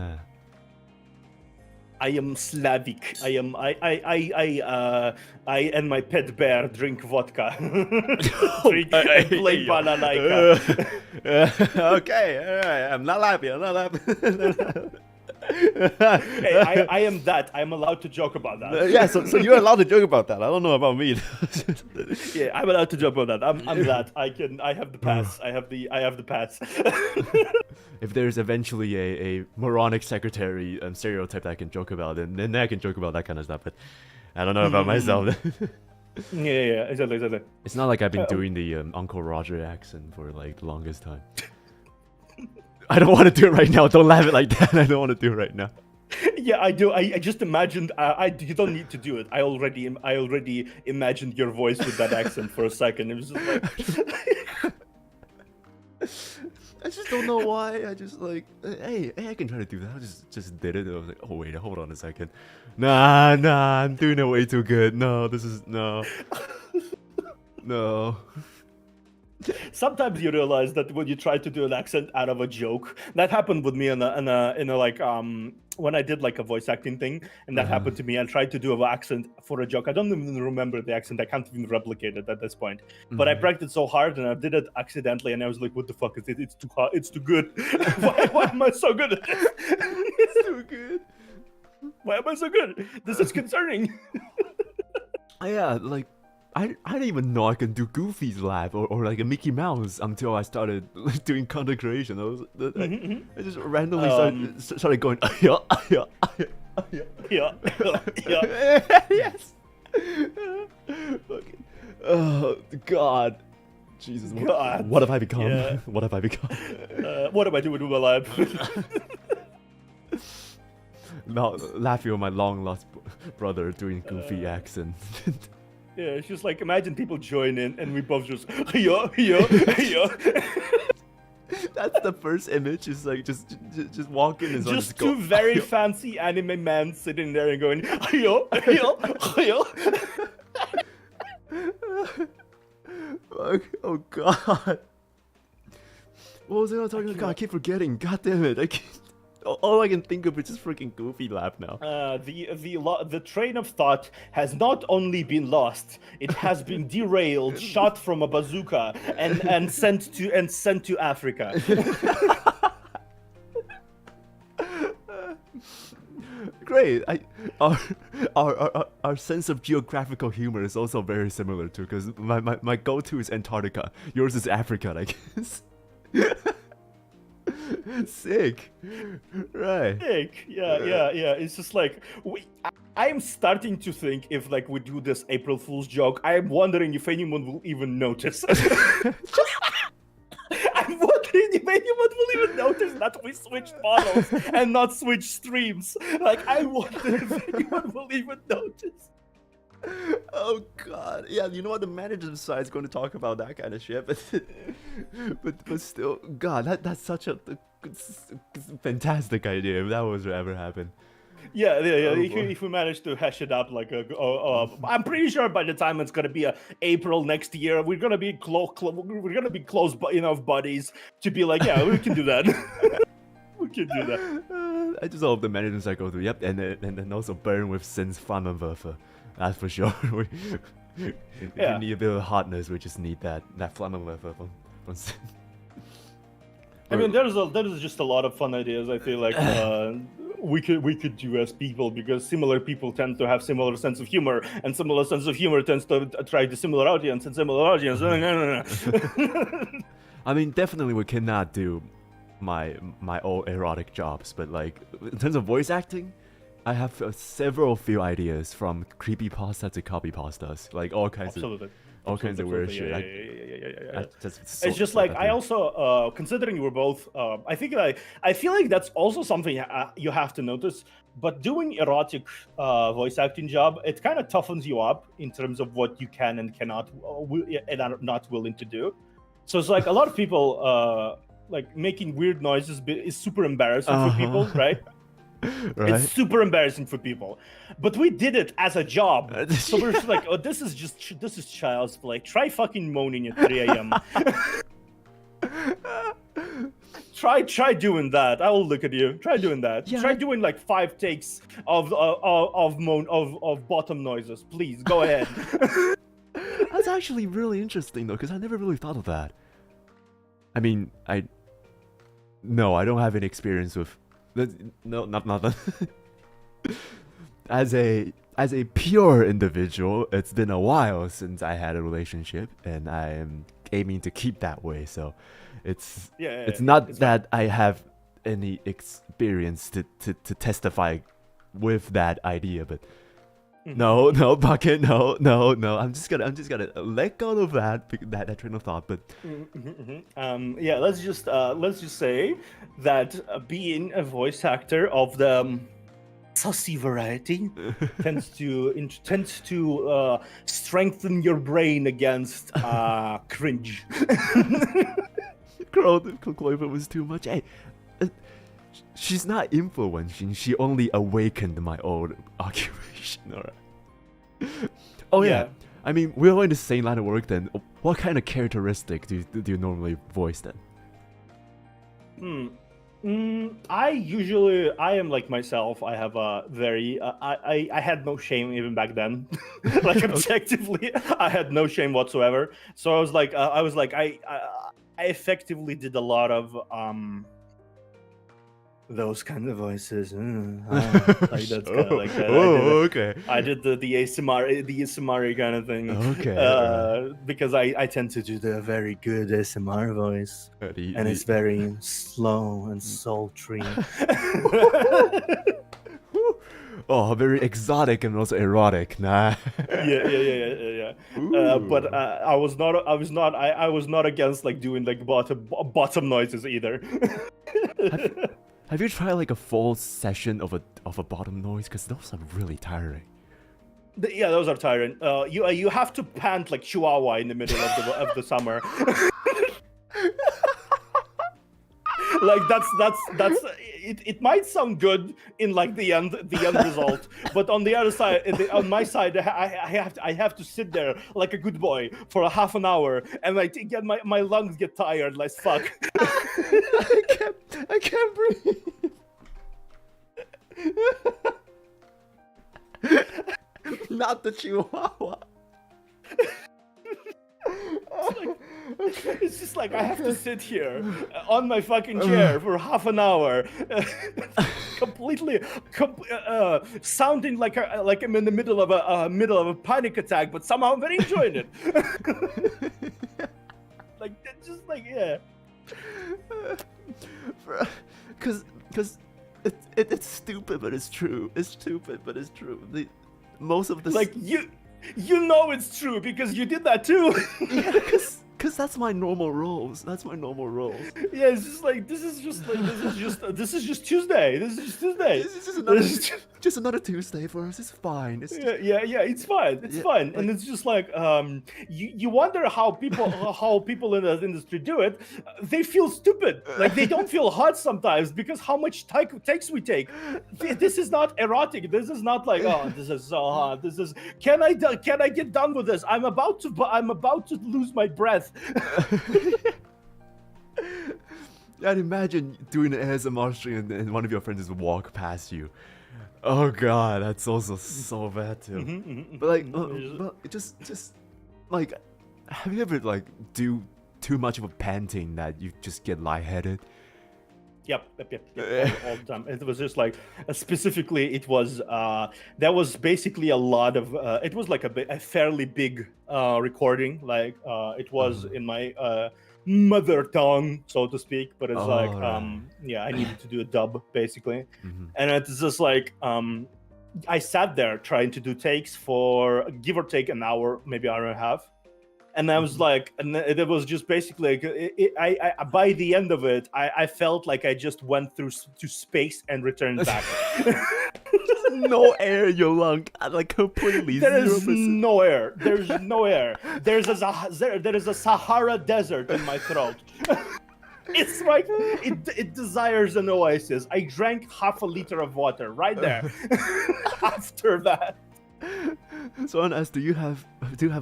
I am Slavic. I and my pet bear drink vodka. Drink and play balalaika. Okay, alright. I'm not laughing. Hey, I am that. I'm allowed to joke about that. Yeah, so you're allowed to joke about that. I don't know about me. Yeah, I'm allowed to joke about that. I'm that. I have the pass. I have the pass. If there's eventually a moronic secretary stereotype that I can joke about, then I can joke about that kind of stuff. But I don't know about myself. Yeah, exactly. It's not like I've been doing the Uncle Roger accent for like the longest time. I don't want to do it right now. Don't laugh it like that. I don't want to do it right now. Yeah, I do. I just imagined. You don't need to do it. I already imagined your voice with that accent for a second. It was just like. I just don't know why. I just like, hey, I can try to do that. I just did it. I was like, oh wait, hold on a second. Nah, I'm doing it way too good. No, this is no. Sometimes you realize that when you try to do an accent out of a joke, that happened with me in a like when I did like a voice acting thing, and that happened to me. I tried to do an accent for a joke. I don't even remember the accent. I can't even replicate it at this point. But I practiced so hard, and I did it accidentally, and I was like, "What the fuck is it? It's too hard. It's too good. why am I so good at this? It's too good. Why am I so good? This is concerning." Yeah, like I didn't even know I can do Goofy's laugh or like a Mickey Mouse until I started like, doing content creation. I just randomly started going yeah. Yes. Fucking, oh God, Jesus, God. What have I become? Yeah. What have I become? What am I doing with my life? Now laughing at my long lost brother doing Goofy accent. Yeah, it's just like imagine people join in and we both just yeah. That's the first image. Is like just walk in and just go, two very fancy anime men sitting there and going yo. Oh God. What was I talking about? I keep forgetting. God damn it! All I can think of is just freaking Goofy laugh now. The train of thought has not only been lost; it has been derailed, shot from a bazooka, and sent to Africa. Great. Our sense of geographical humor is also very similar too, because my go-to is Antarctica. Yours is Africa, I guess. Sick. Right. Sick. Yeah. It's just like I'm starting to think if like we do this April Fool's joke, I'm wondering if anyone will even notice. I'm wondering if anyone will even notice that we switched models and not switched streams. Like, I wonder if anyone will even notice. Oh God, yeah. You know what? The manager's side is going to talk about that kind of shit, but still, God, that's such a fantastic idea if that was to ever happen. Yeah. If we manage to hash it up, like, I'm pretty sure by the time it's gonna be April next year, we're gonna be close enough buddies to be like, yeah, we can do that. We can do that. I just hope the managers side go through. Yep, and then also burn with Sin's Flammenwerfer. That's for sure. If we need a bit of hotness, we just need that Flammenwerfer from Sin. I mean, there's just a lot of fun ideas. I feel like we could do as people, because similar people tend to have similar sense of humor, and similar sense of humor tends to attract a similar audience, and similar audience. I mean, definitely we cannot do my old erotic jobs, but like in terms of voice acting, I have several few ideas from creepypasta to copypastas, like all kinds of weird shit. Yeah. It's just like I also, considering we're both, I feel like that's also something you have to notice. But doing erotic voice acting job, it kind of toughens you up in terms of what you can and cannot and are not willing to do. So it's like a lot of people like making weird noises is super embarrassing for people, right? Right? It's super embarrassing for people, but we did it as a job, so we're just like, oh, this is child's play. Try fucking moaning at 3 a.m. Try doing that. I will look at you. Try doing that. Yeah. Try doing like 5 takes of bottom noises. Please go ahead. That's actually really interesting though, because I never really thought of that. I mean, I don't have any experience with. No, not that. As a pure individual, it's been a while since I had a relationship, and I am aiming to keep that way. So, it's not that I have any experience to testify with that idea, but no, Bucket, no. I'm just gonna let go of that train of thought. But yeah, let's just say that being a voice actor of the sussy variety tends to strengthen your brain against cringe. Girl, the Clover was too much. Hey, she's not influencing. She only awakened my old occupation. Alright. Oh yeah. I mean, we're all in the same line of work. Then, what kind of characteristic do you normally voice then? I am like myself. I have a very, I had no shame even back then. Like objectively, I had no shame whatsoever. So I effectively did a lot of those kind of voices. Like that's kind of like that. Okay. I did the ASMR kind of thing. Okay. Because I tend to do the very good ASMR voice, and it's very slow and sultry. Oh, very exotic and also erotic. Nah. Yeah. But I was not against like doing like bottom noises either. Have you tried like a full session of a bottom noise? Because those are really tiring. Yeah, those are tiring. You have to pant like Chihuahua in the middle of the summer. Like that's it might sound good in like the end result, but on the other side, on my side, I have to sit there like a good boy for a half an hour, and like get my lungs get tired like fuck. I can't breathe. Not the Chihuahua. It's just like I have to sit here on my fucking chair for half an hour, completely sounding like I'm in the middle of a panic attack, but somehow I'm very enjoying it. Like just like yeah. Because it's stupid, but it's true. It's stupid, but it's true. Most of the like you know it's true because you did that too. Yeah, because that's my normal roles. That's my normal roles. Yeah, it's just like this is just Tuesday. This is just Tuesday. This is just another Tuesday for us. It's fine. It's just, yeah, it's fine. It's fine. Like, and it's just like you wonder how people in the industry do it. They feel stupid. Like they don't feel hot sometimes because how much takes we take. This is not erotic. This is not like this is so hot. This is can I get done with this? I'm about to lose my breath. I'd imagine doing an ASMR stream and one of your friends just walk past you. Oh god, that's also so bad too. But like, but just like, have you ever like do too much of a panting that you just get lightheaded? Yep. All the time. It was just like specifically, it was there was basically a lot of it was like a fairly big recording. Like it was in my mother tongue, so to speak. But it's I needed to do a dub basically, and it's just like I sat there trying to do takes for give or take an hour, maybe hour and a half. And I was like, and it was just basically like, I by the end of it, I felt like I just went through to space and returned back. No air in your lung, like completely. There is no air. There's no air. There is a Sahara desert in my throat. It's like it desires an oasis. I drank half a liter of water right there. After that. So I want to ask, do you have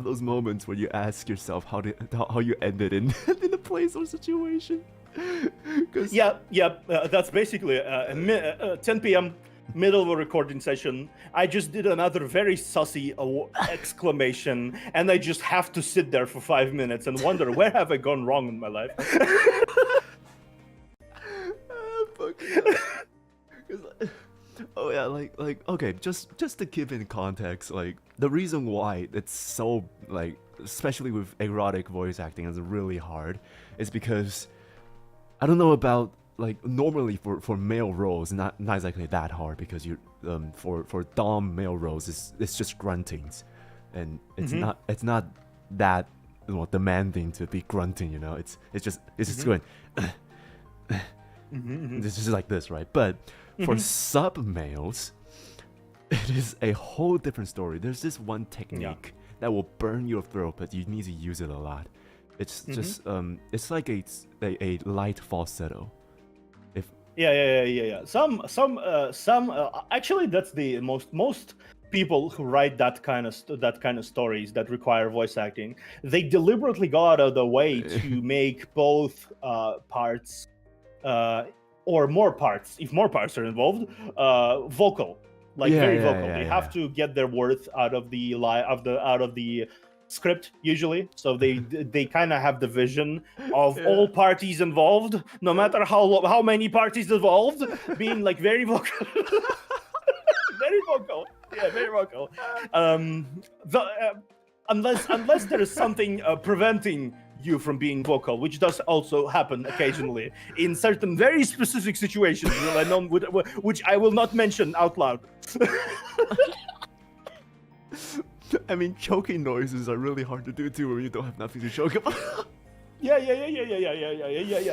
those moments where you ask yourself how you ended in a place or situation? That's basically 10 p.m. middle of a recording session. I just did another very sussy exclamation, and I just have to sit there for 5 minutes and wonder where have I gone wrong in my life. Oh yeah, like okay, just to give in context, like the reason why it's so like, especially with erotic voice acting, is really hard, is because I don't know about like normally for male roles, not exactly that hard because you for dom male roles it's just gruntings, and it's not that demanding to be grunting, it's just going. It's just like this, right? But for sub males, it is a whole different story. There's this one technique that will burn your throat, but you need to use it a lot. It's just it's like a light falsetto. Yeah. Some actually that's the most people who write that kind of stories that require voice acting, they deliberately go out of the way to make both parts or more parts, if more parts are involved, vocal, like very vocal. They have to get their worth out of the script usually, so they kind of have the vision of all parties involved, no matter how many parties involved, being like very vocal. Very vocal. Yeah, very vocal. Unless there is something preventing you from being vocal, which does also happen occasionally in certain very specific situations, which I will not mention out loud. I mean, choking noises are really hard to do too when you don't have nothing to choke about. Yeah.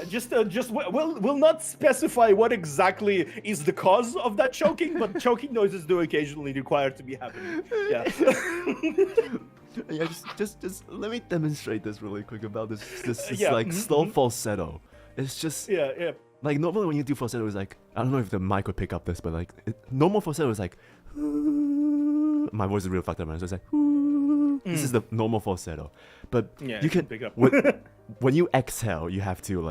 Just we'll not specify what exactly is the cause of that choking, but choking noises do occasionally require to be happening. Yeah. Yeah, just let me demonstrate this really quick about this like slow falsetto. It's just like normally when you do falsetto, it's like, I don't know if the mic would pick up this, but like normal falsetto is like, my voice is real fucked up, man. So it's like, this is the normal falsetto, but you can pick up. When you exhale, you have to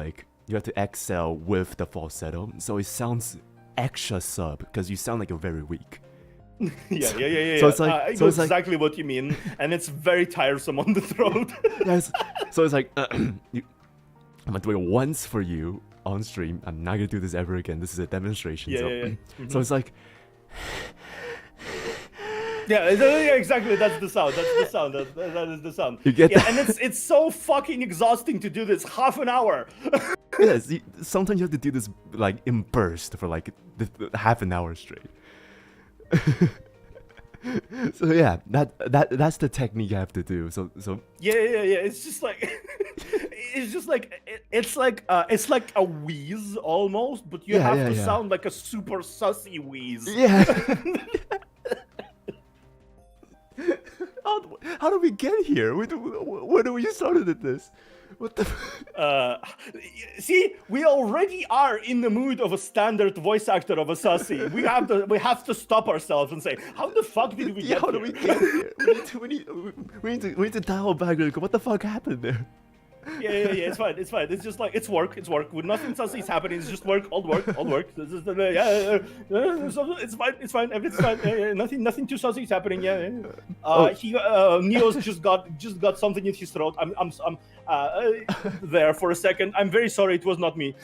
exhale with the falsetto, so it sounds extra sub because you sound like you're very weak. Yeah. So it's like, I know exactly what you mean, and it's very tiresome on the throat. Yes. So it's like, I'm gonna do it once for you on stream. I'm not gonna do this ever again. This is a demonstration. So it's like. Yeah, exactly. That's the sound. That is the sound. You get that? And it's so fucking exhausting to do this half an hour. Yes, sometimes you have to do this like in burst for like half an hour straight. So yeah, that's the technique you have to do. So yeah. It's just like it's like a wheeze almost, but you have to sound like a super sussy wheeze. Yeah. How did we get here? When we started at this? What the? See, we already are in the mood of a standard voice actor of a sussy. We have to stop ourselves and say, how the fuck did we get here? How did we get here? We need to dial back and go, what the fuck happened there? Yeah, it's fine. It's just like, it's work. With nothing sussy is happening. It's just work, all work. This is it's fine. Everything's fine. Nothing too sussy is happening. Nious just got something in his throat. I'm there for a second. I'm very sorry. It was not me.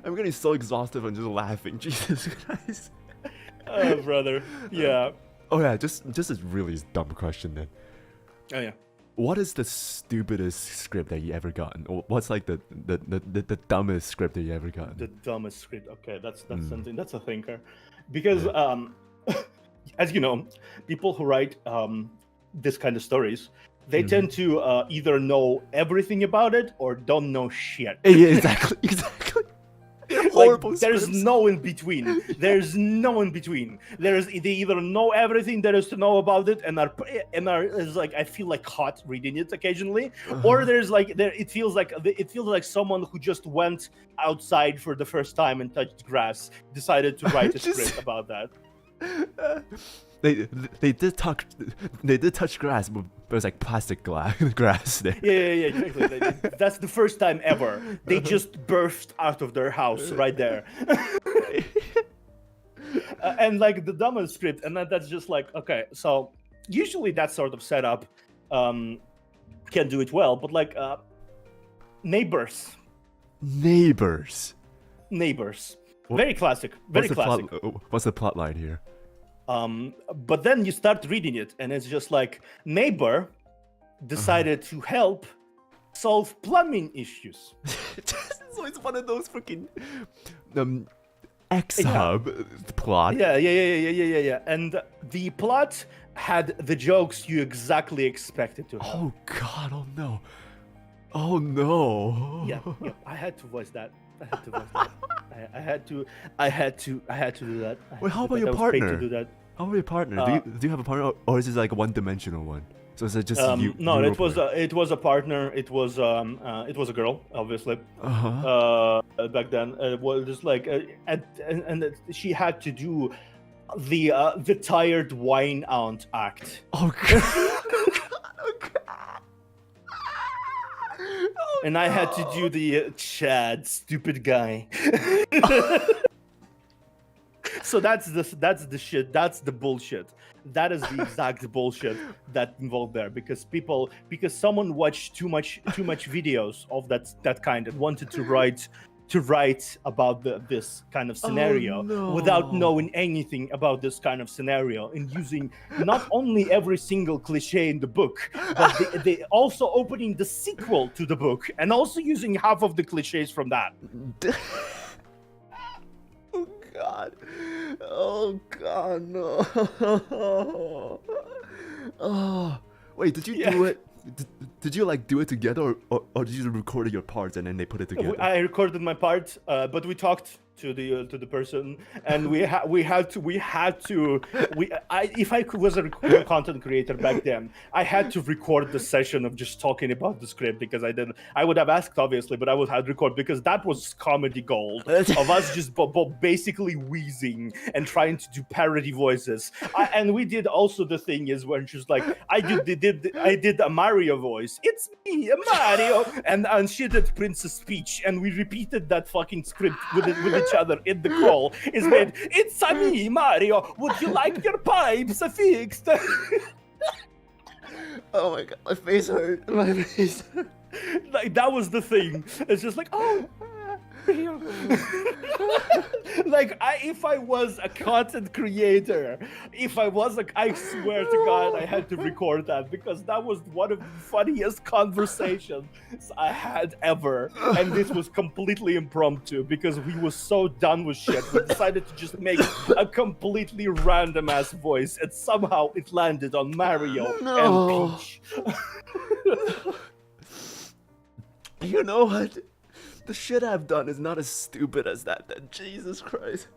I'm getting so exhausted from just laughing. Jesus Christ. Oh, brother. Yeah. Oh yeah, just a really dumb question then. Oh yeah. What is the stupidest script that you ever gotten? Or what's like the dumbest script that you ever gotten? The dumbest script. Okay, that's something. That's a thinker. Because as you know, people who write this kind of stories, they tend to either know everything about it or don't know shit. Yeah, exactly. Horrible like, there's no in between. They either know everything there is to know about it and are is like, I feel like hot reading it occasionally, or it feels like someone who just went outside for the first time and touched grass decided to write a script about that. They did touch grass, but it was like plastic grass there. Yeah, exactly. That's the first time ever. They just burst out of their house right there. And like the dumbest script, and that's just like, okay, so usually that sort of setup can do it well, but like neighbors. Very classic. Very classic. What's the plot line here? But then you start reading it, and it's just like, neighbor decided to help solve plumbing issues. So it's one of those freaking X-Hub plot. Yeah. And the plot had the jokes you exactly expected to have. Oh God! Oh no! Yeah. I had to voice that. I had to do that. Wait, how about your partner? To do that. How about your partner? Do you have a partner, or is it like a one-dimensional one? So is it just you? No, you it was a partner. It was a girl, obviously. Back then, it was just like, and she had to do the tired wine aunt act. Oh god. Oh god. Oh, and I had to do the Chad, stupid guy. So that's the shit. That's the bullshit. That is the exact bullshit that involved there, because someone watched too much videos of that kind and wanted to write about this kind of scenario without knowing anything about this kind of scenario, and using not only every single cliche in the book, but they also opening the sequel to the book and also using half of the cliches from that. Oh god. Oh god, no. Oh, wait, did you do it? Did you like do it together, or did you record your parts and then they put it together? I recorded my part, but we talked to the person, and if I was a content creator back then, I had to record the session of just talking about the script, because I would have asked, obviously, but I would have record, because that was comedy gold of us just basically wheezing and trying to do parody voices. And we did also, the thing is, when she's like, I did a Mario voice, it's me, Mario, and she did Princess Peach, and we repeated that fucking script with each other in the call. Is made, it's a me, Mario, would you like your pipes fixed? Oh my god, my face hurt. My face hurt. Like, that was the thing. It's just like, oh. Like, if I was a content creator, I swear to God, I had to record that, because that was one of the funniest conversations I had ever. And this was completely impromptu, because we were so done with shit. We decided to just make a completely random ass voice, and somehow it landed on Mario and Peach. You know what? The shit I've done is not as stupid as that. Jesus Christ.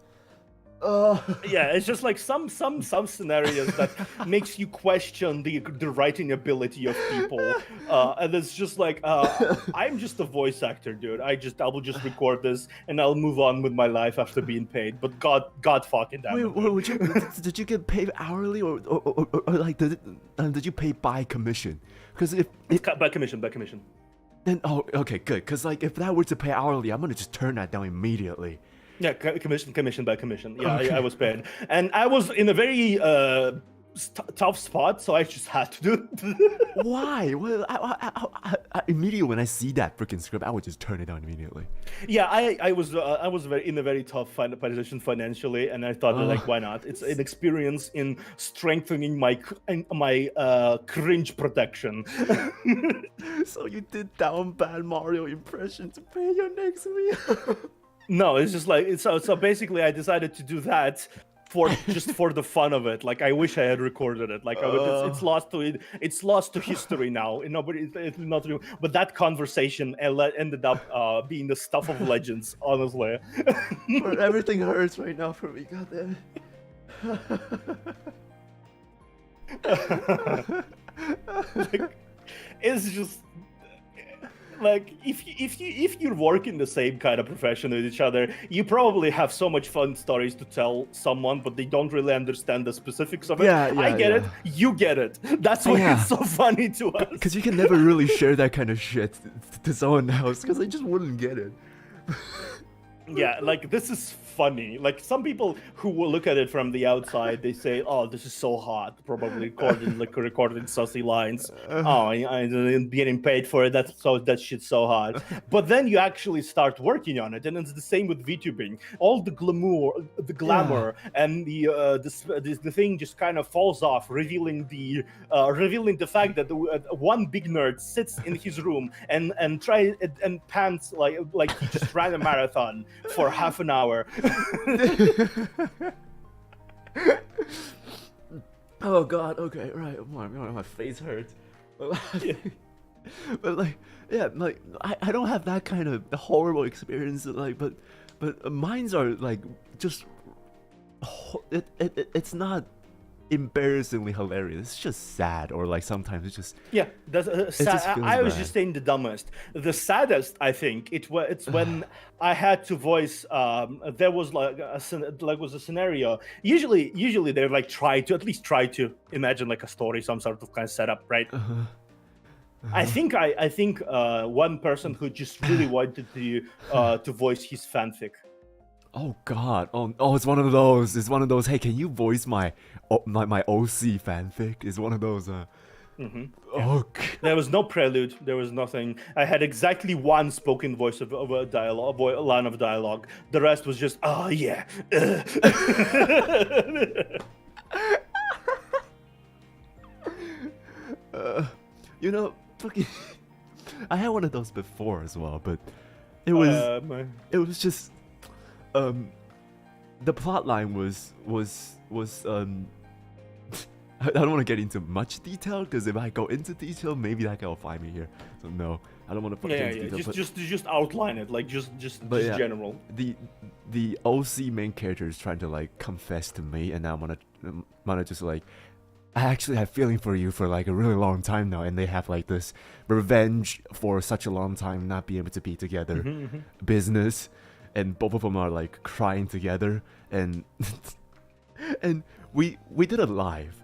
Yeah, it's just like some scenarios that makes you question the writing ability of people, and it's just like, I'm just a voice actor, dude. I will just record this and I'll move on with my life after being paid. But God fucking damn it. Did you get paid hourly, or like did you pay by commission? Because if by commission. Then okay, good. Because like if that were to pay hourly, I'm gonna just turn that down immediately. Yeah, commission by commission. Yeah, okay. I was paid, and I was in a very tough spot, so I just had to do it. Why? Well, I immediately when I see that freaking script, I would just turn it down immediately. Yeah, I was in a very tough position financially, and I thought, like, why not? It's an experience in strengthening my cringe protection. So you did down bad Mario impression to pay your next meal. No, it's just like so basically I decided to do that for the fun of it. Like, I wish I had recorded it. Like, it's lost to history now. Nobody, it's not real. But that conversation ended up being the stuff of legends, honestly. But everything hurts right now for me. God damn it. Like, it's just like, if you work in the same kind of profession with each other, you probably have so much fun stories to tell someone, but they don't really understand the specifics of it. I get it, you get it. That's why it's so funny to us. Because you can never really share that kind of shit to someone else, because they just wouldn't get it. Yeah, like, this is funny. Like, some people who will look at it from the outside, they say, "Oh, this is so hot." Probably recording sussy lines. Oh, I'm getting paid for it. That shit's so hot. But then you actually start working on it, and it's the same with VTubing. All the glamour, and the thing just kind of falls off, revealing the fact that one big nerd sits in his room and pants like he just ran a marathon for half an hour. Oh god, okay, right. My face hurts. But like, yeah, like I don't have that kind of horrible experience. Like, but mine's are like just it's not embarrassingly hilarious. It's just sad, or like sometimes it's just Yeah, that's just feels I was bad. just saying the dumbest. The saddest, I think, it's when I had to voice. There was like a scenario. Usually they like try to at least try to imagine like a story, some sort of kind of setup, right? I think one person who just really wanted to voice his fanfic. Oh God! Oh, it's one of those. It's one of those. Hey, can you voice my OC fanfic? It's one of those. Oh, There was no prelude. There was nothing. I had exactly one spoken voice of a dialogue, a line of dialogue. The rest was just, oh yeah. You know, fucking. I had one of those before as well, but it was just the plot line was I don't want to get into much detail because if I go into detail, maybe that guy will find me here. So no, I don't want to get into detail. Just outline it, like just yeah, general. The OC main character is trying to like confess to me, and now I'm gonna just like, I actually have feeling for you for like a really long time now, and they have like this revenge for such a long time not being able to be together business, and both of them are like crying together, and and we did it live.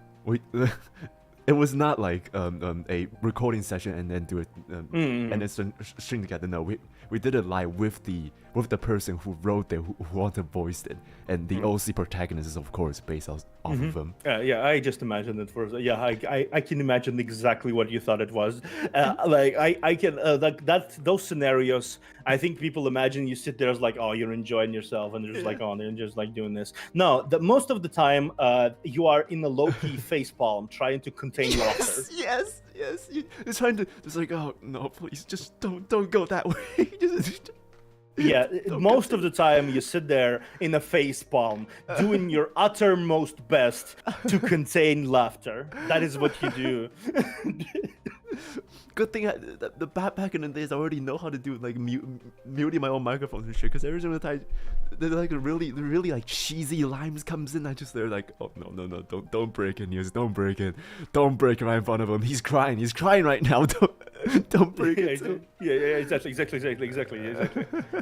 It was not like a recording session and then do it and then string together. No, we did it live with the person who wrote it, who wanted to voice it, and the OC protagonist is of course based off of them. Yeah, I just imagined it for. Yeah, I can imagine exactly what you thought it was. Like I can like those scenarios. I think people imagine you sit there as like, oh, you're enjoying yourself, and they're just like, oh, they're just like doing this. No, most of the time, you are in a low-key facepalm trying to contain laughter. Yes. You're trying to just like, oh no, please, just don't go that way. Yeah, most of the time you sit there in a facepalm, doing your uttermost best to contain laughter. That is what you do. Good thing the back in the days I already know how to do like muting my own microphones and shit. Because every single time they're like really like cheesy lines comes in, they're like, oh no, don't break it, Nious, don't break it right in front of him. He's crying right now. Don't break it. Yeah, exactly.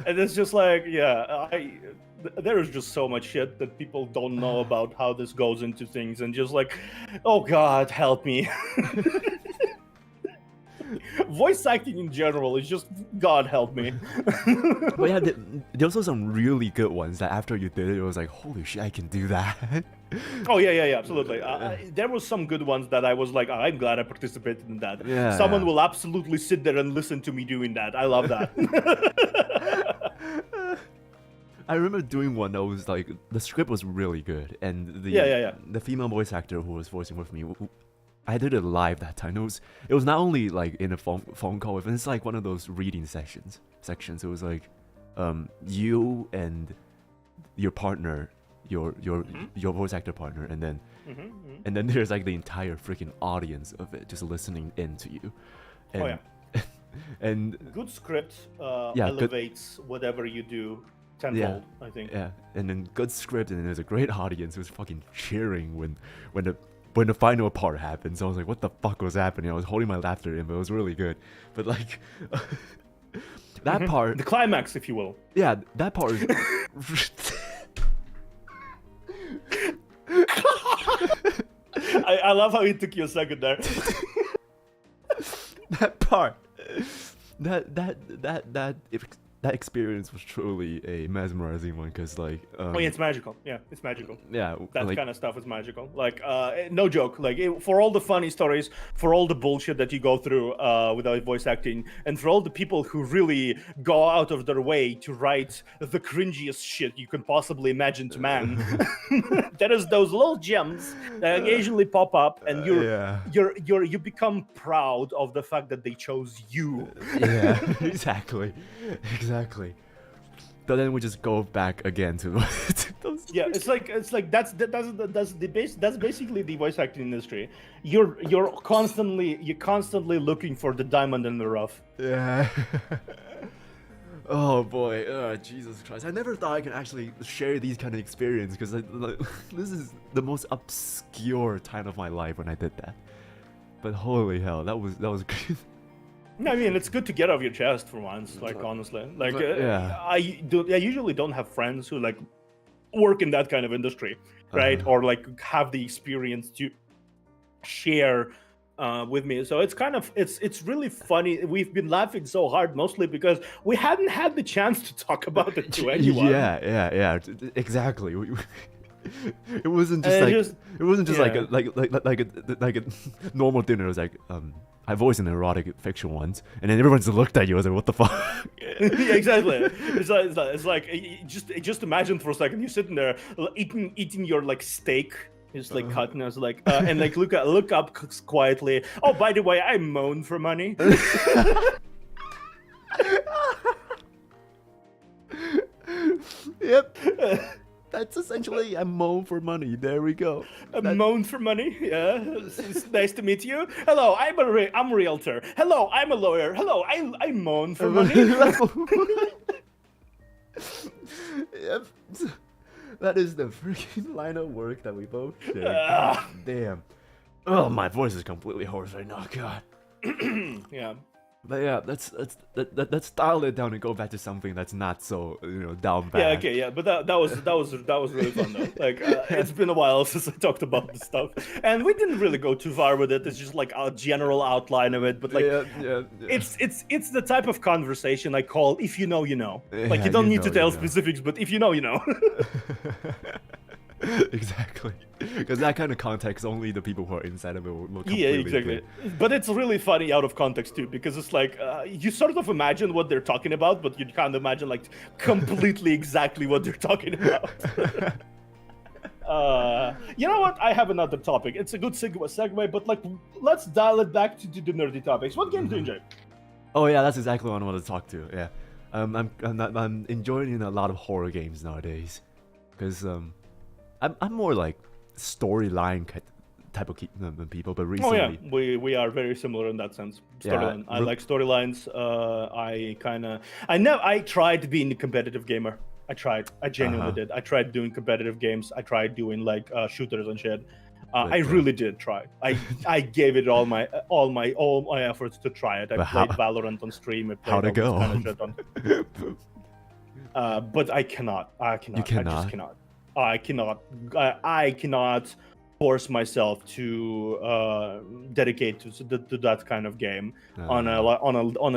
And it's just like, there is just so much shit that people don't know about how this goes into things, and just like, oh God, help me. Voice acting in general is just, God help me. But yeah, there was also some really good ones that after you did it, it was like, holy shit, I can do that. Oh yeah, absolutely. There was some good ones that I was like, I'm glad I participated in that. Yeah. Someone will absolutely sit there and listen to me doing that. I love that. I remember doing one that was like, the script was really good, and the female voice actor who was voicing with me, I did it live that time. It was not only like in a phone call with, it's like one of those reading sections. It was like, you and your partner, your voice actor partner, and then there's like the entire freaking audience of it just listening in to you. And, and good script elevates whatever you do tenfold, I think. Yeah, and then good script, and then there's a great audience who's fucking cheering when the final part happens. I was like, what the fuck was happening? I was holding my laughter in, but it was really good. But like, that part... The climax, if you will. Yeah, that part is... I love how it took you a second there. That part... That experience was truly a mesmerizing one, because like it's magical. Yeah, it's magical. Yeah, that like, kind of stuff is magical. Like no joke, like for all the funny stories, for all the bullshit that you go through without voice acting, and for all the people who really go out of their way to write the cringiest shit you can possibly imagine to man, there is those little gems that occasionally pop up, and you become proud of the fact that they chose you. Yeah, exactly. But then we just go back again to those. Yeah, it's like that's basically the voice acting industry. You're constantly looking for the diamond in the rough. Yeah. Oh boy, Jesus Christ! I never thought I could actually share these kind of experience because like, this is the most obscure time of my life when I did that. But holy hell, that was great. I mean, it's good to get off your chest for once. Like honestly, like yeah. I usually don't have friends who like work in that kind of industry, right? Or like have the experience to share with me. So it's kind of it's really funny. We've been laughing so hard mostly because we hadn't had the chance to talk about it to anyone. Yeah, exactly. It wasn't just it wasn't just like a normal dinner. It was like I voiced an erotic fiction once, and then everyone just looked at you. I was like, "What the fuck?" Yeah, exactly. It's like just imagine for a second you're sitting there eating your like steak. Just like cutting us like and like look up quietly. Oh, by the way, I moan for money. Yep. That's essentially a moan for money. There we go. Moan for money. Yeah. It's nice to meet you. Hello, I'm a realtor. Hello, I'm a lawyer. Hello, I moan for money. Yep. That is the freaking line of work that we both share. Damn. Oh, my voice is completely hoarse right now. God. Yeah. But yeah, let's dial it down and go back to something that's not so down bad. Yeah, okay, yeah, but that was really fun though. Like it's been a while since I talked about this stuff, and we didn't really go too far with it. It's just like a general outline of it, but like it's the type of conversation I call if you know you know. Like you don't need to tell specifics, but if you know you know. Exactly, because that kind of context only the people who are inside of it will completely. Yeah, exactly. But it's really funny out of context too, because it's like you sort of imagine what they're talking about, but you can't imagine like completely exactly what they're talking about. You know what? I have another topic. It's a good segue, but like let's dial it back to the nerdy topics. What games do you enjoy? Oh yeah, that's exactly what I want to talk to. Yeah, I'm enjoying a lot of horror games nowadays, because I'm more like storyline type of people, but recently. Oh yeah, we are very similar in that sense. Storyline. Yeah, I like storylines. I tried being a competitive gamer. I genuinely did. I tried doing competitive games. I tried doing like shooters and shit. I really did try. I gave it all my efforts to try it. I played Valorant on stream. How'd it go? Kind of shit on. But I cannot. You cannot. I just cannot. I cannot force myself to dedicate to that kind of game on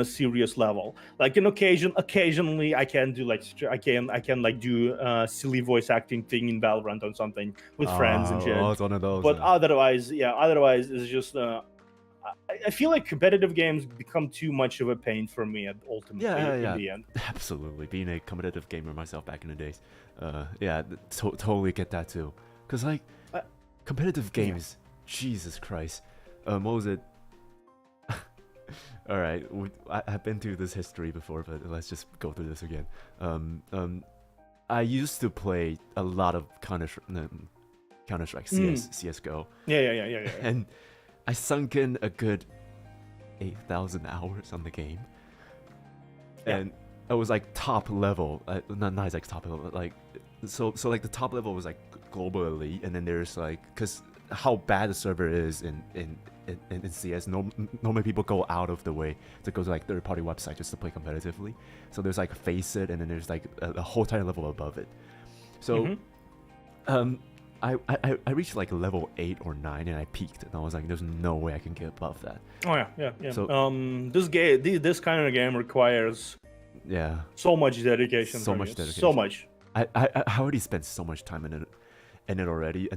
a serious level. Like occasionally I can do like I can like do silly voice acting thing in Valorant or something with friends and shit. Oh, it's one of those. But otherwise it's just I feel like competitive games become too much of a pain for me ultimately in the end. Absolutely, being a competitive gamer myself back in the days, totally get that too. Cause like competitive games, Jesus Christ, what was it? All right, I've been through this history before, but let's just go through this again. I used to play a lot of Counter-Strike, CS:GO. Yeah. And I sunk in a good 8,000 hours on the game, and I was like top level. Not exactly top level, like so like the top level was like global elite, and then there's like, because how bad the server is in CS, normally people go out of the way to go to like third-party websites just to play competitively. So there's like Face It, and then there's like a whole entire level above it. So I reached like level 8 or 9 and I peaked, and I was like, there's no way I can get above that. Oh yeah. So this kind of game requires so much dedication. So much dedication. So much. I already spent so much time in it already,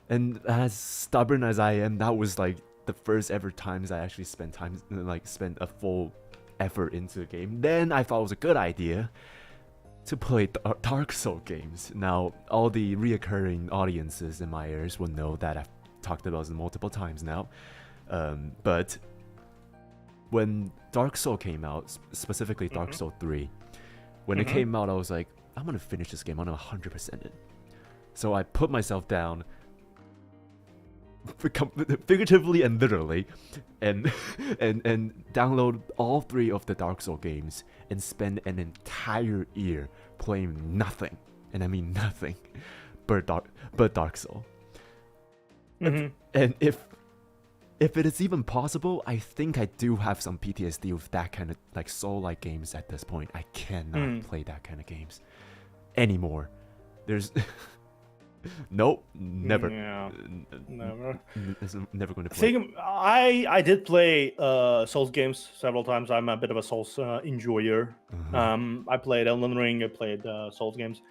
and as stubborn as I am, that was like the first ever times I actually spent a full effort into the game. Then I thought it was a good idea to play Dark Souls games. Now, all the reoccurring audiences in my ears will know that I've talked about it multiple times now. But when Dark Souls came out, specifically Dark Souls 3, when it came out, I was like, I'm gonna finish this game. I'm gonna 100% it. So I put myself down, figuratively and literally, and and download all 3 of the Dark Souls games and spend an entire year playing nothing, and I mean nothing, but Dark Souls. And if it is even possible, I think I do have some PTSD with that kind of like soul-like games at this point. I cannot play that kind of games anymore. There's nope, never. Yeah, never. It's never going to play. I did play Souls games several times. I'm a bit of a Souls enjoyer. I played Elden Ring. I played Souls games.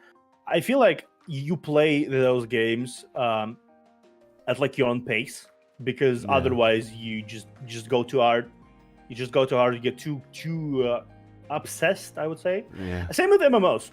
I feel like you play those games at like your own pace, because otherwise you just go too hard. You just go too hard. You get too obsessed, I would say. Yeah. Same with MMOs.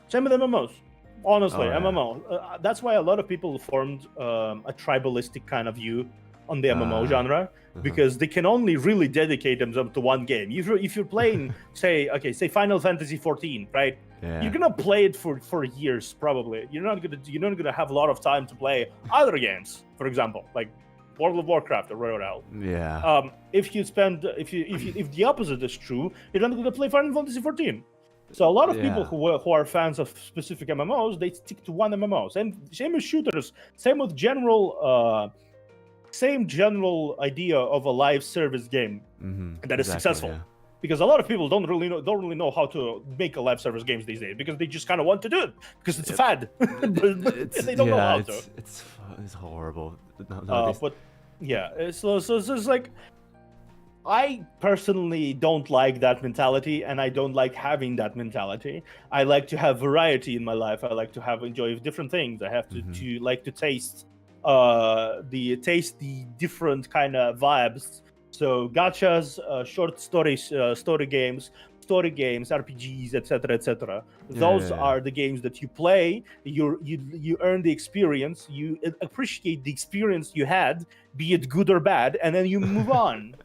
Honestly, MMO. That's why a lot of people formed a tribalistic kind of view on the MMO genre, because they can only really dedicate themselves to one game. If you're playing, say Final Fantasy 14, right? Yeah. You're gonna play it for years probably. You're not gonna have a lot of time to play other games, for example, like World of Warcraft or whatever else. Yeah. If the opposite is true, you're not gonna play Final Fantasy 14. So a lot of people who are fans of specific MMOs, they stick to one MMO. Same with shooters. Same with same general idea of a live service game that is successful. Yeah. Because a lot of people don't really know how to make a live service games these days, because they just kind of want to do it because it's a fad. But they don't know how to. It's horrible. But yeah, so it's like, I personally don't like that mentality, and I don't like having that mentality. I like to have variety in my life. I like to enjoy different things. I have to like to taste the different kind of vibes. So gachas, short stories, story games, RPGs, etc., etc. Those are the games that you play. You earn the experience. You appreciate the experience you had, be it good or bad, and then you move on.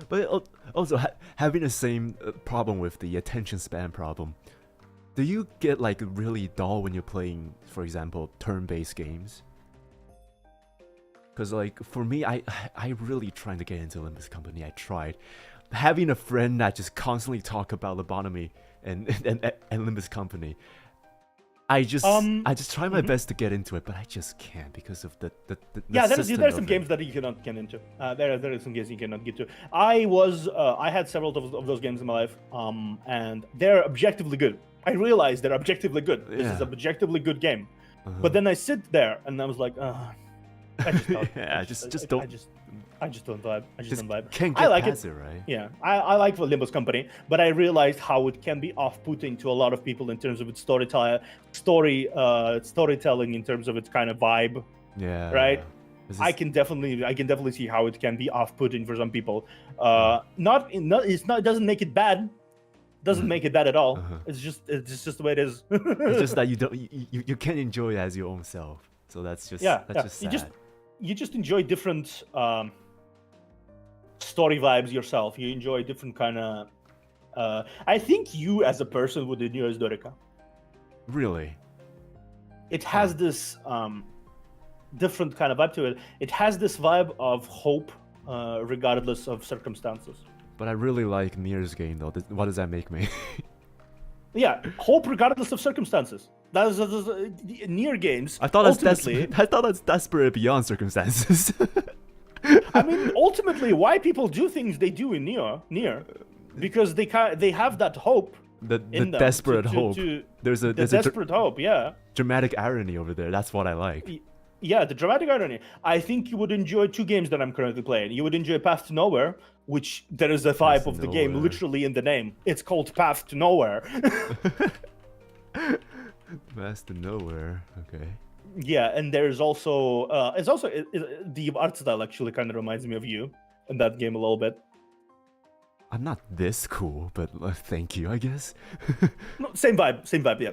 But also having the same problem with the attention span problem. Do you get like really dull when you're playing, for example, turn-based games? Because like for me, I really trying to get into Olympus Company. I tried having a friend that just constantly talk about lobotomy and Olympus Company. I just try my best to get into it, but I just can't because of the there's some games that you cannot get into. There are some games you cannot get to. I had several of those games in my life, and they're objectively good. I realized they're objectively good. This is an objectively good game. But then I sit there and I was like, I just don't. I just don't vibe. Can't get I like past it, right? Yeah, I like Olympus Company, but I realized how it can be off-putting to a lot of people in terms of its storytelling, in terms of its kind of vibe. Yeah. Right. I can definitely see how it can be off-putting for some people. It doesn't make it bad. Doesn't make it bad at all. It's just the way it is. It's just that you can't enjoy it as your own self. So that's just sad. You just enjoy different story vibes yourself. You enjoy different kind of. I think you as a person would enjoy Dorica. Really. It has this different kind of vibe to it. It has this vibe of hope, regardless of circumstances. But I really like Niers game though. What does that make me? Yeah, hope regardless of circumstances. That's Nier games. I thought that's desperate beyond circumstances. I mean, ultimately, why people do things they do in Nier, because they have that hope. The desperate hope. There's a desperate hope. Yeah. Dramatic irony over there. That's what I like. Yeah, the dramatic irony. I think you would enjoy 2 games that I'm currently playing. You would enjoy Path to Nowhere, which there is a vibe of the game literally in the name. It's called Path to Nowhere. Path to Nowhere. Okay. Yeah, and there's also the art style actually kind of reminds me of you in that game a little bit. I'm not this cool, but thank you, I guess. No, same vibe, yeah.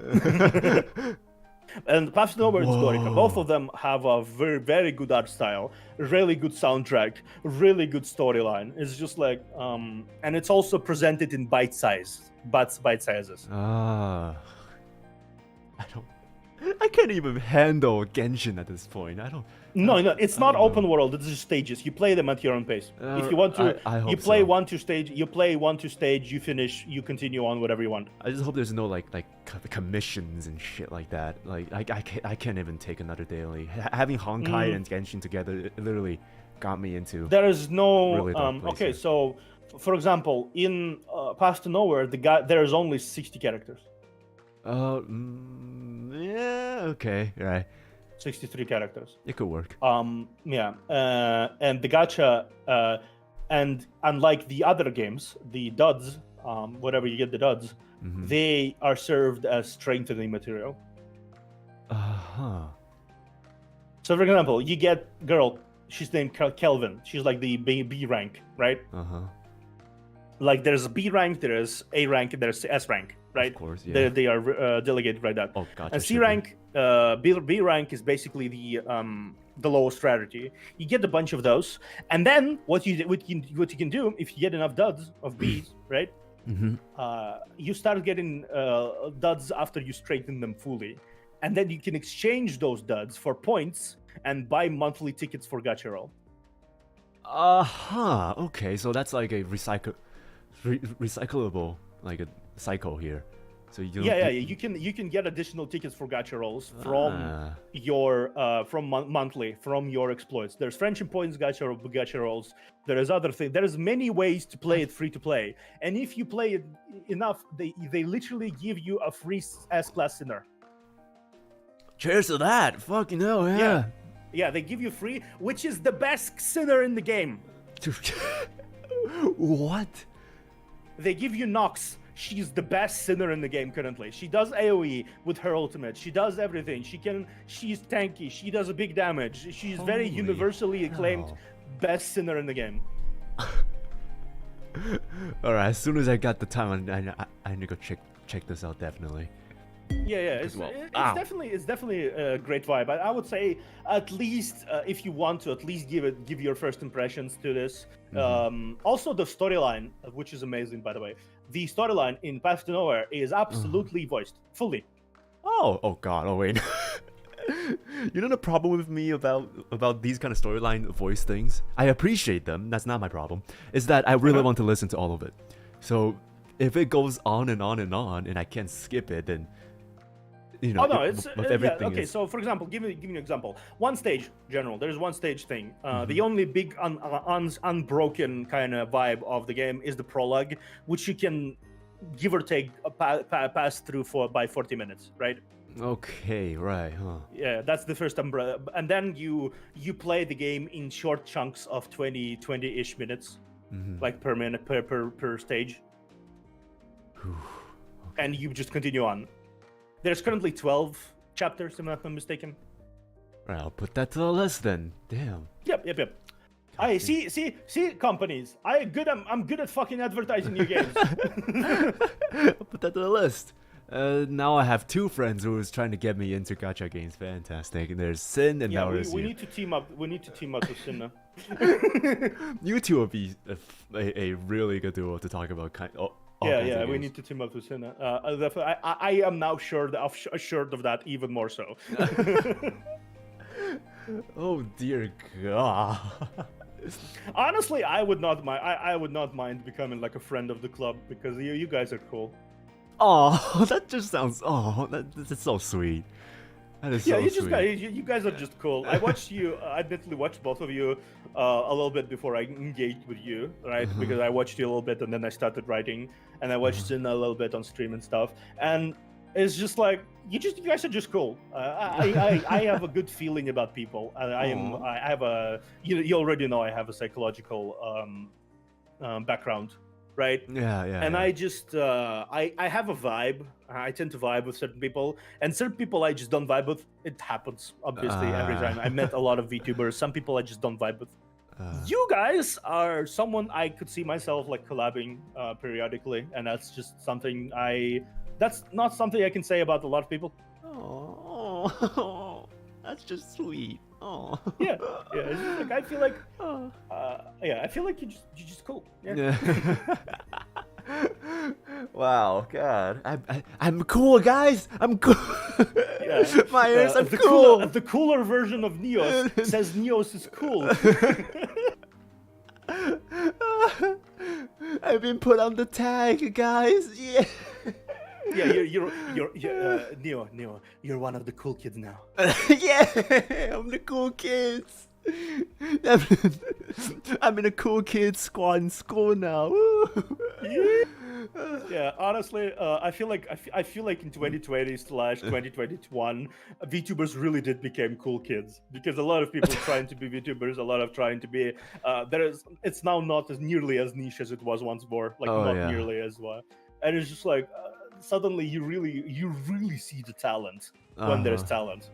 And Path to Nowhere and Storica, both of them have a very, very good art style, really good soundtrack, really good storyline. It's just like, and it's also presented in bite sizes. I can't even handle Genshin at this point. No, it's not open world. It's just stages. You play them at your own pace. If you want to, I hope you play so. 1-2 stage. You play 1-2 stage. You finish. You continue on whatever you want. I just hope there's no like commissions and shit like that. Like I can't even take another daily. Having Honkai and Genshin together, it literally got me into. There is no. Really dark Okay, places. so for example, in Path to Nowhere, there is only 60 characters. Yeah, okay, right. 63 characters. It could work. Yeah. And the gacha, and unlike the other games, the duds, whatever you get the duds, they are served as strengthening material. So, for example, you get girl. She's named Kelvin. She's like the B rank, right? Like there's a B rank, there's A rank, and there's S rank, right? Of course, yeah. They are delegated like that. Oh, gotcha. And C rank, B rank is basically the lowest rarity. You get a bunch of those, and then what you can do if you get enough duds of Bs, right? You start getting duds after you strengthen them fully, and then you can exchange those duds for points and buy monthly tickets for gacha roll. Okay, so that's like a recyclable like a cycle here. So you You can get additional tickets for gacha rolls from your monthly from your exploits. There's friendship points gacha rolls. There is other thing. There's many ways to play it free to play, and if you play it enough, they literally give you a free S-class sinner. Cheers to that! Fucking hell, yeah. Yeah, they give you free, which is the best sinner in the game. What? They give you Nox. She's the best sinner in the game currently. She does AoE with her ultimate. She does everything. She's tanky. She does a big damage. She's very universally acclaimed best sinner in the game. Alright, as soon as I got the time, I need to go check this out definitely. Yeah, it's definitely a great vibe. I would say at least if you want to, at least give your first impressions to this. Also, the storyline, which is amazing, by the way. The storyline in Path to Nowhere is absolutely voiced fully. Oh god! Oh wait. You know the problem with me about these kind of storyline voice things? I appreciate them. That's not my problem. Is that I really want to listen to all of it. So if it goes on and on and on, and I can't skip it, then. You know, okay. So, for example, give me an example. One stage, general. There's one stage thing. The only big unbroken kind of vibe of the game is the prologue, which you can give or take pass through by 40 minutes, right? Okay, right, huh? Yeah, that's the first umbrella, and then you play the game in short chunks of 20-ish minutes, like per minute per stage, and you just continue on. There's currently 12 chapters, if I'm not mistaken. Right, I'll put that to the list then. Damn. Yep. I see, companies. I'm good at fucking advertising new games. I'll put that to the list. Now I have two friends who is trying to get me into gacha games. Fantastic. And there's Sin and now there's we need to team up. We need to team up with Sin now. You two will be a really good duo to talk about. Yeah, we need to team up with Cinnia. I am now assured of that even more so. Oh dear God. Honestly, I would not mind. I would not mind becoming like a friend of the club because you guys are cool. Oh, that just sounds. Oh, that's so sweet. That is so sweet. You guys are just cool. I watched you. I admittedly watched both of you a little bit before I engaged with you, right? Because I watched you a little bit and then I started writing, and I watched Cinnia a little bit on stream and stuff. And it's just like you guys are just cool. I have a good feeling about people. You already know I have a psychological background. Right? Yeah. And I just, I have a vibe. I tend to vibe with certain people, and certain people I just don't vibe with. It happens, obviously, every time. I met a lot of Vtubers. Some people I just don't vibe with. You guys are someone I could see myself like collabing periodically, and that's just something that's not something I can say about a lot of people. Oh, that's just sweet. Oh. Yeah. It's just like I feel like, I feel like you're just cool. Yeah. Wow, God, I'm cool, guys. I'm cool. Yeah, My ears are the cool. The cooler version of Nious says Nious is cool. I've been put on the tag, guys. Yeah. Yeah, Neo, you're one of the cool kids now. Yeah, I'm the cool kids. I'm in a cool kids squad in school now. Yeah, honestly, I feel like in 2020/2021, VTubers really did become cool kids, because a lot of people trying to be VTubers, a lot of trying to be. It's now not as nearly as niche as it was once more, like nearly as well. And it's just like suddenly you really see the talent when there's talent.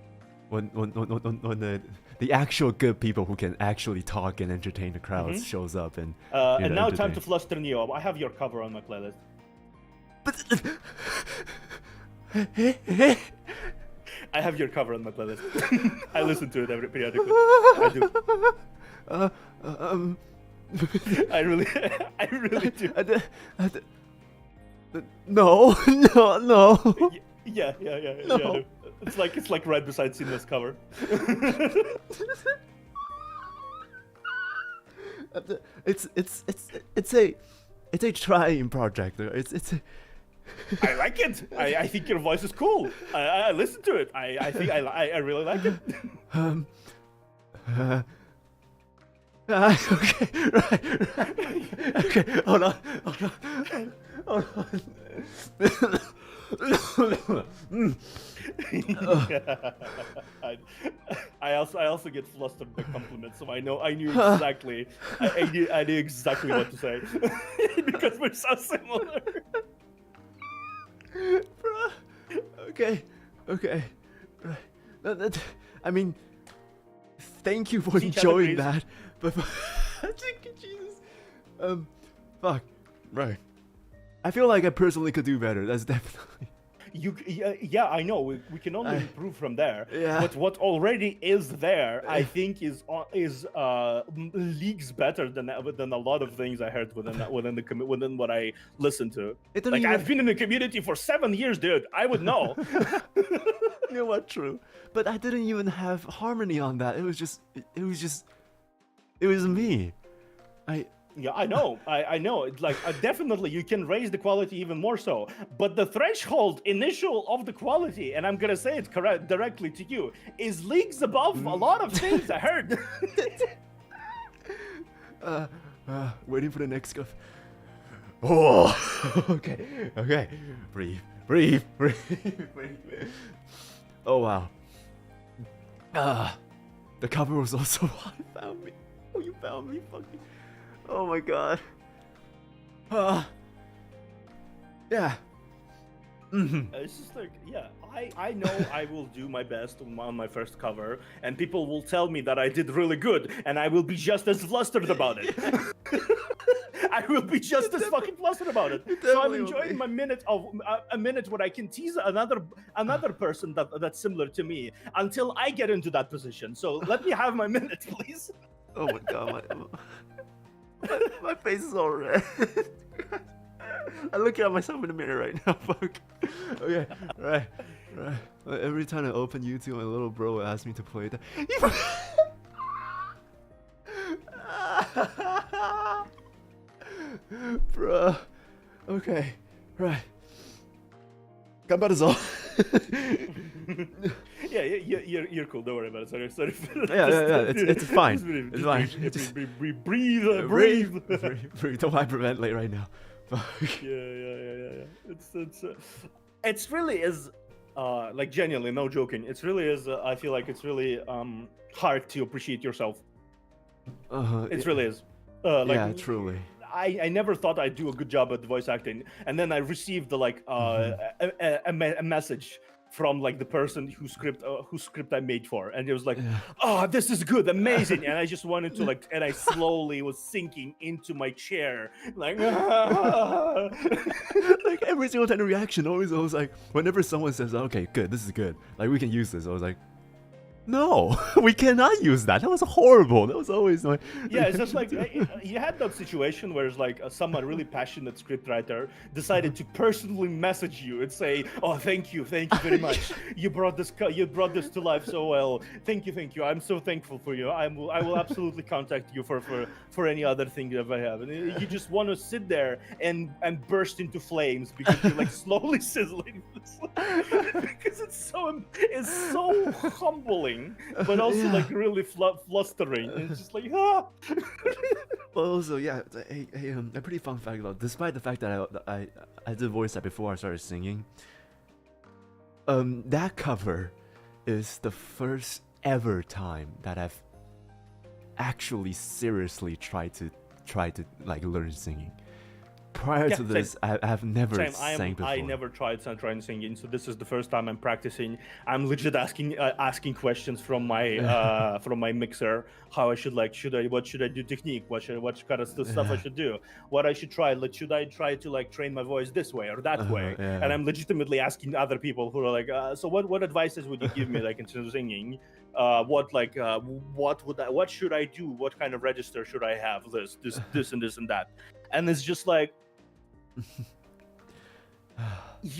When the actual good people who can actually talk and entertain the crowds shows up and now time to fluster Neo. I have your cover on my playlist. I have your cover on my playlist. I listen to it periodically. I do. I really do. No. Yeah. No. It's like right beside Cinnia's cover. It's a trying project. It's a. I like it. I think your voice is cool. I listen to it. I think I really like it. Okay, right. Okay, hold on. I also get flustered by compliments, so I knew exactly. I knew exactly what to say because we're so similar. Bruh. Okay. Right. I mean, thank you for enjoying that. But Jesus. Fuck. Right. I feel like I personally could do better. That's definitely. Yeah, I know. We can only improve from there. Yeah. But what already is there, I think, is leagues better than a lot of things I heard within what I listened to. Like I've been in the community for 7 years, dude. I would know. You know what? True. But I didn't even have harmony on that. It was me. Yeah, I know. I know. It's like definitely you can raise the quality even more so, but the threshold initial of the quality, and I'm gonna say it directly to you, is leagues above a lot of things I heard. Waiting for the next go. Oh, okay. Breathe. Oh wow. The cover was also what found me. Oh, you found me, fucking. Oh my god. Yeah. It's just like, yeah, I know I will do my best on my first cover, and people will tell me that I did really good, and I will be just as flustered about it. I will be just as fucking flustered about it. So I'm enjoying my minute where I can tease another person that's similar to me until I get into that position. So let me have my minute, please. Oh my god, my face is all red. I'm looking at myself in the mirror right now. Fuck. Okay, right. Every time I open YouTube, my little bro will ask me to play that. Bruh. Okay, right. Gambaruzo. Yeah, you're cool. Don't worry about it. Sorry. Yeah. It's fine. It's fine. Breathe. Don't hyperventilate right now. Yeah. It's really is, like genuinely, no joking. It's really is. I feel like it's really hard to appreciate yourself. It really is. Yeah, truly. I never thought I'd do a good job at voice acting, and then I received the a message from like the person whose script I made for, and it was like, oh, this is good, amazing, and I just wanted to like, and I slowly was sinking into my chair, like, like every single time the reaction always like, whenever someone says, okay, good, this is good, like we can use this, I was like, No, we cannot use that. That was horrible. That was always my. Yeah, it's just like you had that situation where it's like someone really passionate scriptwriter decided to personally message you and say, "Oh, thank you very much. You brought this to life so well. Thank you. I'm so thankful for you. I will absolutely contact you for any other thing that I have." And you just want to sit there and burst into flames because you're like slowly sizzling because it's so humbling, but also like really flustering. And it's just like But also, yeah, a pretty fun fact though. Despite the fact that I did voice that before I started singing, that cover is the first ever time that I've actually seriously tried to like learn singing. Prior to this, I've never sang before. I never tried singing, so this is the first time I'm practicing. I'm legit asking questions from my from my mixer. How I should what should I do technique? What kind of stuff I should do? What I should try? Like, should I try to like train my voice this way or that way? And I'm legitimately asking other people who are like, so what advices would you give me like in terms of singing? What should I do? What kind of register should I have? This and that. And it's just like,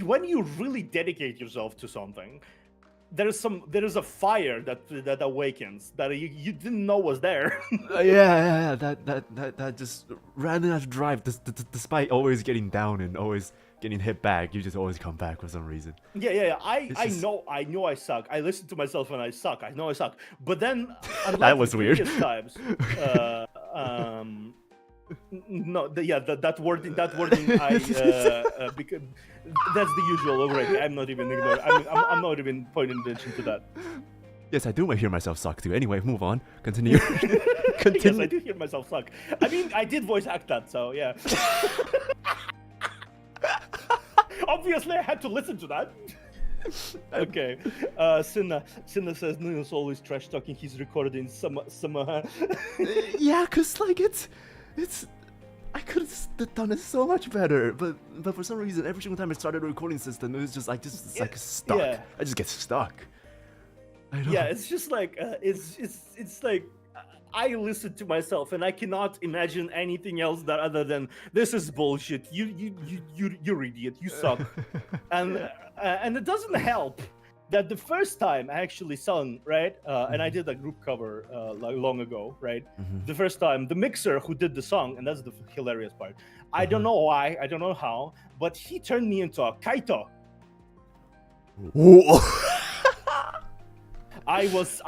when you really dedicate yourself to something, there is a fire that awakens that you didn't know was there. Yeah, that just ran out of drive. Despite always getting down and always getting hit back, you just always come back for some reason. Yeah. I know I suck. I listen to myself and I suck. I know I suck. But then that was weird. Times, no, that wording, because that's the usual already. I'm not even ignoring. I'm not even pointing attention to that. Yes, I do hear myself suck too. Anyway, move on. Continue. Yes, I do hear myself suck. I mean, I did voice act that, so yeah. Obviously, I had to listen to that. Okay. Cinnia says Nious always trash talking his recording some. Yeah, cause like it's. I could have done it so much better, but for some reason, every single time I started a recording system, it was just like stuck. Yeah. I just get stuck. Yeah, it's just like it's like I listen to myself and I cannot imagine anything else that other than this is bullshit. You're idiot. You suck. And it doesn't help that the first time I actually sung, right, and I did a group cover like long ago, right? The first time, the mixer who did the song, and that's the hilarious part. I don't know why, I don't know how, but he turned me into a kaito. I was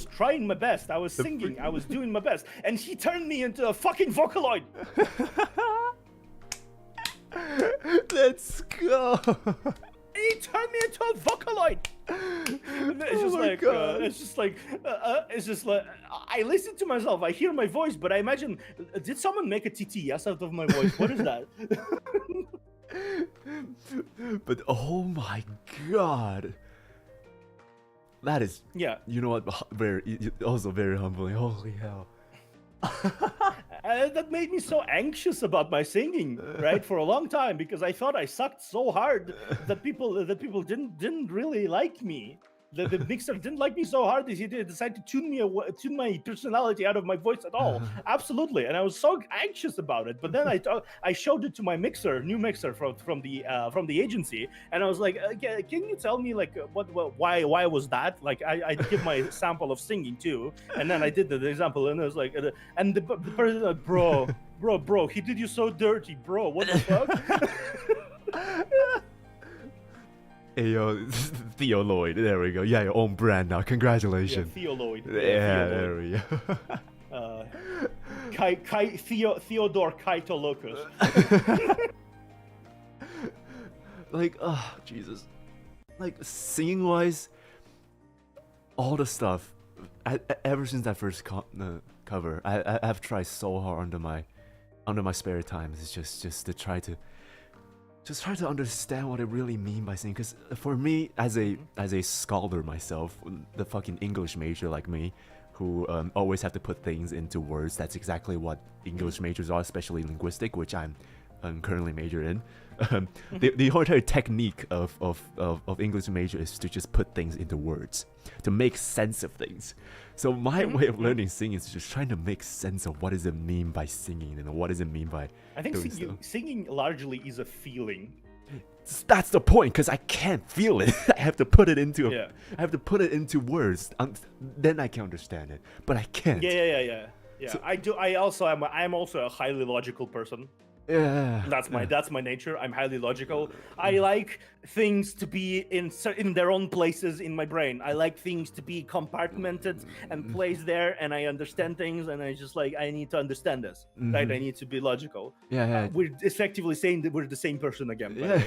trying my best. I was singing. I was doing my best, and he turned me into a fucking Vocaloid. Let's go. He turned me into a Vocaloid. It's just like I listen to myself. I hear my voice, but I imagine, did someone make a TTS out of my voice? What is that? But oh my god, that is, yeah. You know what? Also very humbling. Holy hell. That made me so anxious about my singing, right, for a long time, because I thought I sucked so hard that people didn't really like me. The mixer didn't like me so hard that he decided to tune my personality out of my voice at all. Absolutely, and I was so anxious about it. But then I showed it to my new mixer from the agency, and I was like, "Can you tell me like why was that?" Like I give my sample of singing too, and then I did the example, and I was like, and the person like, bro, he did you so dirty, bro. What the fuck? Hey yo, Theo Lloyd, there we go. Yeah, your own brand now. Congratulations. Yeah, Theo Lloyd. Yeah, there we go. Theodore Kaito Locus. Like, oh, Jesus. Like, singing wise, all the stuff, ever since that first cover, I've tried so hard under my spare time. It's just to try to understand what I really mean by singing. Because for me, as a scholar myself, the fucking English major like me, who always have to put things into words, that's exactly what English majors are, especially linguistic, which I'm I'm currently major in. The whole entire technique of English major is to just put things into words, to make sense of things. So my way of learning singing is just trying to make sense of what does it mean by singing and what does it mean by I think doing stuff. singing largely is a feeling. That's the point, because I can't feel it. I have to put it into I have to put it into words, then I can understand it. But I can't. Yeah. So- I'm also a highly logical person. Yeah. That's my nature. I'm highly logical. I like things to be in their own places in my brain. I like things to be compartmented and placed there, and I understand things, and I just like I need to understand this. Right? I need to be logical. Yeah. We're effectively saying that we're the same person again. Yeah.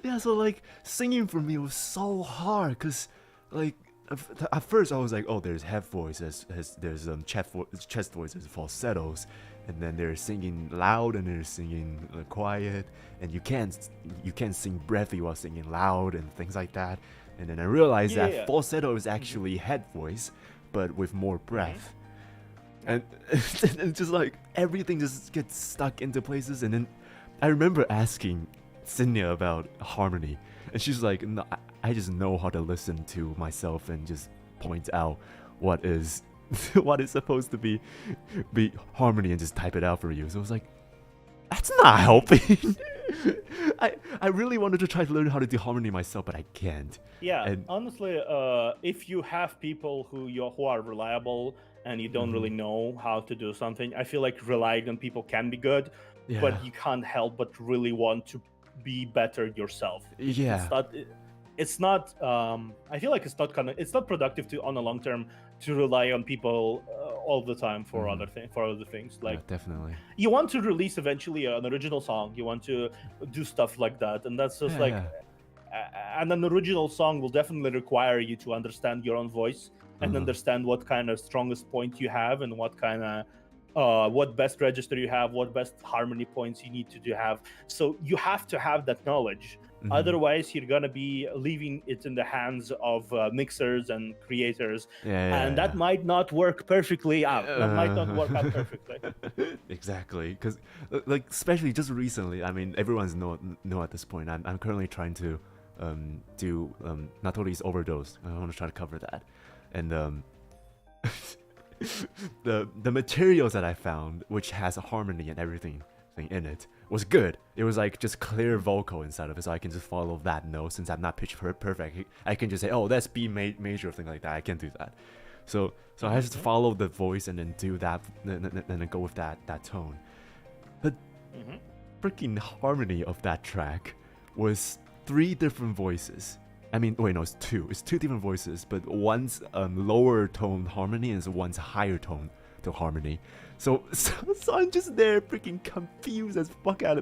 Yeah, so like singing for me was so hard because like at first I was like, oh, there's head voice, there's chest voices, falsettos, and then they're singing loud and they're singing quiet, and you can't sing breathy while singing loud and things like that. And then I realized that falsetto is actually head voice, but with more breath. And it's just like everything just gets stuck into places. And then I remember asking Cinnia about harmony, and she's like, no, I just know how to listen to myself and just point out what is what is supposed to be harmony and just type it out for you. So I was like, that's not helping. I really wanted to try to learn how to do harmony myself, but I can't. Yeah, And honestly, if you have people who are reliable and you don't really know how to do something, I feel like relying on people can be good, yeah, but you can't help but really want to be better yourself. yeah, It's not. I feel like it's not productive on a long term to rely on people all the time for other things. Like yeah, definitely. you want to release eventually an original song. You want to do stuff like that, and that's just and an original song will definitely require you to understand your own voice and understand what kind of strongest point you have and what kind of what best register you have, what best harmony points you need to have. So you have to have that knowledge. Otherwise, you're gonna be leaving it in the hands of mixers and creators, and that might not work perfectly out. That might not work out perfectly. Exactly, because like especially just recently, I mean, everyone's know at this point. I'm currently trying to do Natori's Overdose. I want to try to cover that, and the materials that I found, which has a harmony and everything in it, was good. It was like just clear vocal inside of it, so I can just follow that note. Since I'm not pitch perfect, I can just say, oh, that's B major, thing like that. I can't do that. So I just follow the voice and then do that, and then go with that tone. But freaking harmony of that track was 3 different voices. I mean, wait, no, it's 2. It's 2 different voices, but one's lower tone harmony and one's higher tone to harmony. So I'm just there freaking confusing the fuck out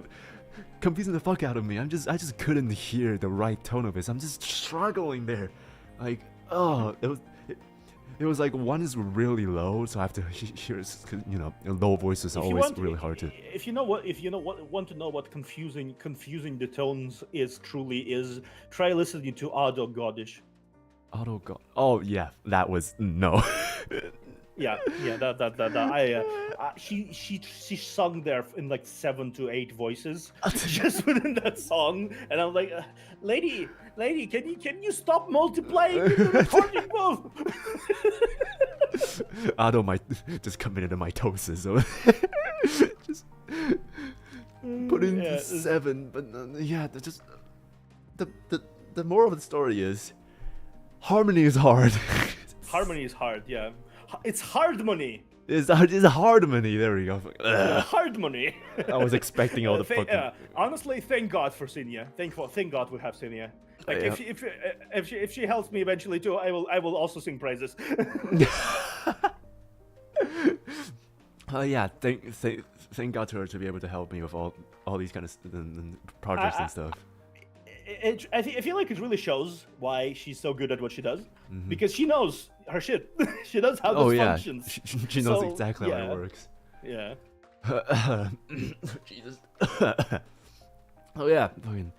of me. I just couldn't hear the right tone of it. So I'm just struggling there. Like, oh, it was like one is really low, so I have to hear, you know, low voices are always really hard to. If you want to know what confusing the tones truly is, try listening to Auto Godish. Auto God. Oh yeah, that was no. Yeah, she sung there in like 7 to 8 voices just within that song, and I'm like, lady, can you stop multiplying the recording booth? Ado might just committed to mitosis, so just put in 7. But yeah, just the moral of the story is harmony is hard. Harmony is hard, yeah. It's hard money. It's hard money. There we go. Hard money. I was expecting all the fucking. Honestly, thank God for Cinnia. Thank God we have Cinnia. Like if she helps me eventually too, I will also sing praises. Yeah, thank God to her to be able to help me with all these kind of projects and stuff. I feel like it really shows why she's so good at what she does, because she knows her shit. She knows how this functions. She knows exactly how it works. Yeah. Jesus. Oh yeah. Fucking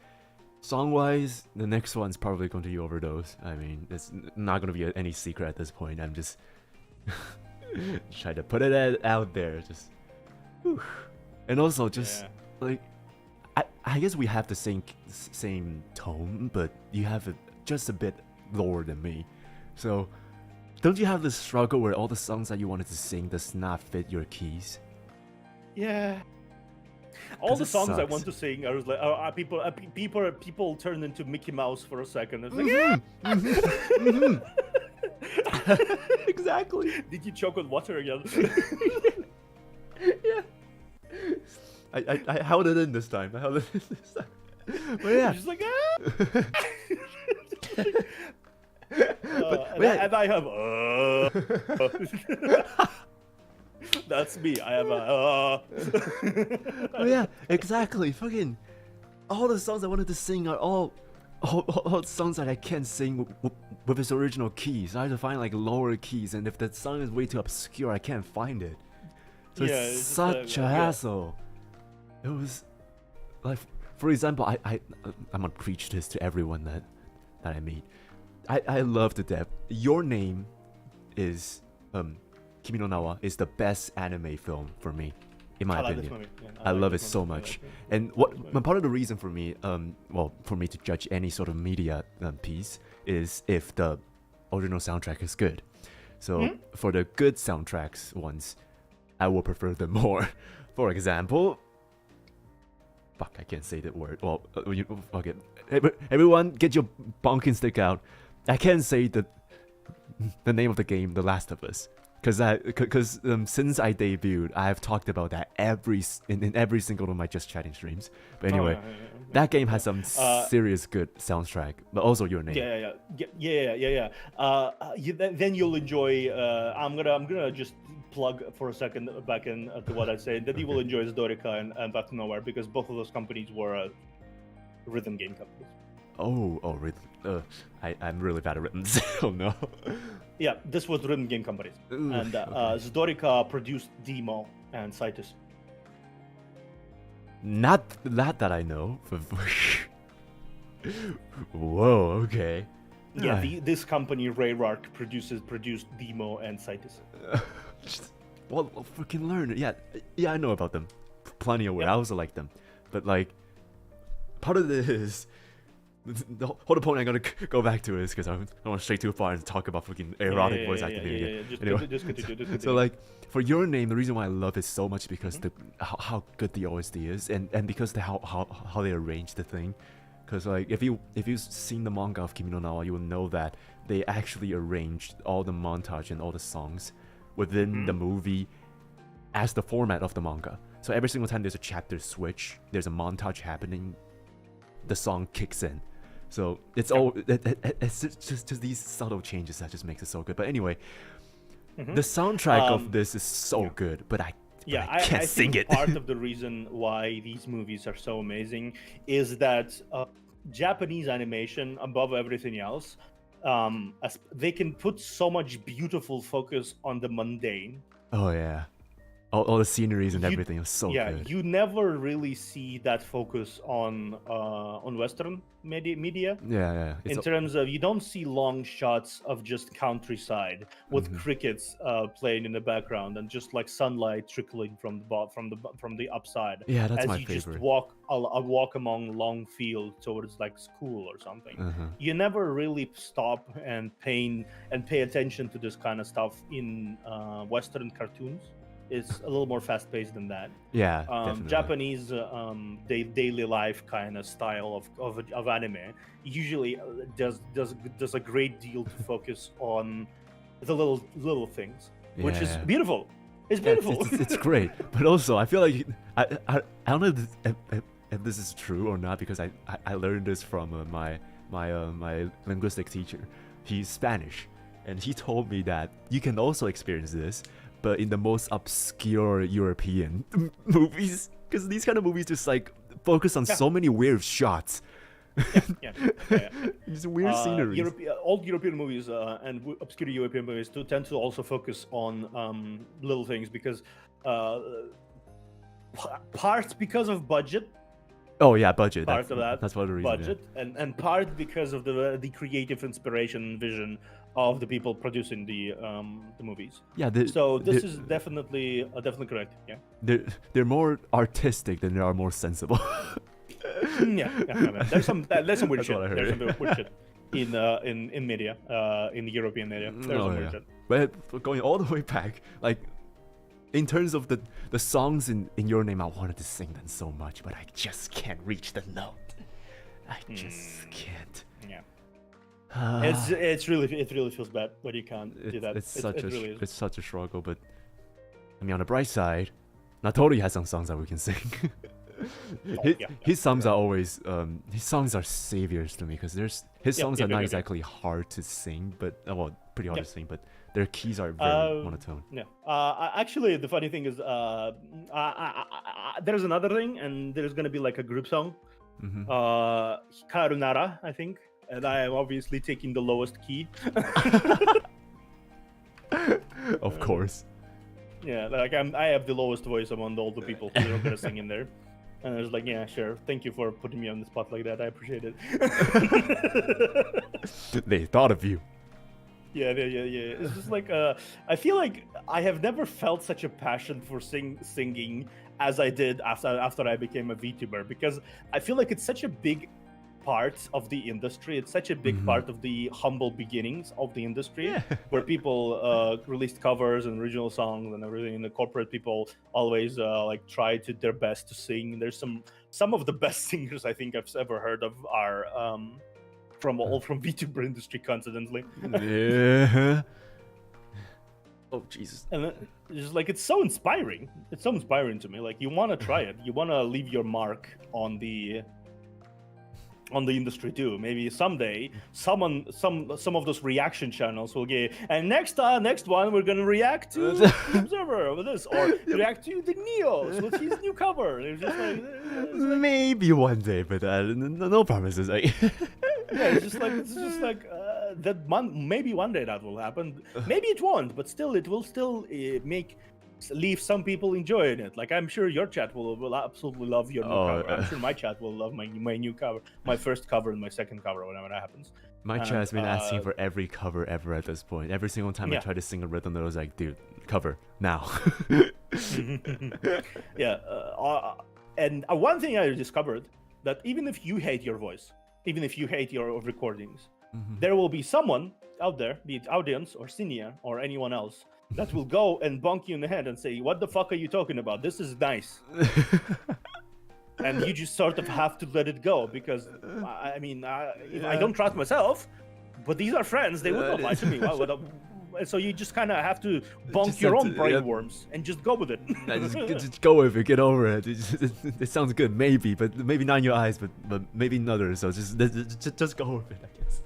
song-wise, the next one's probably going to be Overdose. I mean, it's not going to be any secret at this point. I'm just trying to put it out there. Just Whew. And also just Yeah. like I guess we have the same tone, but you have it just a bit lower than me. So don't you have this struggle where all the songs that you wanted to sing does not fit your keys? Yeah. All 'Cause the it songs I want sucks. to sing are like people turn into Mickey Mouse for a second. It's like, Exactly. did you choke on water again? Yeah. I held it in this time. I held it in this time. But yeah. Just like, but yeah. and I have that's me. I have Oh yeah, exactly. Fucking all the songs I wanted to sing are all songs that I can't sing with its original keys. I have to find like lower keys, and if that song is way too obscure, I can't find it. So Yeah, it's it's just such a yeah. hassle. It was like, for example, I'm gonna preach this to everyone that I meet. I love to death. Your Name is Kimi no Nawa is the best anime film for me, in my I like this opinion. movie. Yeah, I like love it this so movie. I like much. this movie. And what part of the reason for me, for me to judge any sort of media piece is if the original soundtrack is good. So for the good soundtracks ones, I will prefer them more. For example, fuck, I can't say that word. Well, fuck it. Everyone, get your bonking stick out. I can't say the name of the game, The Last of Us. Because since I debuted, I have talked about that in every single one of my Just Chatting streams. But anyway, that game has some serious good soundtrack, but also Your Name. Then you'll enjoy. I'm gonna just plug for a second back in to what I said. That you will enjoy Zdorica and Back to Nowhere, because both of those companies were rhythm game companies. Oh, rhythm. I'm really bad at rhythms. Oh no. Yeah, this was rhythm game companies, Ooh, and okay. Zdorica produced Demo and Citus. Not that I know. Whoa. Okay. Yeah, this company Rayrark produced Demo and Citus. Well, freaking learn it. Yeah, I know about them. Plenty aware. I also like them, but like, part of this. The whole point I'm gonna go back to is because I don't want to stray too far and talk about freaking erotic voice activating it. Just continue. So like, for Your Name, the reason why I love it so much because how good the OST is, and because how they arrange the thing. Because like, if you've seen the manga of Kimi no Nawa, you will know that they actually arranged all the montage and all the songs within the movie as the format of the manga. So every single time there's a chapter switch, there's a montage happening, the song kicks in. So it's it's just these subtle changes that just makes it so good. But anyway, the soundtrack of this is so good, but I can't sing think it. Part of the reason why these movies are so amazing is that Japanese animation, above everything else, they can put so much beautiful focus on the mundane. Oh yeah. All the sceneries and everything is so good. Yeah, you never really see that focus on Western media. Yeah. In terms of, you don't see long shots of just countryside with crickets playing in the background and just like sunlight trickling from the upside. Yeah, that's as my you favorite. just walk among long fields towards like school or something. You never really stop and pay attention to this kind of stuff in Western cartoons. Is a little more fast-paced than that. Yeah, definitely. Japanese daily life kind of style of anime usually does a great deal to focus on the little things, which is beautiful. It's beautiful. It's great, but also I feel like I don't know if this is true or not, because I learned this from my linguistic teacher. He's Spanish, and he told me that you can also experience this, but in the most obscure European movies, because these kind of movies just like focus on so many weird shots. Yeah. These weird sceneries. Old European movies and obscure European movies tend to also focus on little things, because part because of budget. Oh yeah, budget. Part of that. That's part of the reason. Budget, and part because of the creative inspiration and vision of the people producing the movies. Yeah, So this is definitely correct. Yeah. they're more artistic than they are more sensible. Yeah. There's some weird That's shit. what I heard. There's some weird shit in media, in the European media. There's some weird shit. But going all the way back, like in terms of the songs in Your Name, I wanted to sing them so much, but I just can't reach the note. I just can't. Yeah. It really feels bad when you can't do that. It's really is. such a struggle, but I mean, on the bright side, Natori has some songs that we can sing. His songs are always his songs are saviors to me because his songs are not exactly hard to sing, but well, pretty hard to sing, but their keys are very monotone. Yeah. Actually, the funny thing is, there's another thing, and there's gonna be like a group song. Hikaru Nara, I think, and I am obviously taking the lowest key. Of course. Yeah, like I have the lowest voice among all the people who are gonna sing in there. And I was like, yeah, sure. Thank you for putting me on the spot like that. I appreciate it. They thought of you. Yeah. It's just like I feel like I have never felt such a passion for singing as I did after I became a VTuber, because I feel like it's such a big part of the industry. It's such a big part of the humble beginnings of the industry, where people released covers and original songs and everything. And the corporate people always like try to their best to sing. There's some of the best singers I think I've ever heard of are from VTuber industry, coincidentally. Yeah. Oh Jesus. And it's just like, it's so inspiring. It's so inspiring to me. Like, you want to try it. You want to leave your mark on the industry too. Maybe someday some of those reaction channels will get, and next one we're gonna react to the Observer with this, or react to the Nious with his new cover. It's just like, maybe one day, but no promises. yeah, it's just like that. Maybe one day that will happen. Maybe it won't, but still, it will still leave some people enjoying it. Like, I'm sure your chat will absolutely love your new cover. I'm sure my chat will love my new cover, my first cover and my second cover, whenever that happens. My chat has been asking for every cover ever at this point. Every single time I try to sing a rhythm, I was like, dude, cover now. Yeah, and one thing I discovered, that even if you hate your voice, even if you hate your recordings, there will be someone out there, be it audience or Cinnia or anyone else, that will go and bonk you in the head and say, what the fuck are you talking about? This is nice. And you just sort of have to let it go, because I mean, I don't trust myself, but these are friends. They would not lie to me. So you just kind of have to bonk your own brain worms and just go with it. just go with it, get over it. It sounds good, maybe, but maybe not in your eyes, but maybe in others. So just go with it, I guess.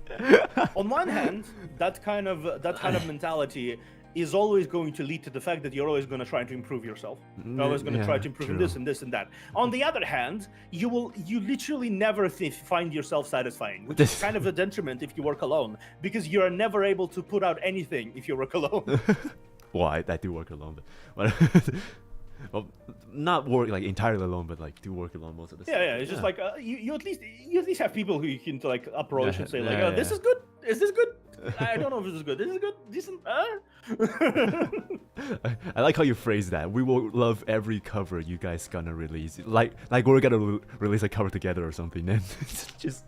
On one hand, that kind of mentality is always going to lead to the fact that you're always going to try to improve yourself. You're always going to try to improve in this and this and that. On the other hand, you literally never find yourself satisfying, which is kind of a detriment if you work alone, because you are never able to put out anything if you work alone. Well, I do work alone, but well, not work like entirely alone, but like do work alone most of the time. Yeah, it's just like you at least have people who you can like approach and say like, oh, this is good. Is this good? I don't know if this is good. This is good. Decent. I like how you phrase that. We will love every cover you guys gonna release. Like we're gonna release a cover together or something. Then just.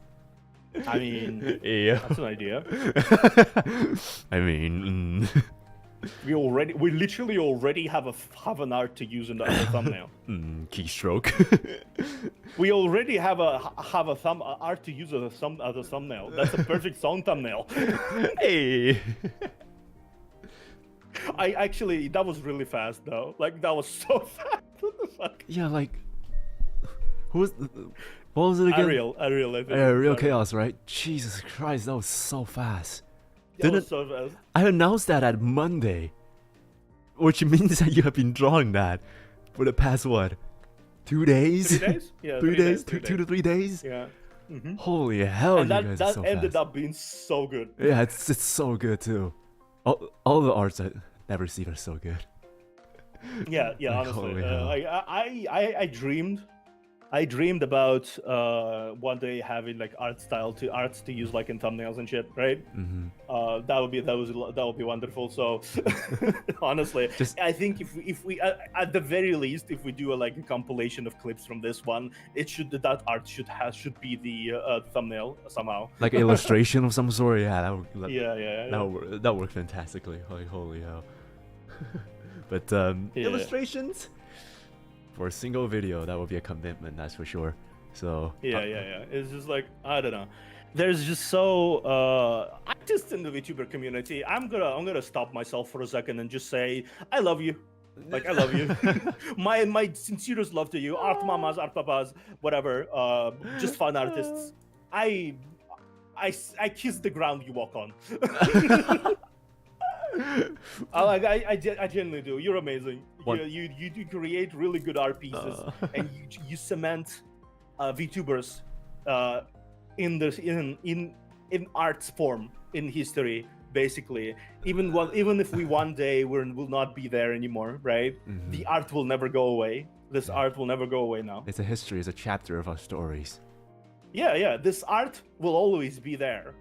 I mean, yeah, that's an idea. I mean. We literally already have an art to use in the thumbnail. Keystroke. We already have a art to use as a thumbnail. That's a perfect song thumbnail. Hey. I actually, that was really fast though. Like, that was so fast. What the fuck? Yeah, like, what was it again? Ariel, I think. Real Chaos, right? Jesus Christ, that was so fast. So fast. I announced that at Monday, which means that you have been drawing that for the past, what, 2 days? 3 days? Yeah, 3 days? 2 to 3 days? Yeah. Holy hell, and you guys are so ended fast. up being so good. Yeah, it's so good too. All the arts I've ever seen are so good. Yeah, Like, honestly. holy hell. I dreamed I dreamed about one day having like arts to use like in thumbnails and shit, right? Mm-hmm. That would be wonderful. So honestly, I think if we at the very least, if we do like a compilation of clips from this one, that art should be the thumbnail somehow. Like an illustration of some sort. Yeah, Yeah. That would work fantastically. Like holy hell. But illustrations for a single video, that would be a commitment, that's for sure. So yeah. It's just like, I don't know. There's just so artists in the VTuber community. I'm gonna stop myself for a second and just say I love you. Like I love you. my sincerest love to you, art mamas, art papas, whatever. Just fun artists. I kiss the ground you walk on. I genuinely do. You're amazing. You do create really good art pieces, and you cement VTubers in art form in history. Basically, even if we one day will not be there anymore, right? Mm-hmm. The art will never go away. This art will never go away now. It's a history. It's a chapter of our stories. Yeah. This art will always be there.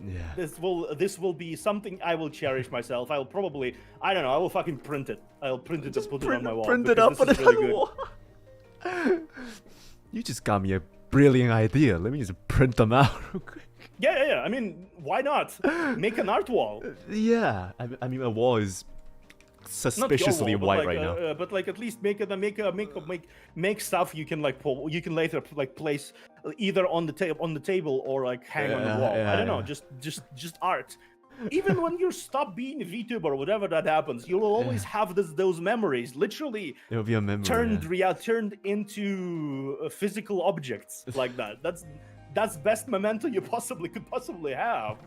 Yeah. This will be something I will cherish myself. I will probably, I don't know, I will fucking print it. I'll print it and put it on my wall. Print it up, put it on the wall. You just got me a brilliant idea. Let me just print them out real quick. Yeah. I mean, why not? Make an art wall. Yeah. I mean, a wall is suspiciously wall, white like, right now. But like at least make stuff you can like pull. You can later like place either on the table or like hang on the wall. I don't know, just art. Even when you stop being a VTuber or whatever that happens, you will always have those memories. Literally, it'll be a memory. Turned into physical objects like that. That's best memento you could possibly have.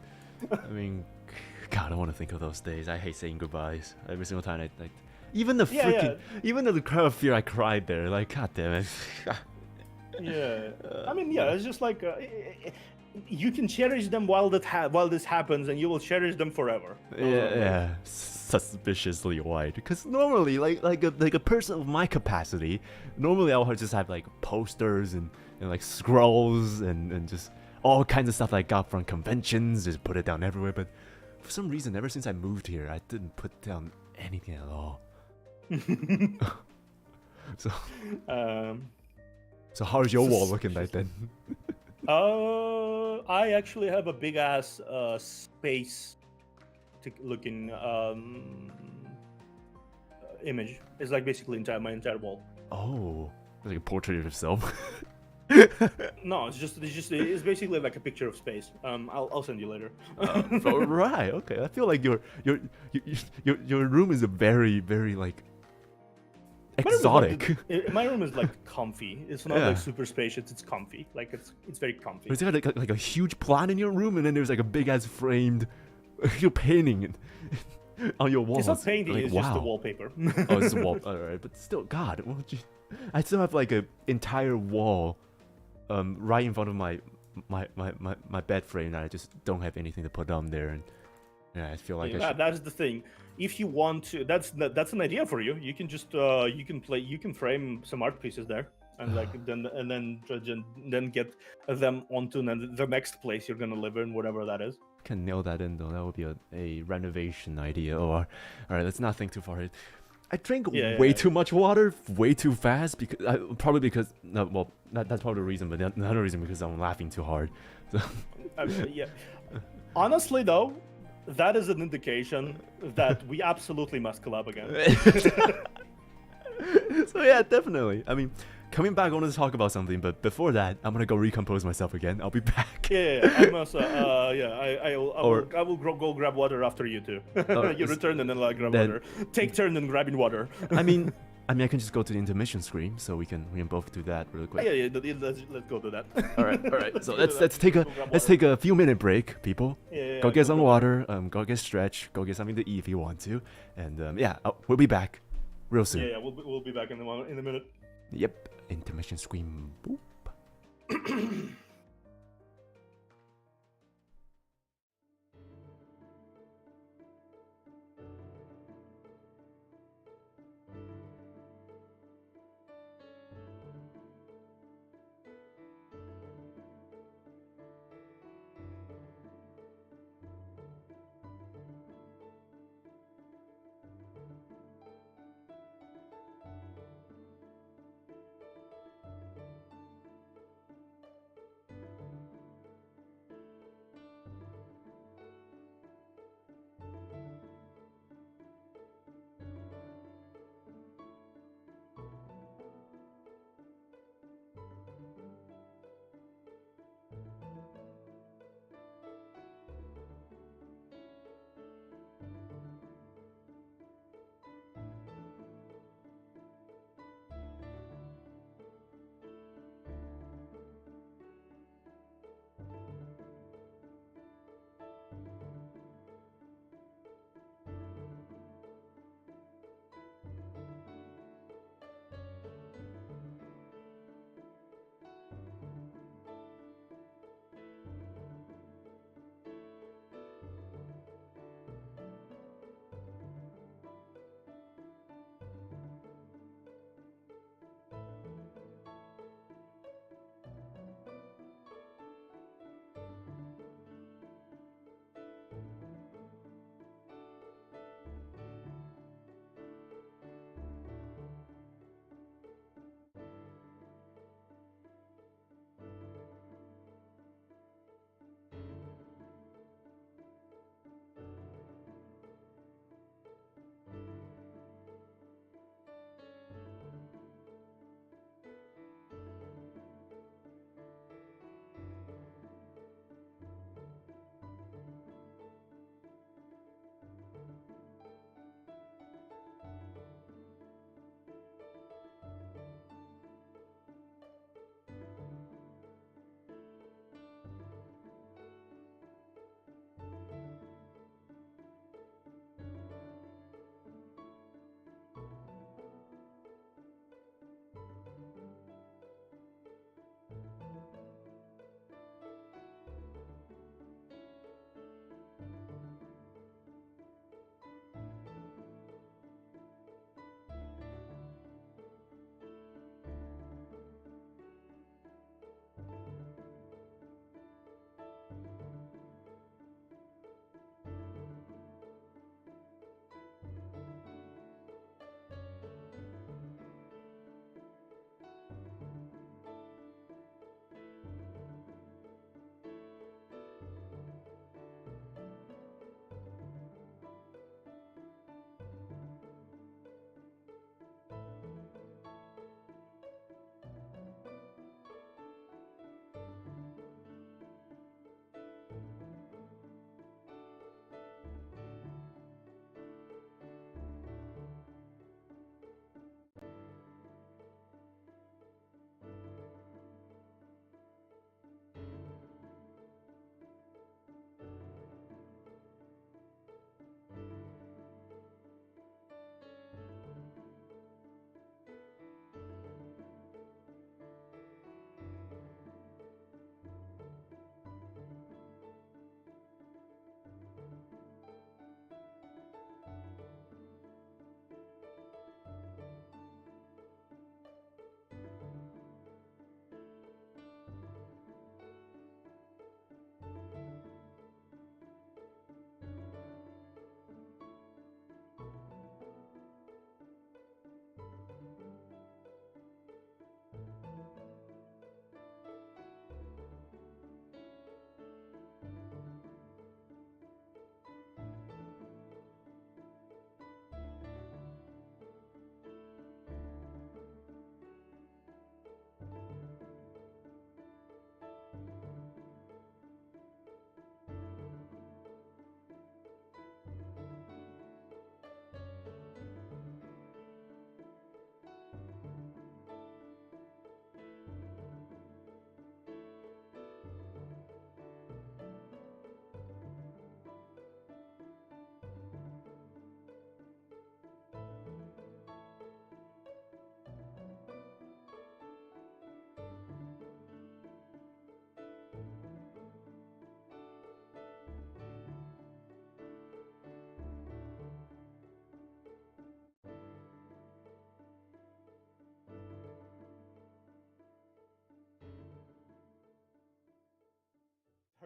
I mean, God, I want to think of those days. I hate saying goodbyes every single time. Even the freaking, even the crowd of fear, I cried there. Like, God damn it. Yeah, I mean, yeah, it's just like you can cherish them while this happens, and you will cherish them forever. Yeah, suspiciously white. Because normally, like a person of my capacity, normally I'll just have like posters and like scrolls and just all kinds of stuff I got from conventions. Just put it down everywhere, but. For some reason, ever since I moved here, I didn't put down anything at all. So how's your wall looking like then? I actually have a big ass space looking image. It's like basically my entire wall. Oh, like a portrait of yourself. No, it's basically like a picture of space. I'll send you later. Right. Okay. I feel like your room is a very like exotic. My room is like comfy. It's not like super spacious. It's comfy. Like it's very comfy. Is there like a huge plant in your room, and then there's like a big ass framed you're painting on your walls? It's not painting. Like, it's just the wallpaper. Oh, it's the wall. All right, but still, God, I still have like an entire wall. Right in front of my bed frame that I just don't have anything to put on there, and I feel like that's the thing. If you want to, that's an idea for you. You can just you can frame some art pieces there, and like then get them onto the next place you're gonna live in, whatever that is. Can nail that in though. That would be a renovation idea. Or all right, let's not think too far. I drank way too much water, way too fast, because that's probably the reason, but another reason because I'm laughing too hard. So. Yeah. Honestly, though, that is an indication that we absolutely must collab again. So yeah, definitely. I mean, coming back, I want to talk about something, but before that, I'm gonna go recompose myself again. I'll be back. Yeah. I must. I will go grab water after you too. You return and then I'll grab water. Take turn in grabbing water. I mean, I can just go to the intermission screen, so we can both do that really quick. Yeah. Let's go do that. All right. So let's take a few minute break, people. Go get some water. Go get stretch. Go get something to eat if you want to, and we'll be back real soon. Yeah. We'll be back in a minute. Yep. Intermission screen. Boop.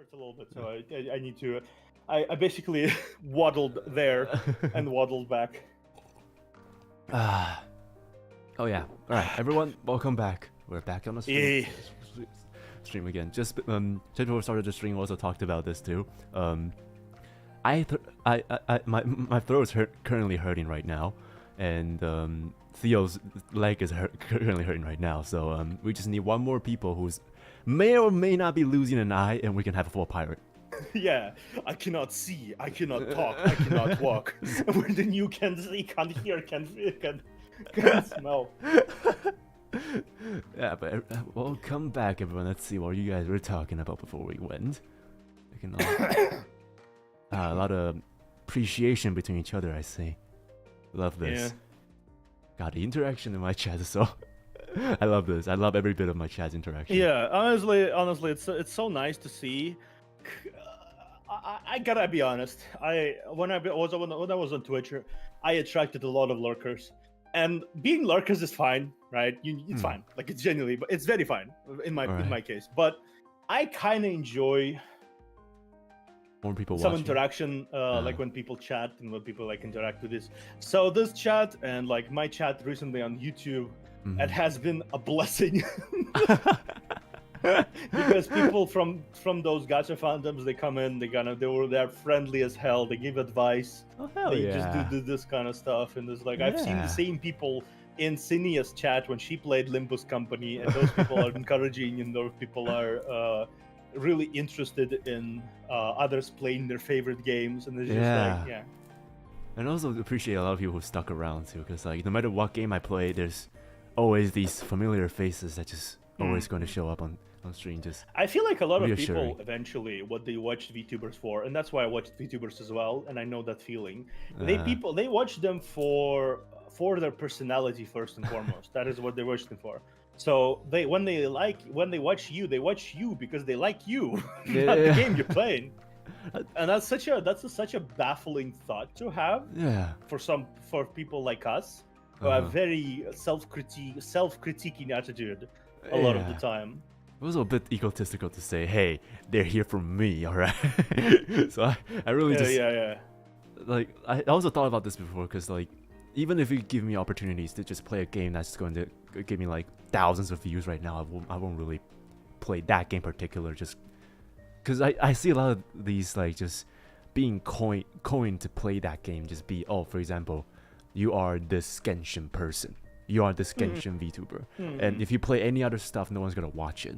hurts a little bit, so I need to. I basically waddled there and waddled back. Oh yeah. All right, everyone, welcome back. We're back on the stream. Yeah. Stream again. Just before we started the stream, we also talked about this too. My throat is currently hurting right now, and Theo's leg is currently hurting right now. So we just need one more people who's may or may not be losing an eye, and we can have a full pirate. Yeah, I cannot see, I cannot talk, I cannot walk. When then you can see, can't hear, can smell. Yeah, but welcome back, everyone. Let's see what you guys were talking about before we went. We can a lot of appreciation between each other, I see. Love this. Yeah. God, the interaction in my chat is so. I love this. I love every bit of my chat's interaction. Yeah, honestly, it's so nice to see. I gotta be honest. When I was on Twitch, I attracted a lot of lurkers, and being lurkers is fine, right? It's fine, like it's genuinely, but it's very fine in my case. But I kind of enjoy more people some watching. interaction, like when people chat and when people like interact with this. So this chat and like my chat recently on YouTube, it has been a blessing. Because people from those gacha fandoms, they come in, they're friendly as hell. They give advice. Oh hell they yeah! just do this kind of stuff, and there's like I've seen the same people in Cinnia's chat when she played Limbus Company, and those people are encouraging, and those people are really interested in others playing their favorite games, and it's just like And also appreciate a lot of people who stuck around too, because like no matter what game I play, there's always these familiar faces that just always going to show up on stream. Just I feel like a lot of people eventually what they watched VTubers for, and that's why I watched VTubers as well, and I know that feeling. They watch them for their personality first and foremost. That is what they watch them for. So when they watch you because they like you, not the game you're playing. And that's such a baffling thought to have. Yeah. For people like us who have very self-critiquing attitude a lot of the time. It was a bit egotistical to say, hey, they're here for me, alright? So I really like, I also thought about this before, because like, even if you give me opportunities to just play a game that's going to give me like thousands of views right now, I won't really play that game particular, just because I see a lot of these like just being coined to play that game, just be, oh, for example, you are this Genshin person. You are this Genshin VTuber, and if you play any other stuff, no one's gonna watch it.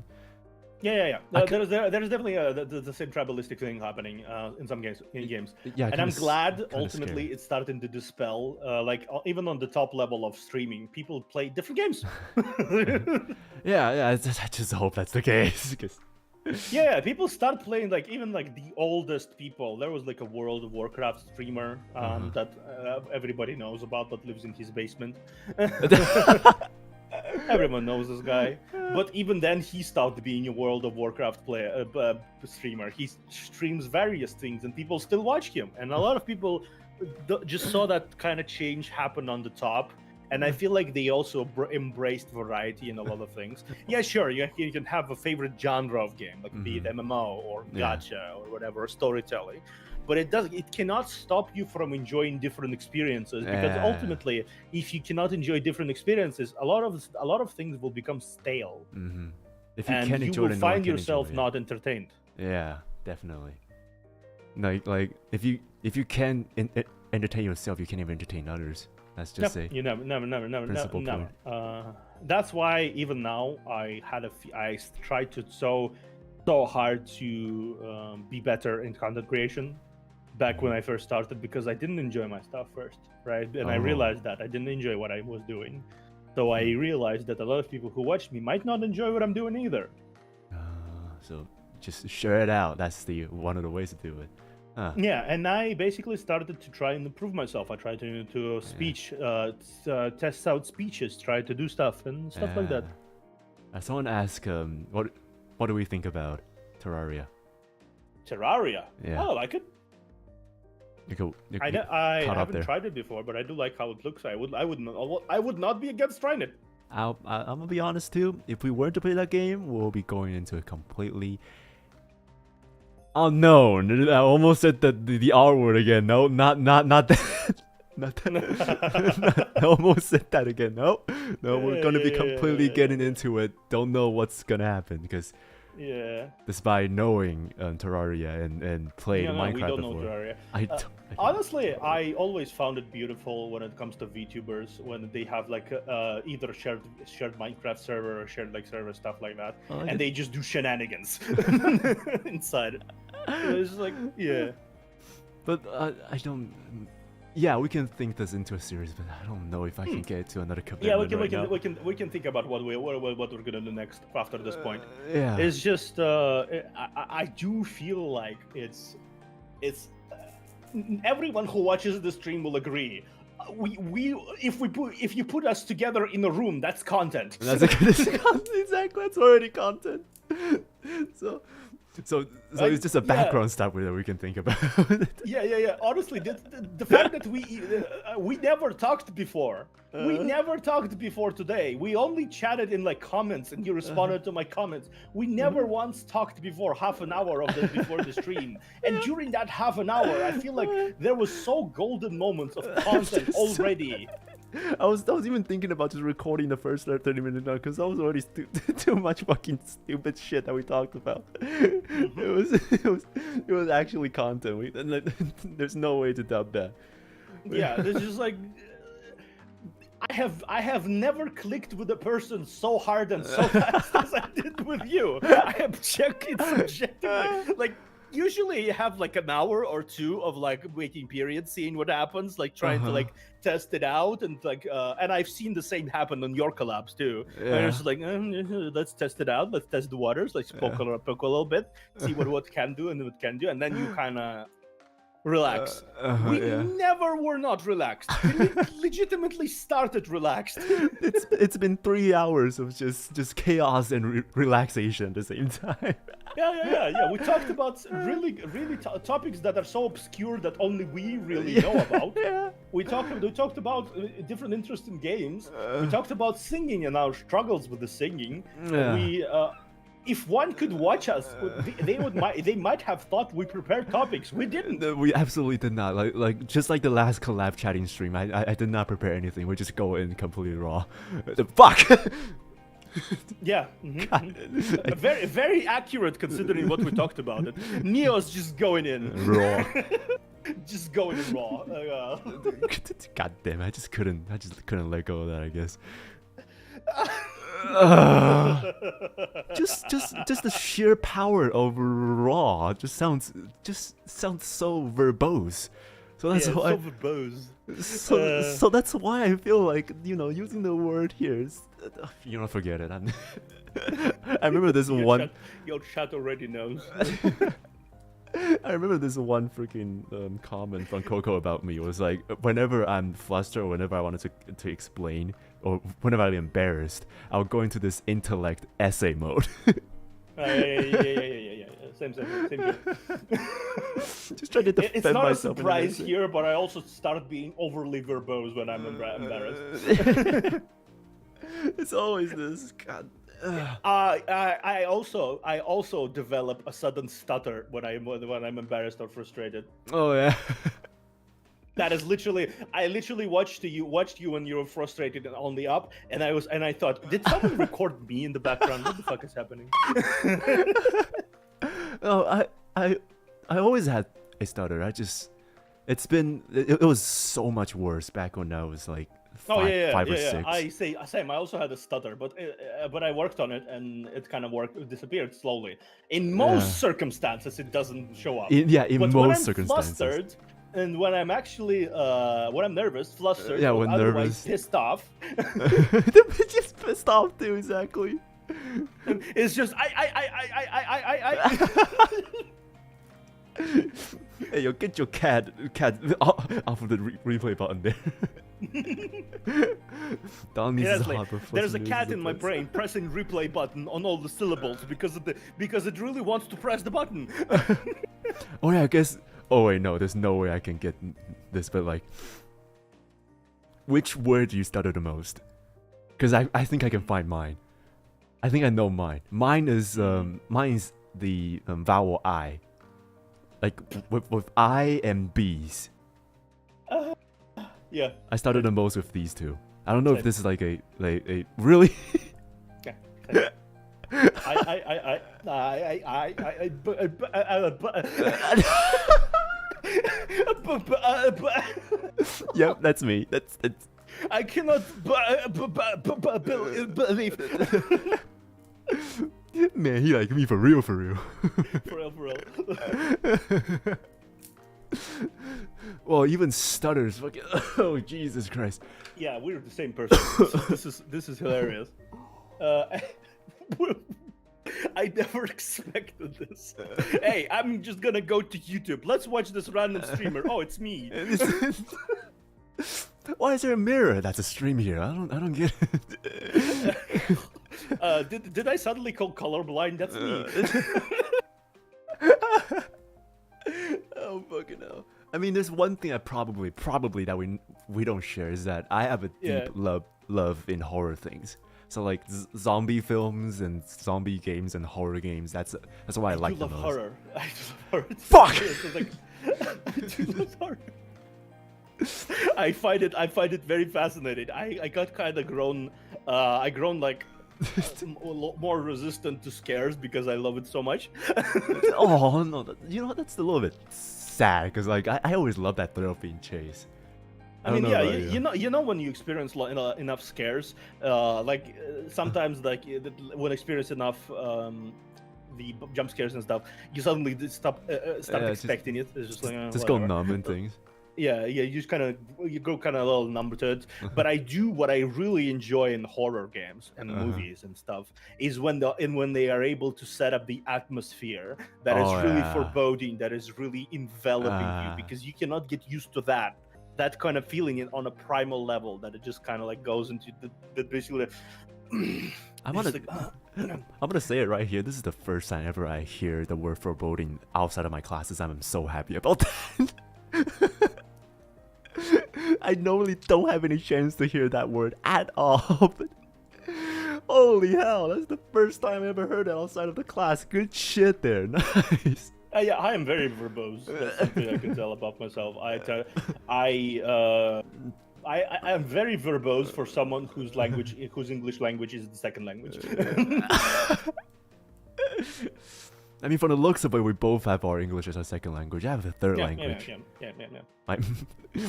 Yeah. There's definitely the same tribalistic thing happening in some games. Yeah, and I'm glad ultimately it's starting to dispel. Like even on the top level of streaming, people play different games. yeah. I just hope that's the case. Yeah, people start playing like even like the oldest people. There was like a World of Warcraft streamer that everybody knows about, but lives in his basement. Everyone knows this guy, but even then he stopped being a World of Warcraft streamer. He streams various things, and people still watch him. And a lot of people just saw that kind of change happen on the top. And I feel like they also embraced variety in a lot of things. Yeah, sure, you can have a favorite genre of game, like be it MMO or gacha or whatever, or storytelling. But it cannot stop you from enjoying different experiences, because ultimately, if you cannot enjoy different experiences, a lot of things will become stale. If you and can't enjoy you will find yourself not entertained. Yeah, definitely. Like if you can entertain yourself, you can't even entertain others. Let's just say you never. That's why even now I tried to so hard to be better in content creation back when I first started, because I didn't enjoy my stuff first, right? And I realized that I didn't enjoy what I was doing. So I realized that a lot of people who watch me might not enjoy what I'm doing either. So just share it out. That's one of the ways to do it. Yeah, and I basically started to try and improve myself. I tried to speech, test out speeches, try to do stuff and stuff like that. Someone asked, what do we think about Terraria? Terraria? Yeah. I like it. I haven't tried it before, but I do like how it looks. I would not be against trying it. I'm gonna be honest too. If we were to play that game, we'll be going into a completely Oh no, I almost said the R word again. No, not that. Not that. I almost said that again. No, we're gonna be completely getting into it. Don't know what's gonna happen because despite knowing Terraria and played Minecraft we don't before, know Terraria. I Honestly, I always found it beautiful when it comes to VTubers when they have like either shared Minecraft server or shared like server stuff like that, and they just do shenanigans inside. It's like but I don't. Yeah, we can think this into a series, but I don't know if I can get to another commitment. Yeah, we can think about what we're gonna do next after this point. Yeah, it's just I do feel like it's everyone who watches the stream will agree. If you put us together in a room, that's content. That's exactly. That's already content. So it's just a background stuff that we can think about. Yeah. Honestly, the fact that we never talked before. We never talked before today. We only chatted in like comments, and you responded to my comments. We never once talked before half an hour of this before the stream. And during that half an hour, I feel like there was so golden moments of content already. I was even thinking about just recording the first 30 minutes now because that was already too much fucking stupid shit that we talked about. It was actually content. There's no way to doubt that. Yeah, it's just like I have never clicked with a person so hard and so fast as I did with you. I have checked it subjectively. Like usually you have like an hour or two of like waiting period, seeing what happens, like trying to like test it out, and like and I've seen the same happen on your collabs too. And it's like let's test it out, let's test the waters, let's poke a little bit, see what it can do and what can do, and then you kind of relax. We never were not relaxed. We legitimately started relaxed. It's been 3 hours of just chaos and relaxation at the same time. Yeah. We talked about really topics that are so obscure that only we really know about. We talked about different interesting games. We talked about singing and our struggles with the singing. We if one could watch us, they might have thought we prepared topics. We didn't. We absolutely did not. Like just like the last collab chatting stream, I did not prepare anything. We just go in completely raw. Fuck. Yeah. Very very accurate considering what we talked about. Neo's just going in raw. Just going in raw. God damn! I just couldn't let go of that, I guess. Just the sheer power of raw just sounds so verbose. So that's why so verbose. So that's why I feel like, using the word here is, forget it. I remember this one. Your chat already knows. I remember this one freaking comment from Coco about me. It was like, whenever I'm flustered or whenever I wanted to explain or whenever I'm embarrassed, I'll go into this intellect essay mode. Yeah. Same here. Just trying to defend myself. It's not a surprise here, but I also start being overly verbose when I'm embarrassed. It's always this. God. I also develop a sudden stutter when I'm embarrassed or frustrated. Oh yeah. That is literally, I literally watched you when you were frustrated and on the up, and I thought, did someone record me in the background? What the fuck is happening? Oh, I always had a stutter. It was so much worse back when I was like five or six. Same. I also had a stutter, but I worked on it and it kind of disappeared slowly. In most circumstances, it doesn't show up. In but most circumstances. Flustered, and when I'm actually when I'm nervous, flustered, when nervous, pissed off. Just pissed off too, exactly. And it's just I. Hey, yo, get your cat off of the replay button there. There's a cat in my brain pressing replay button on all the syllables because it really wants to press the button. Oh yeah, I guess. Oh wait, no, there's no way I can get this, but like, which word do you stutter the most? Because I think I can find mine. I think I know mine. Mine is the vowel I. like with I and B's. Yeah. I started the most with these two. I don't know if Same. this is like a really. Yeah. Yep, that's me. That's I cannot believe. man. He like me for real, for real. For real. Well, even stutters. Fucking. Oh Jesus Christ. Yeah, we're the same person. This is hilarious. I never expected this. Hey, I'm just gonna go to YouTube. Let's watch this random streamer. Oh, it's me. Why is there a mirror? That's a stream here. I don't get it. Did I suddenly call colorblind? That's me. Oh fucking hell. I mean, there's one thing I probably that we don't share is that I have a deep love in horror things. So like zombie films and zombie games and horror games. That's why I like them most. Horror. I do love horror. Fuck. I do love horror. I find it very fascinating. I got kind of grown. I grown like more resistant to scares because I love it so much. Oh no, you know what? That's a little bit sad because like I always love that thrill of being chased. I mean, yeah, you know when you experience enough scares, sometimes like when experience enough the jump scares and stuff, you suddenly stop expecting it. It's just like just go numb and things. Yeah, you just you go kind of a little numb to it. But what I really enjoy in horror games and movies and stuff is when they are able to set up the atmosphere that is really foreboding, that is really enveloping you, because you cannot get used to that kind of feeling on a primal level, that it just kind of like goes into the basically. I'm gonna say it right here. This is the first time ever I hear the word foreboding outside of my classes. I'm so happy about that. I normally don't have any chance to hear that word at all, but holy hell, that's the first time I ever heard it outside of the class. Good shit there, nice. Yeah, I am very verbose. That's something I can tell about myself. I am very verbose for someone whose English language is the second language. I mean, from the looks of it, we both have our English as our second language. I have a third language. Yeah.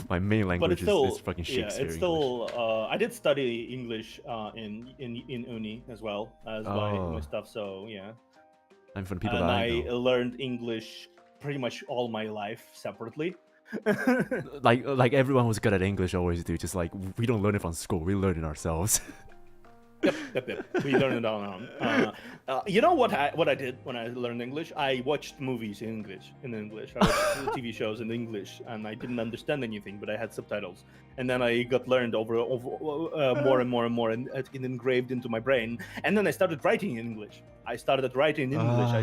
My main language is fucking Shakespeare. Yeah, it's still. I did study English in uni as well as my stuff. So yeah. And for the people and that I learned English pretty much all my life separately. like everyone who's good at English always do. Just like we don't learn it from school, we learn it ourselves. Yep. We learned it on our own. You know what I did when I learned English? I watched movies in English. I watched TV shows in English, and I didn't understand anything, but I had subtitles. And then I got learned over more and more, and it engraved into my brain. And then I started writing in English. I I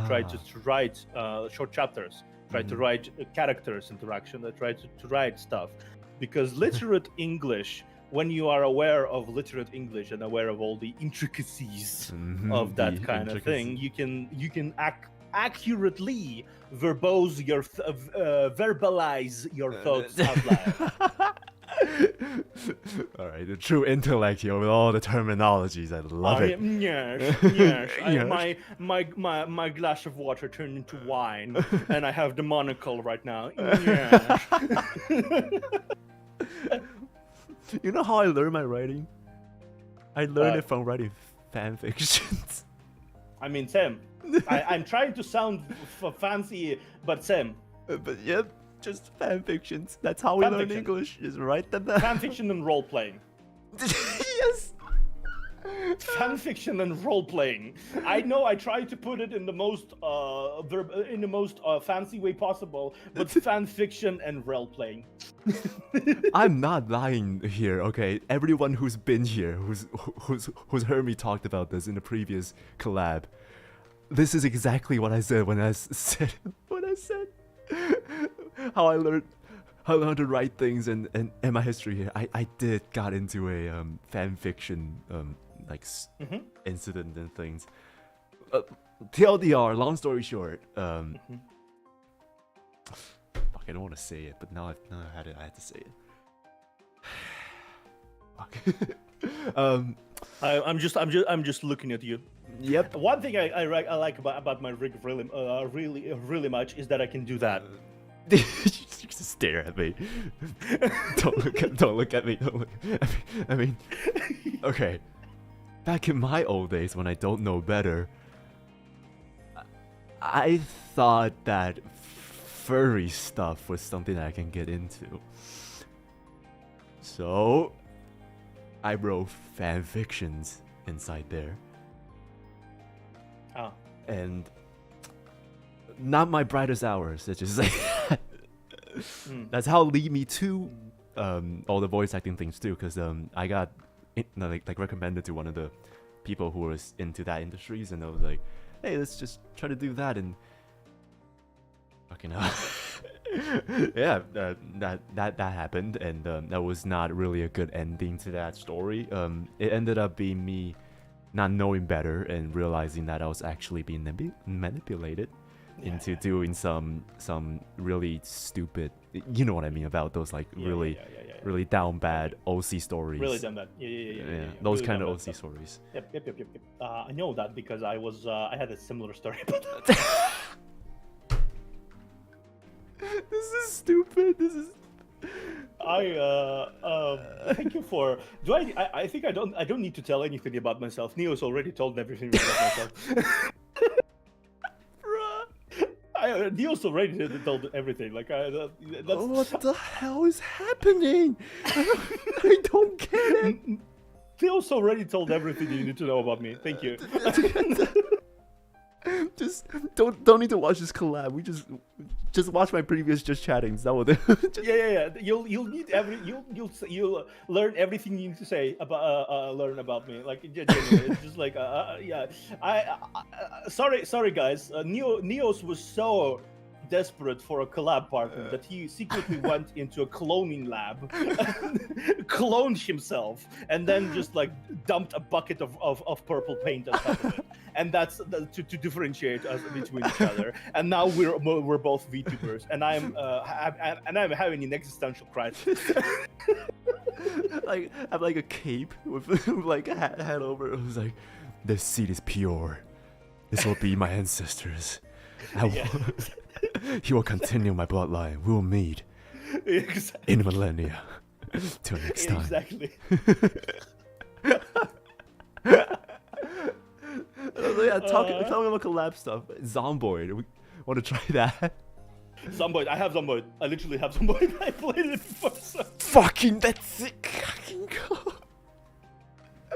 tried to write short chapters. Tried to write characters interaction. I tried to write stuff, because literate English. When you are aware of literate English and aware of all the intricacies of that kind of thing, you can accurately verbalize your thoughts out loud. All right, the true intellect here with all the terminologies. I love it. Yes. My glass of water turned into wine, and I have the monocle right now. Yes. You know how I learned my writing? I learned it from writing fan fictions. I mean, Sam, I'm trying to sound fancy, but Sam. But yep, just fan fictions. That's how we learn English. Just write them down. Fan fiction and role playing. Yes. Fan fiction and role playing. I know I tried to put it in the most fancy way possible, but fan fiction and role playing. I'm not lying here, okay? Everyone who's been here, who's heard me talked about this in the previous collab, this is exactly what I said when I said how I learned to write things and my history here. I did got into a fan fiction incident and things. TLDR, long story short, I don't want to say it, but now I had to say it. Fuck. I'm just looking at you. Yep. One thing I like about my rig really much is that I can do that. You just stare at me. Don't look at me. Don't look at me. I mean, okay. Back in my old days when I don't know better, I thought that furry stuff was something that I can get into. So I wrote fan fictions inside there. Oh. And not my brightest hours. It's just like that's how it lead me to all the voice acting things too. Because I got like recommended to one of the people who was into that industries, and I was like, hey, let's just try to do that. And fucking hell. Yeah, that happened, and that was not really a good ending to that story. It ended up being me not knowing better and realizing that I was actually being manipulated into doing some really stupid, you know what I mean, about those like really down bad OC stories. Really down bad. Yeah. Those really kind of OC stuff. stories. Yep. I know that because I had a similar story about that. This is stupid. This is. Thank you for. I think I don't need to tell anything about myself. Neo's already told everything about myself. Neo's already told everything. Like that's. What the hell is happening? I don't get it. Neo's already told everything you need to know about me. Thank you. Just don't need to watch this collab. We just watch my previous just chattings. That will do. Yeah. You'll need you'll learn everything you need to say about learn about me. Like genuinely, it's just like yeah. Sorry guys. Neos was so desperate for a collab partner that he secretly went into a cloning lab, cloned himself, and then just like dumped a bucket of purple paint on top of it. And that's to differentiate us between each other. And now we're both VTubers, and I'm having an existential crisis. Like I have like a cape with like a hat over. It was like, this seed is pure. This will be my ancestors. He will continue my bloodline. We will meet in millennia. Till next time. Exactly. Yeah, talking about collab stuff. Zomboid. We want to try that? Zomboid. I have Zomboid. I literally have Zomboid. I played it before. So. Fucking that's it. Fucking go.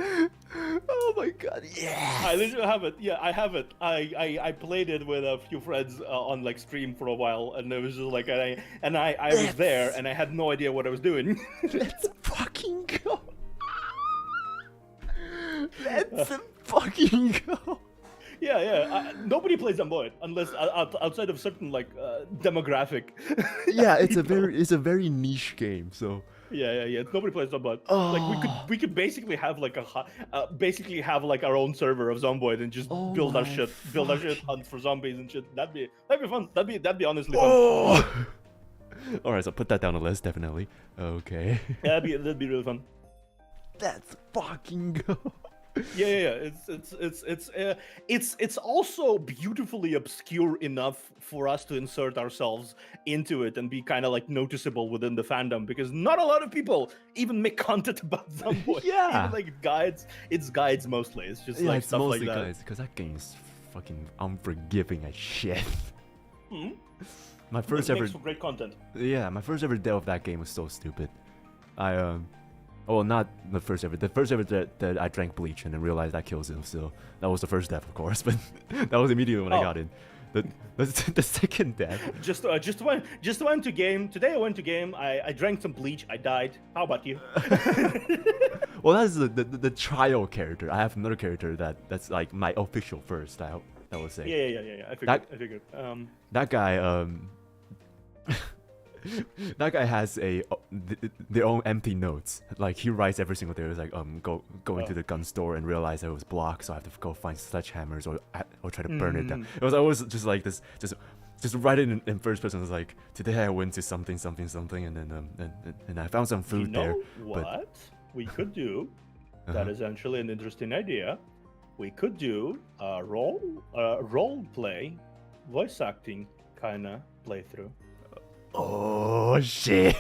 Oh my god, yeah! I literally have it. Yeah, I have it. I played it with a few friends on like stream for a while, and it was just like I was there, and I had no idea what I was doing. Let's fucking go! Let's fucking go! Yeah. Nobody plays Zomboid unless outside of certain like demographic. Yeah, it's a very niche game. So. Yeah. Nobody plays Zomboid. Oh. Like we could basically have like our own server of Zomboid and just build our shit, hunt for zombies and shit. That'd be fun. That'd be honestly fun. Oh. All right, so put that down the list definitely. Okay. Yeah, that'd be really fun. Let's fucking go. Yeah. It's also beautifully obscure enough for us to insert ourselves into it and be kind of like noticeable within the fandom, because not a lot of people even make content about Zomboid. Yeah. Even like guides. It's guides mostly. It's just like it's stuff mostly like that. guys, because that game is fucking unforgiving as shit. Hmm? My first It ever. makes for great content. Yeah, my first ever dev of that game was so stupid. Well, not the first ever. The first ever that I drank bleach and then realized that kills him. So that was the first death, of course. But that was immediately when I got in. The second death. Just went to game. Today I went to game. I drank some bleach. I died. How about you? Well, that's the trial character. I have another character that's like my official first. I would say. Yeah. I figured. That guy. That guy has their own empty notes. Like he writes every single day. It's like go into the gun store and realize that it was blocked, so I have to go find sledgehammers or try to burn it down. It was always just like this, just just write it in first person. It's like, today I went to something, and then and I found some food there. What But we could do? That is actually an interesting idea. We could do a role play, voice acting kind of playthrough. Oh shit!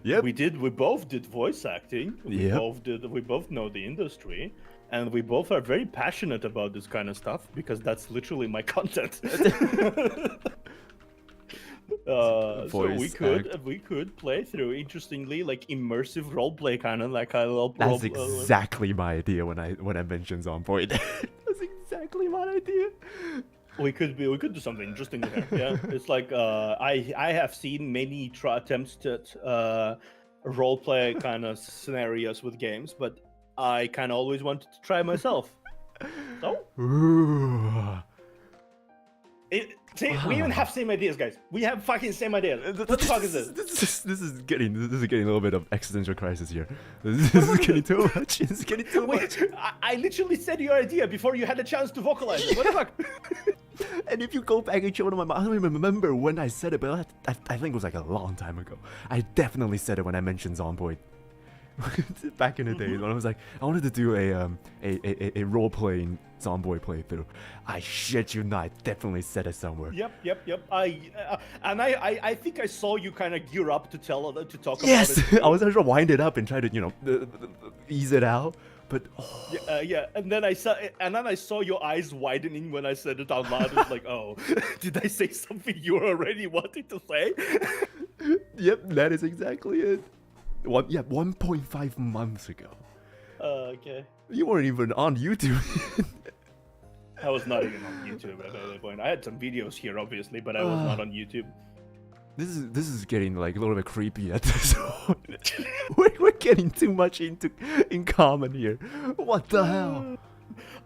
Yep. We both did voice acting. We both know the industry, and we both are very passionate about this kind of stuff because that's literally my content. So we could play through, interestingly, like immersive roleplay, kind of like a little. That's exactly my idea when I mentioned on point. That's exactly my idea. We could do something interesting there. Yeah, it's like I have seen many attempts at roleplay kind of scenarios with games, but I kind of always wanted to try myself. So. Ooh. We even have same ideas, guys. We have fucking same ideas. What the fuck is this? This is getting a little bit of existential crisis here. This is getting too much. This is getting too much. I literally said your idea before you had a chance to vocalize it. What the fuck? And if you go back and show it on my mind, I don't even remember when I said it, but I think it was like a long time ago. I definitely said it when I mentioned Zomboid. Back in the days when I was like, I wanted to do a role-playing Zomboid playthrough. I shit you not, I definitely said it somewhere. Yep. I think I saw you kind of gear up to talk about it. Yes, I was trying to wind it up and try to ease it out. But yeah, and then I saw your eyes widening when I said it out loud. It's like, oh, did I say something you already wanted to say? Yep, that is exactly it. 1.5 months ago. Okay. You weren't even on YouTube. I was not even on YouTube at that point. I had some videos here, obviously, but I was not on YouTube. This is getting like a little bit creepy at this point. We're getting too much in common here. What the hell?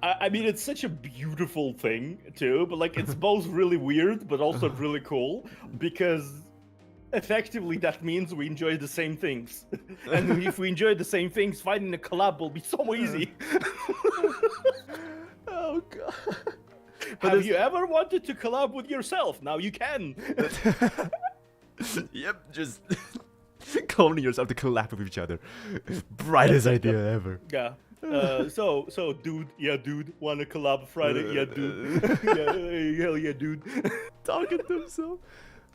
I mean, it's such a beautiful thing too, but like it's both really weird, but also really cool because effectively that means we enjoy the same things, and if we enjoy the same things, finding a collab will be so easy. Oh god. Have you ever wanted to collab with yourself? Now you can. Yep, just cloning yourself to collab with each other. Brightest idea ever. Yeah. So dude, wanna collab Friday? Yeah, dude. Yeah, hell yeah, dude. Talking to himself.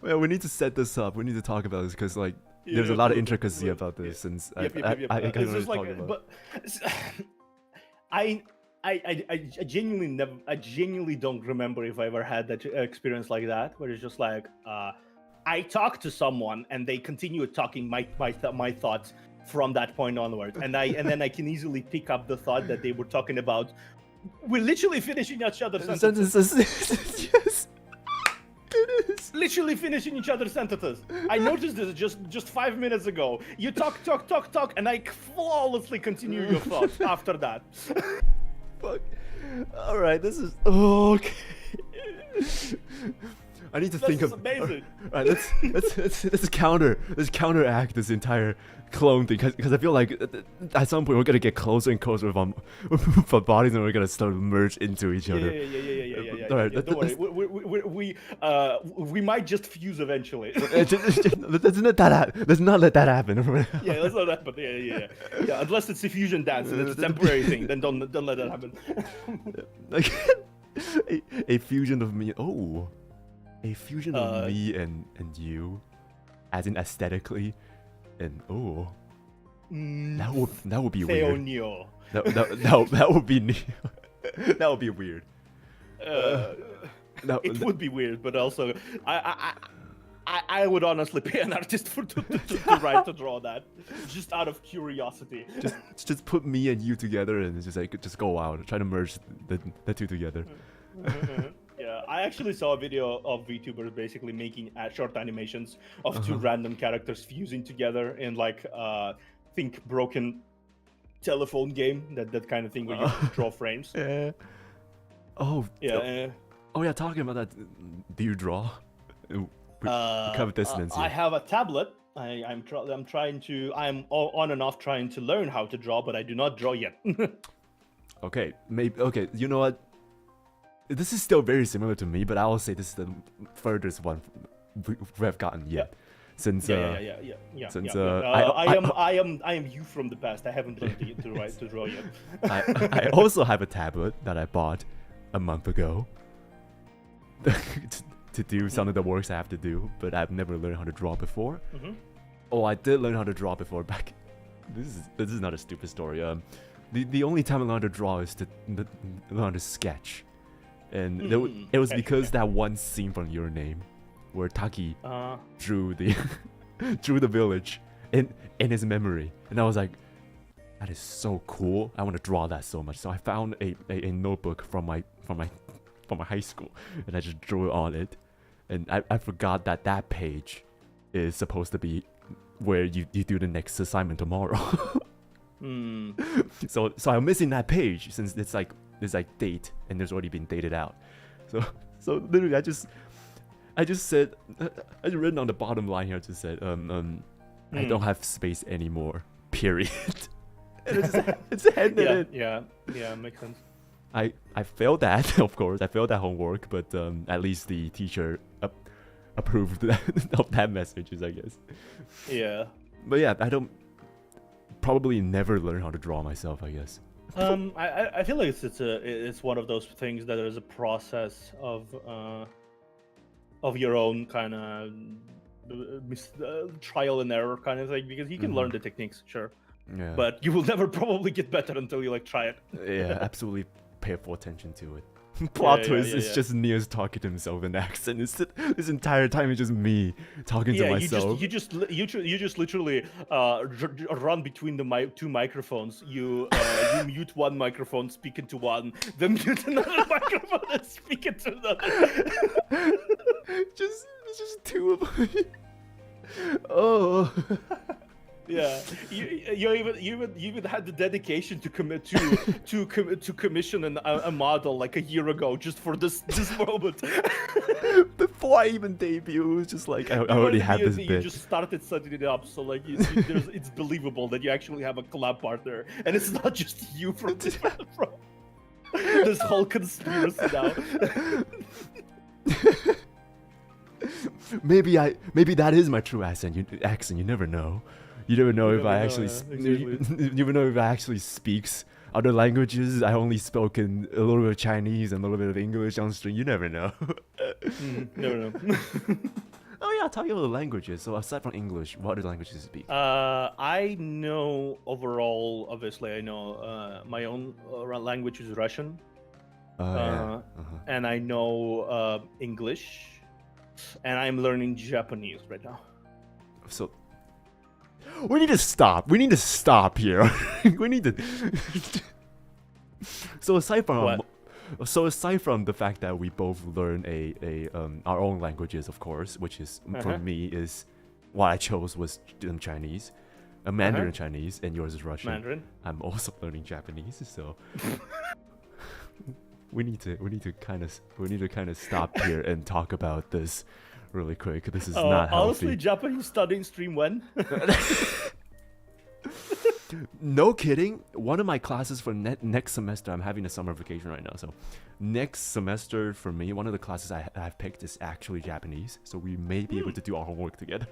Well, we need to set this up. We need to talk about this because like there's a lot of intricacy about this, and I kind of talk about. I genuinely don't remember if I ever had that experience like that, where it's just like I talk to someone and they continue talking my thoughts from that point onwards, and then I can easily pick up the thought that they were talking about. We're literally finishing each other's sentences. Yes. It is. Literally finishing each other's sentences. I noticed this just 5 minutes ago. You talk, and I flawlessly continue your thoughts after that. Fuck. All right, this is okay. I need to think of. Amazing. All right, let's counteract this entire clone thing because I feel like at some point we're gonna get closer and closer with our bodies and we're gonna start to merge into each other. Yeah. All right, don't worry. We might just fuse eventually. Let's not let that happen. Yeah, let's not happen. Yeah. Unless it's a fusion dance and it's a temporary thing, then don't let that happen. Like a fusion of me. Oh. A fusion of me and you, as in aesthetically, and that would be weird. That would be that would be weird. It would be weird, but also I would honestly pay an artist to draw that, just out of curiosity. Just put me and you together and just go out, try to merge the two together. Yeah, I actually saw a video of Vtubers basically making short animations of two random characters fusing together in like think broken telephone game, that kind of thing where you draw frames. Yeah. Oh yeah, talking about that, do you draw? Cover dissonance here. I have a tablet. I'm on and off trying to learn how to draw, but I do not draw yet. Okay, maybe. Okay, you know what? this is still very similar to me, but I will say this is the furthest one we have gotten yet. Since since I am you from the past. I haven't learned to draw yet. I also have a tablet that I bought a month ago to do some of the works I have to do, but I've never learned how to draw before. Oh, I did learn how to draw before back. This is not a stupid story. The only time I learned to draw is to learn to sketch, and it was because that one scene from Your Name, where Taki drew the drew the village in his memory, and I was like, that is so cool. I want to draw that so much. So I found a notebook from my high school, and I just drew on it, and I forgot that page is supposed to be where you do the next assignment tomorrow. So I'm missing that page since it's like date and there's already been dated out. So literally I just said, I just written on the bottom line here, just said I don't have space anymore, period. And it's handed in. Yeah, makes sense. I failed that, of course. I failed that homework, but at least the teacher approved of that messages, I guess. Yeah. But yeah, I don't probably never learn how to draw myself, I guess. I feel like it's one of those things that there's a process of your own kind of trial and error kind of thing, because you can learn the techniques, sure. Yeah. But you will never probably get better until you like try it. Yeah, absolutely pay full attention to it. Plot twist is just Nious talking to himself in accent. This entire time it's just me talking to myself. You just literally run between the two microphones. You mute one microphone, speak into one, then mute another microphone and speak into another. just two of them. Oh. Yeah, you even had the dedication to commit to commission a model like a year ago just for this moment. Before I even debut, it was just like I already had this bit. You just started setting it up, so like it's believable that you actually have a collab partner, and it's not just you from this whole conspiracy now. Maybe that is my true accent. You never know. You never know if I actually. You never know if I actually speaks other languages. I only spoken a little bit of Chinese and a little bit of English on stream. You never know. Never know. Oh yeah, talking about the languages. So aside from English, what other languages do you speak? I know overall. Obviously, I know my own language is Russian. And I know English, and I'm learning Japanese right now. So. We need to stop. We need to stop here. We need to. So aside from the fact that we both learn our own languages, of course, which is for me is what I chose was Chinese, Mandarin Chinese, and yours is Russian. Mandarin. I'm also learning Japanese, so we need to kind of stop here and talk about this. Really quick, this is not healthy. Honestly, Japanese studying stream when? No kidding. One of my classes for next semester, I'm having a summer vacation right now. So next semester for me, one of the classes I've picked is actually Japanese. So we may be able to do our homework together.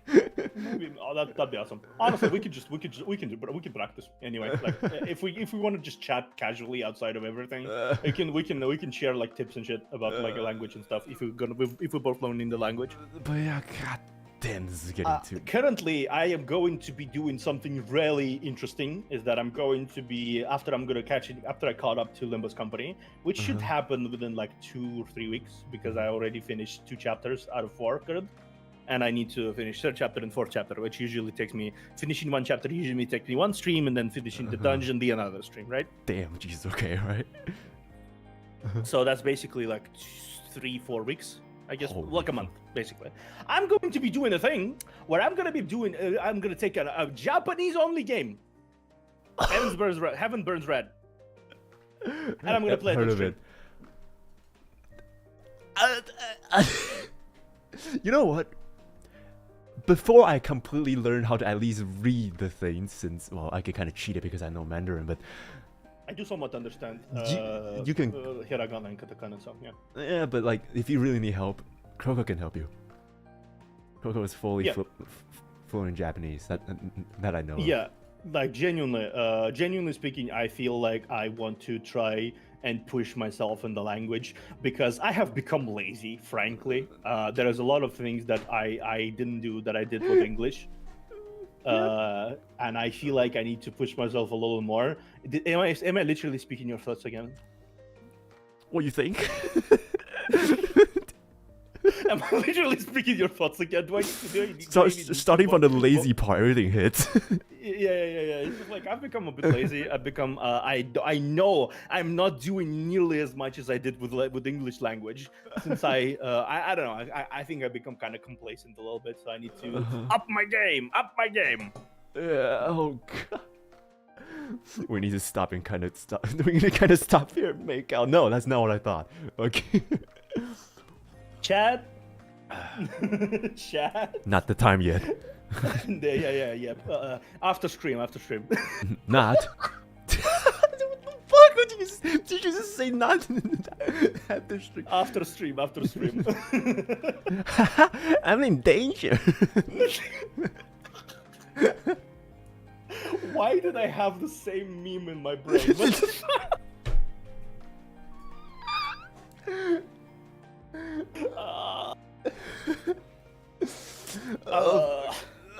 That'd be awesome. Honestly, we can practice anyway. Like if we want to just chat casually outside of everything, we can share like tips and shit about like a language and stuff. If we're both learning the language. But yeah, god damn, this is getting too. Currently, I am going to be doing something really interesting. Is that I'm going to be after I caught up to Limbo's company, which should happen within like 2 or 3 weeks because I already finished 2 chapters out of 4 current. And I need to finish 3rd chapter and 4th chapter, which usually takes me, finishing 1 chapter usually takes me 1 stream, and then finishing the dungeon, another stream, right? Damn, jeez, okay, right? So that's basically like 3-4 weeks, I guess, Holy like a month, basically. I'm going to be doing a thing where I'm going to take a Japanese-only game. Heaven Burns Red. And I'm going to play it on stream. You know what? Before I completely learn how to at least read the things, since, well, I could kind of cheat it because I know Mandarin, but I do somewhat understand. You can. Hiragana and katakana, so yeah. Yeah, but like, if you really need help, Kroko can help you. Kroko is fully fluent in Japanese. That I know. Yeah, like genuinely speaking, I feel like I want to try and push myself in the language because I have become lazy. Frankly, there is a lot of things that I didn't do that I did with English. And I feel like I need to push myself a little more. Am I literally speaking your thoughts again? What you think? Am I literally speaking your thoughts again? Starting from the lazy part, everything hits. Yeah. It's just like I've become a bit lazy. I've become. I know I'm not doing nearly as much as I did with English language since I don't know. I think I've become kind of complacent a little bit. So I need to up my game. Yeah. Oh god. We need to stop and kind of stop. We need to kind of stop here and make out. No, that's not what I thought. Okay. Chat. Chat. Not the time yet. Yeah. After stream. Not. What the fuck? Did you just say not after stream? After stream. I'm in danger. Why did I have the same meme in my brain?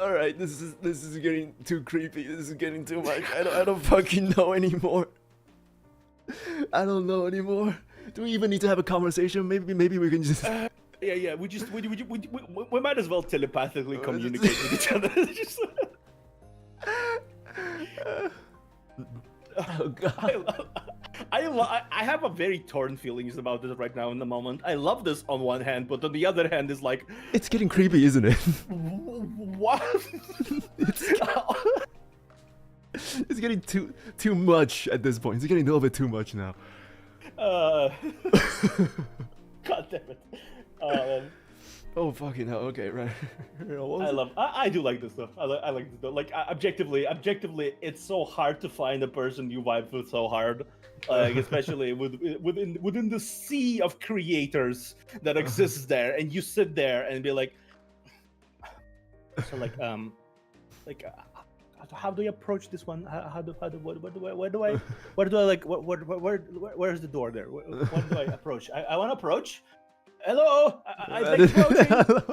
All right, this is getting too creepy. This is getting too much. I don't fucking know anymore. I don't know anymore. Do we even need to have a conversation? Maybe we can just. Yeah. We might as well telepathically communicate with each other. Oh god. I have a very torn feelings about this right now in the moment. I love this on one hand, but on the other hand, is like it's getting creepy, isn't it? What? It's getting too much at this point. It's getting a little bit too much now. God damn it. Oh fucking hell! Okay, right. I do like this stuff. I like this stuff. Like objectively, it's so hard to find a person you vibe with so hard, like especially within the sea of creators that exists there, and you sit there and be like, so how do I approach this one? Where's the door there? What do I approach? I want to approach. Hello, I like approaching.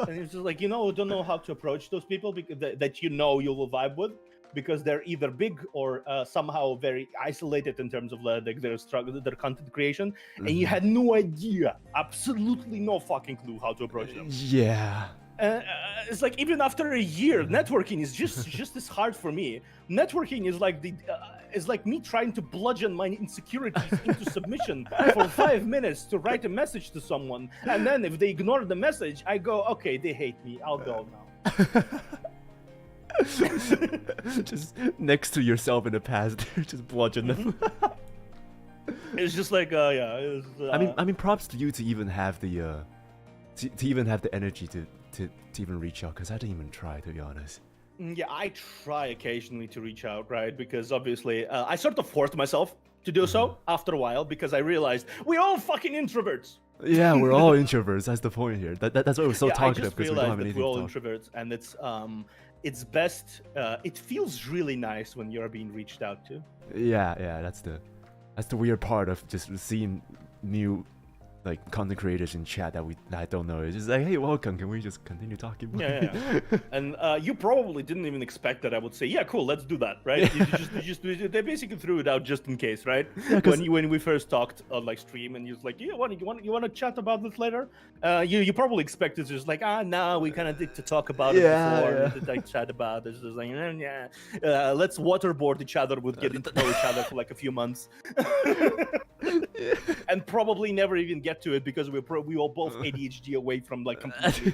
And it's just like, don't know how to approach those people because that you will vibe with, because they're either big or somehow very isolated in terms of their struggle, their content creation, and you had no idea, absolutely no fucking clue how to approach them. Yeah. It's like even after a year, networking is just as hard for me. Networking is like like me trying to bludgeon my insecurities into submission for 5 minutes to write a message to someone, and then if they ignore the message, I go, okay, they hate me. I'll go now. Just next to yourself in the past, just bludgeon them. It's just like, yeah. I mean, props to you to even have the energy to even reach out, because I didn't even try, to be honest. Yeah, I try occasionally to reach out, right? Because obviously, I sort of forced myself to do so after a while, because I realized we're all fucking introverts. Yeah, we're all introverts. That's the point here. That's why we're so talkative, because we don't have anything we're all introverts, and it's best. It feels really nice when you're being reached out to. Yeah. That's the weird part of just seeing new content creators in chat that I don't know. It's just like, hey, welcome. Can we just continue talking? Yeah. And you probably didn't even expect that I would say, yeah, cool, let's do that, right? Yeah. They basically threw it out just in case, right? Yeah, when we first talked on stream, and you was like, you want to chat about this later? You probably expected just like, no, we kind of did to talk about it before. We did chat about this. It's like, let's waterboard each other with getting to know each other for a few months. And probably never even get to it, because we were both ADHD away from completely.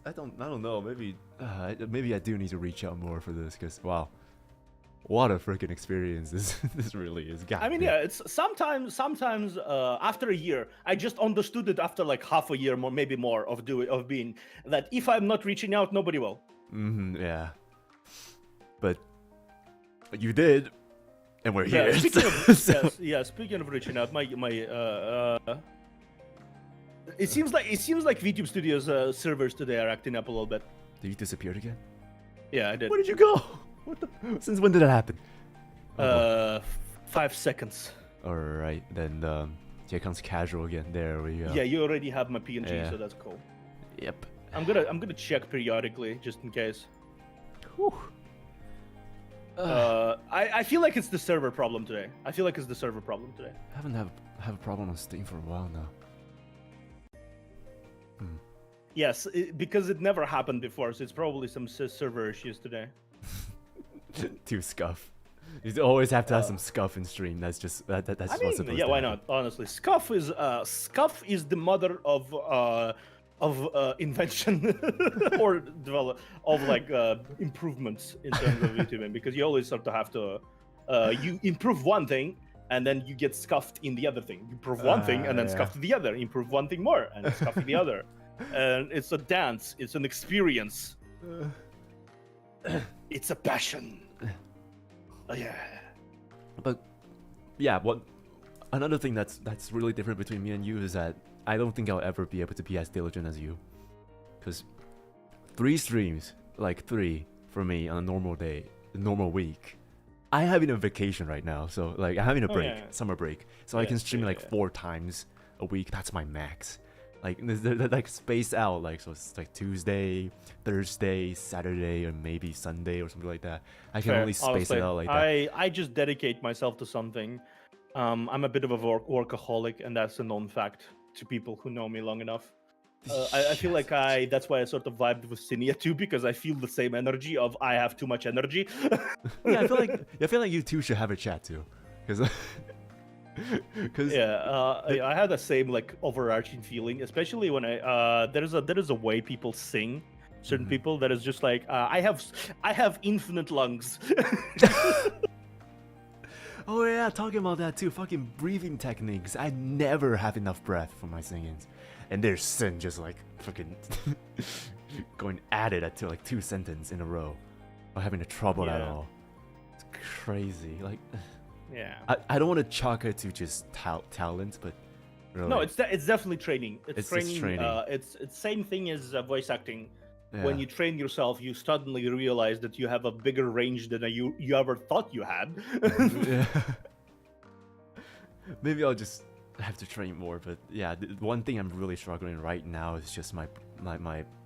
I don't know. Maybe I do need to reach out more for this, because wow, what a freaking experience this really is. God, yeah, it's sometimes after a year, I just understood it after half a year, more maybe more of being that if I'm not reaching out, nobody will. Yeah, but You did, and we're Yeah, here. speaking of speaking of reaching out, it seems like VTube Studios servers today are acting up a little bit. Did you disappear again? Yeah, I did. Where did you go? What the? Since when did that happen? 5 seconds. All right, then here comes casual again. There we go. Yeah, you already have my PNG, Yeah. so that's cool. Yep. I'm gonna check periodically just in case. Whew. I feel like it's the server problem today. I Haven't have a problem on Steam for a while now. Yes, because it never happened before, so it's probably some server issues today. Too scuff. You always have to have some scuff in stream. That's just that's I what's mean, supposed yeah, to why happen. not? Honestly, scuff is the mother of invention or develop of like improvements in terms of YouTubing, because you always sort of have to you improve one thing and then you get scuffed in the other thing. You improve one thing and then Yeah. scuffed the other. Improve one thing more and then scuffed the other. And it's a dance. It's an experience. It's a passion. Oh, yeah. But yeah, another thing that's really different between me and you is that I don't think I'll ever be able to be as diligent as you, because 3 streams, like 3 for me on a normal day, a normal week. I'm having a vacation right now, so like I'm having a break, yeah. summer break, so I can stream like 4 times a week. That's my max. Like they're like spaced out, like so it's like Tuesday, Thursday, Saturday, or maybe Sunday or something like that. I can Fair, only space honestly. it out like that. I just dedicate myself to something. I'm a bit of a workaholic, and that's a known fact to people who know me long enough. I feel like that's why I sort of vibed with Cinnia too, because I feel the same energy of I have too much energy. Yeah, I feel like you two should have a chat too, because I had the same like overarching feeling, especially when there is a way people sing. Certain people that is just like I have infinite lungs. Oh yeah, talking about that too. Fucking breathing techniques. I never have enough breath for my singings, and there's Sin just like fucking going at it to like 2 sentences in a row, or having a trouble at all. It's crazy. Like, Yeah. I don't want to chalk it to just talent, but really, No, it's definitely training. It's just training. It's same thing as voice acting. yeah. When you train yourself, you suddenly realize that you have a bigger range than you ever thought you had. Yeah. Maybe I'll just have to train more, but yeah, the one thing I'm really struggling right now is just my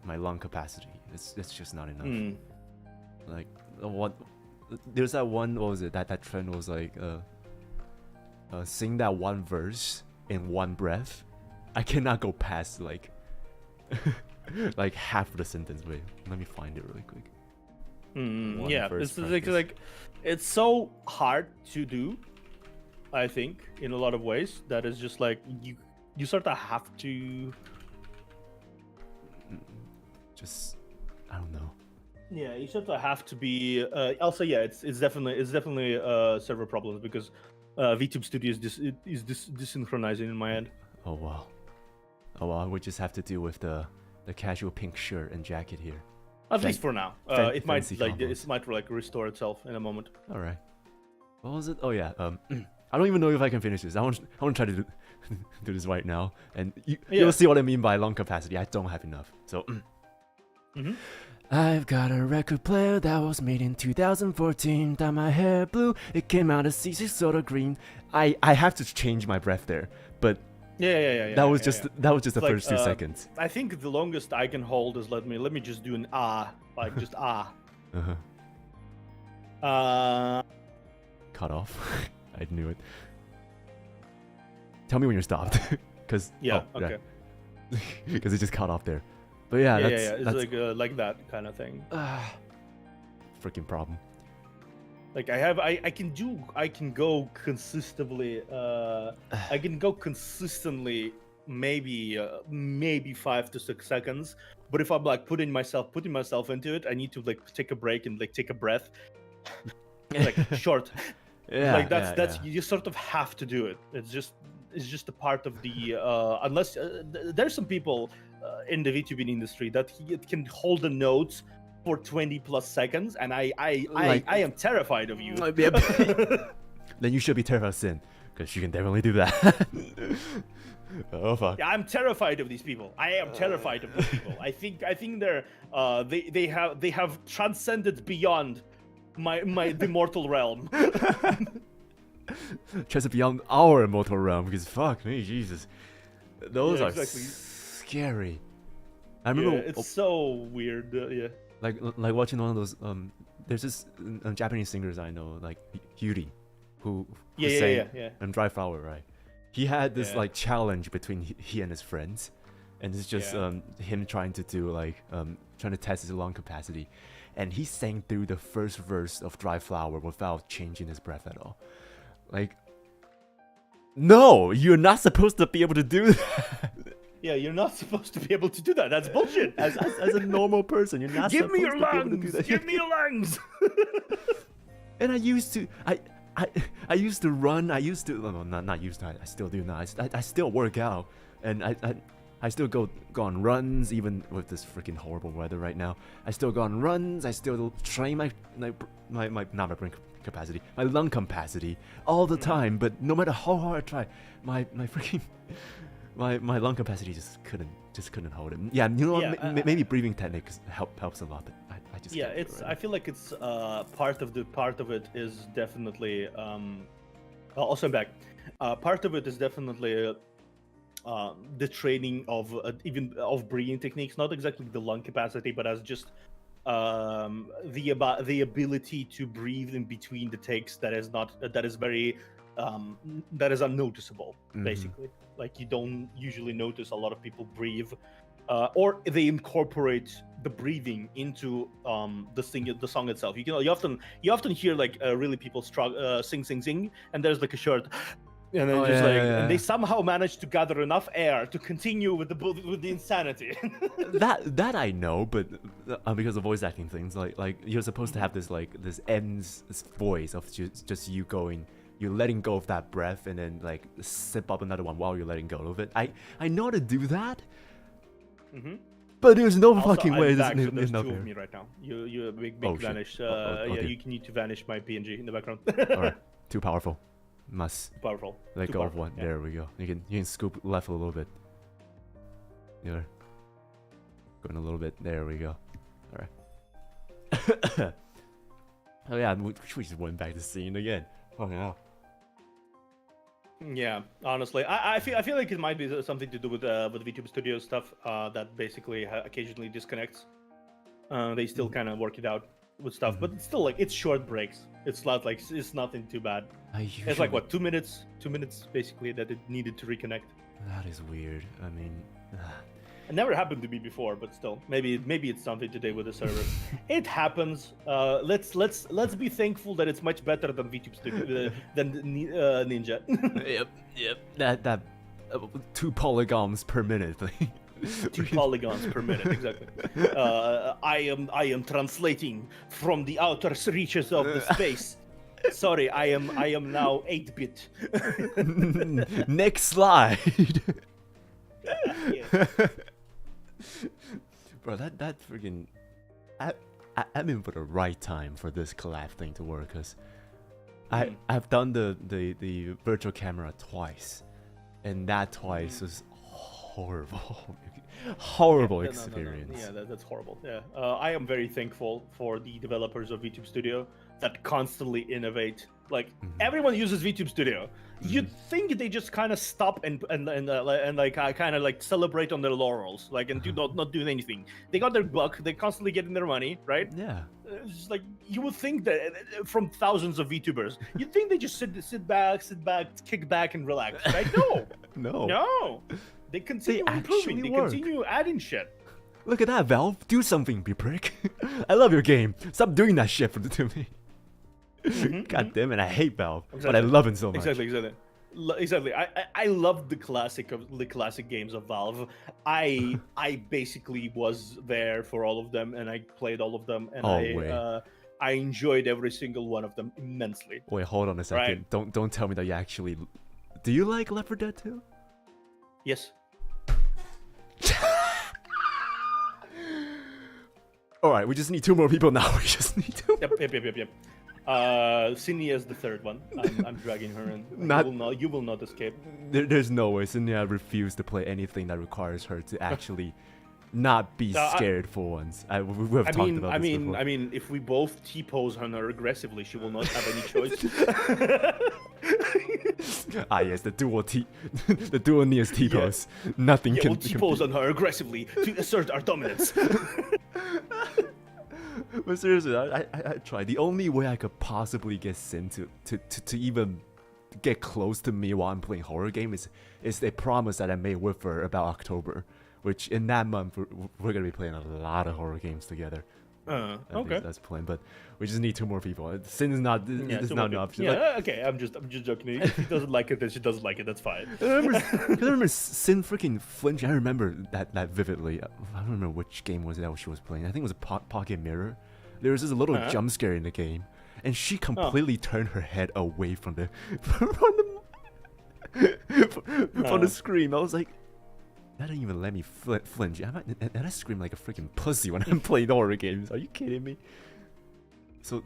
lung capacity. It's just not enough. Like there's that one, what was it, that trend was like sing that one verse in one breath. I cannot go past like like half of the sentence. Wait, let me find it really quick. Yeah, verse it's like it's so hard to do, I think, in a lot of ways, that is just like you sort of have to Just I don't know. Yeah, you sort of have to be. Also, yeah, it's definitely server problems, because VTube Studio is desynchronizing in my end. Oh wow, we just have to deal with the casual pink shirt and jacket here. At least for now. It might fancy like combos. it might like restore itself in a moment. All right. What was it? Oh yeah. I don't even know if I can finish this. I want to try to do this right now, and you'll see what I mean by lung capacity. I don't have enough. So. I've got a record player that was made in 2014. Dyed my hair blue. It came out as CC soda green. I have to change my breath there, but Yeah. that was just the Like, first 2 seconds. I think the longest I can hold is let me just do an like just Uh-huh. Cut off. I knew it. Tell me when you're stopped, because okay. because it just cut off there. But yeah, It's that's like that kind of thing. freaking problem. Like I can go consistently. I can go consistently maybe 5 to 6 seconds. But if I'm like putting myself into it, I need to like take a break and like take a breath. Like short. Yeah, like that's you sort of have to do it. It's just a part of the unless there's some people in the VTubing industry that can hold the notes for 20 plus seconds, and I am terrified of you. Then you should be terrified of Sin, because she can definitely do that. Oh fuck. Yeah, I'm terrified of these people. I am terrified of these people. I think they're they have transcended beyond the mortal realm. Just beyond our mortal realm, because fuck me, Jesus. Those are exactly. scary. I remember it's so weird. Yeah. Like watching one of those there's this Japanese singers I know, like Yuri, who sang Dry Flower, right? He had this like challenge between he and his friends, and it's just him trying to do like trying to test his lung capacity, and he sang through the first verse of Dry Flower without changing his breath at all. Like, no, you're not supposed to be able to do that. Yeah, you're not supposed to be able to do that. That's bullshit. As a normal person, you're not supposed to be able to do that. Give me your lungs. And I used to run. I used to not used to. I still do now. I still work out, and I still go on runs even with this freaking horrible weather right now. I still go on runs. I still train my not my brain capacity, my lung capacity all the time. But no matter how hard I try, my freaking my lung capacity just couldn't hold it. Yeah, you know what? Maybe breathing techniques helps a lot, but I just can't do it right I feel like it's part of it is definitely also back. Part of it is definitely the training of even of breathing techniques, not exactly the lung capacity, but as just the ability to breathe in between the takes that is very unnoticeable. Basically, like you don't usually notice a lot of people breathe, or they incorporate the breathing into the song itself. You often hear like really people sing, and there's like a short. And then and they somehow manage to gather enough air to continue with the insanity. that I know, but because of voice acting things, like you're supposed to have this ends voice of just you letting go of that breath, and then like sip up another one while you're letting go of it. I know how to do that, but there's no fucking way. There's two of me right now. You make vanish. Okay. You need to vanish my PNG in the background. All right, too powerful. Must powerful. Let go of one. Yeah. There we go. You can scoop left a little bit. Yeah. Going a little bit. There we go. All right. Oh yeah, we just went back to scene again. Oh yeah. Yeah, honestly, I feel like it might be something to do with VTube Studio stuff that basically occasionally disconnects. They still kind of work it out with stuff, but it's still like it's short breaks. It's not like it's nothing too bad. It's like what 2 minutes basically that it needed to reconnect. That is weird. I mean, it never happened to me before, but still, maybe it's something to do with the server. It happens. Let's be thankful that it's much better than VTube Studio than Ninja. Yep. That 2 polygons per minute thing. 2 polygons per minute, exactly. I am translating from the outer reaches of the space. Sorry, I am now 8-bit. Next slide. Yeah. Bro, that freaking I'm in for the right time for this collab thing to work, because I've done the virtual camera twice, and that twice was horrible experience. No. Yeah, that's horrible. Yeah, I am very thankful for the developers of VTube Studio that constantly innovate. Like everyone uses VTube Studio. You'd think they just kind of stop and like kind of like celebrate on their laurels, like and do not do anything. They got their buck. They're constantly getting their money, right? Yeah. It's just like you would think that from thousands of VTubers, you'd think they just sit back, kick back and relax, right? No. They continue improving. They continue adding shit. Look at that, Valve. Do something, you prick. I love your game. Stop doing that shit to me. God damn it, I hate Valve, but I love it so much. Exactly. I love the classic games of Valve. I basically was there for all of them, and I played all of them, and I enjoyed every single one of them immensely. Wait, hold on a second. Right? Don't tell me that you actually. Do you like Left 4 Dead 2? Yes. All right, we just need 2 more people now. We just need 2. Yep. Cinnia is the third one. I'm dragging her in. You will not escape. There's no way. Cinnia refused to play anything that requires her to actually not be scared for once. We've talked about this before. I mean, if we both T-pose on her aggressively, she will not have any choice. Yes, the dual Nious T-pose. Yeah. Nothing can. We'll T-pose on her aggressively to assert our dominance. But seriously, I tried. The only way I could possibly get Sin to even get close to me while I'm playing horror game is a promise that I made with her about October, which in that month we're gonna be playing a lot of horror games together. Okay. That's the plan, but we just need 2 more people. Sin is not. It's not an option. Yeah, okay. I'm just joking. If she doesn't like it, then she doesn't like it. That's fine. I remember Sin freaking flinching. I remember that vividly. I don't remember which game was that she was playing. I think it was a Pocket Mirror. There was just a little jump scare in the game, and she completely turned her head away from the from the screen. I was like, that didn't even let me flinch. And I scream like a freaking pussy when I'm playing horror games. Are you kidding me? So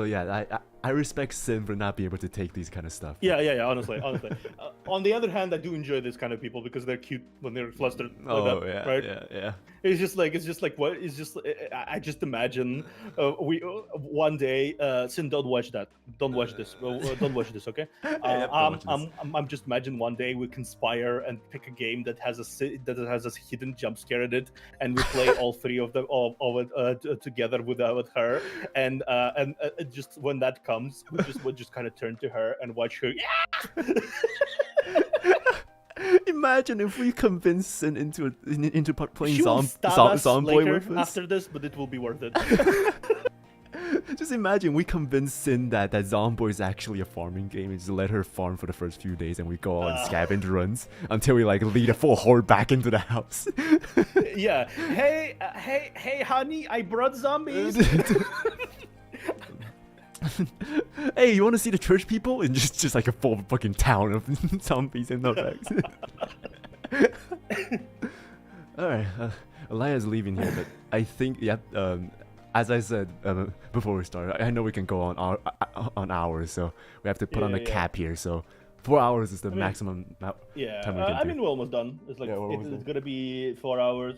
yeah, I respect Sin for not being able to take these kind of stuff. Yeah. Honestly. On the other hand, I do enjoy this kind of people because they're cute when they're flustered. Right? Yeah. It's just like what? It's just I just imagine one day. Sin, don't watch that. Don't watch this. Don't watch this, okay? I'm just imagine one day we conspire and pick a game that has a hidden jump scare in it, and we play all 3 of them together with her, and just when that comes, we'll just kind of turn to her and watch her. Imagine if we convince Sin into playing Zombie with us after this, but it will be worth it. Just imagine we convince Sin that Zombie is actually a farming game and just let her farm for the first few days, and we go on scavenge runs until we like lead a full horde back into the house. Yeah. Hey, honey, I brought zombies. Hey, you want to see the church people? And just like a full fucking town of zombies and nutbags. Alright, Elia's leaving here, but I think, as I said before we started, I know we can go on hours, so we have to put on a cap here, so 4 hours is the maximum time we can do. We're almost done. It's like it's gonna be 4 hours.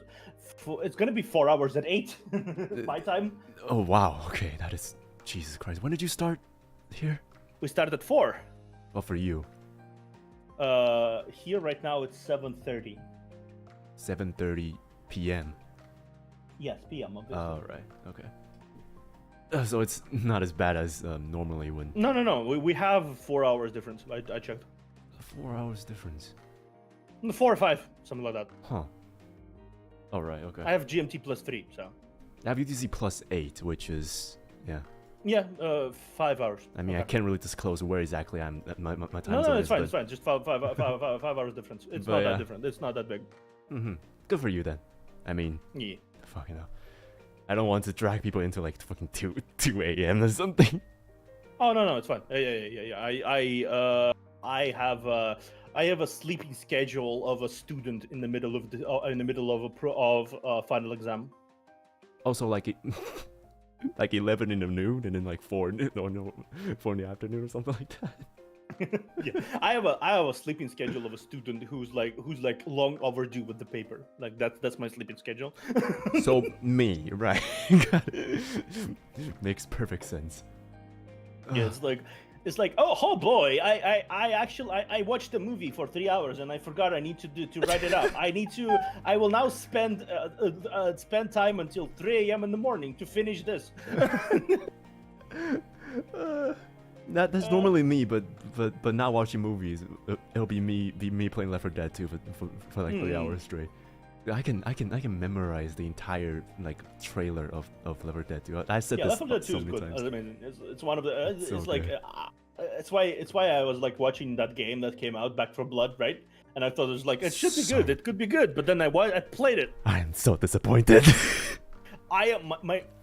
It's gonna be 4 hours at 8 my time. Oh wow, okay, that is... Jesus Christ, when did you start here? We started at 4. Well, for you? Here right now it's 7:30. 7:30 p.m. Yes, p.m. obviously. Oh, right, okay. So it's not as bad as normally when... No. We have 4 hours difference. I checked. 4 hours difference? 4 or 5, something like that. Huh. All right, okay. I have GMT plus 3, so... I have UTC plus 8, which is... Yeah. Yeah, 5 hours. I mean, I can't really disclose where exactly my time zone is. No, it's fine, it's fine. Just 5 hours difference. It's not that different. It's not that big. Good for you then. I mean, yeah. Fucking hell. I don't want to drag people into like fucking 2 a.m. or something. Oh no, it's fine. Yeah. I have a sleeping schedule of a student in the middle of a final exam. Also, like like 11 in the noon and then like 4 in the afternoon or something like that. Yeah, I have a sleeping schedule of a student who's like long overdue with the paper. Like that's my sleeping schedule. So me, right? Makes perfect sense. Yeah, it's like oh boy, I watched the movie for 3 hours and I forgot I need to write it up. I will now spend time until 3 a.m. in the morning to finish this. That's normally me, but not watching movies. It'll be me playing Left 4 Dead 2 for like 3 hours straight. I can memorize the entire like trailer of Left 4 Dead 2. I said this Left 4 Dead 2 so is many good. times. I mean, it's one of the it's so like it's why I was like watching that game that came out, Back 4 Blood, right? And I thought it was like it should be good, it could be good, but then I played it. I am so disappointed. I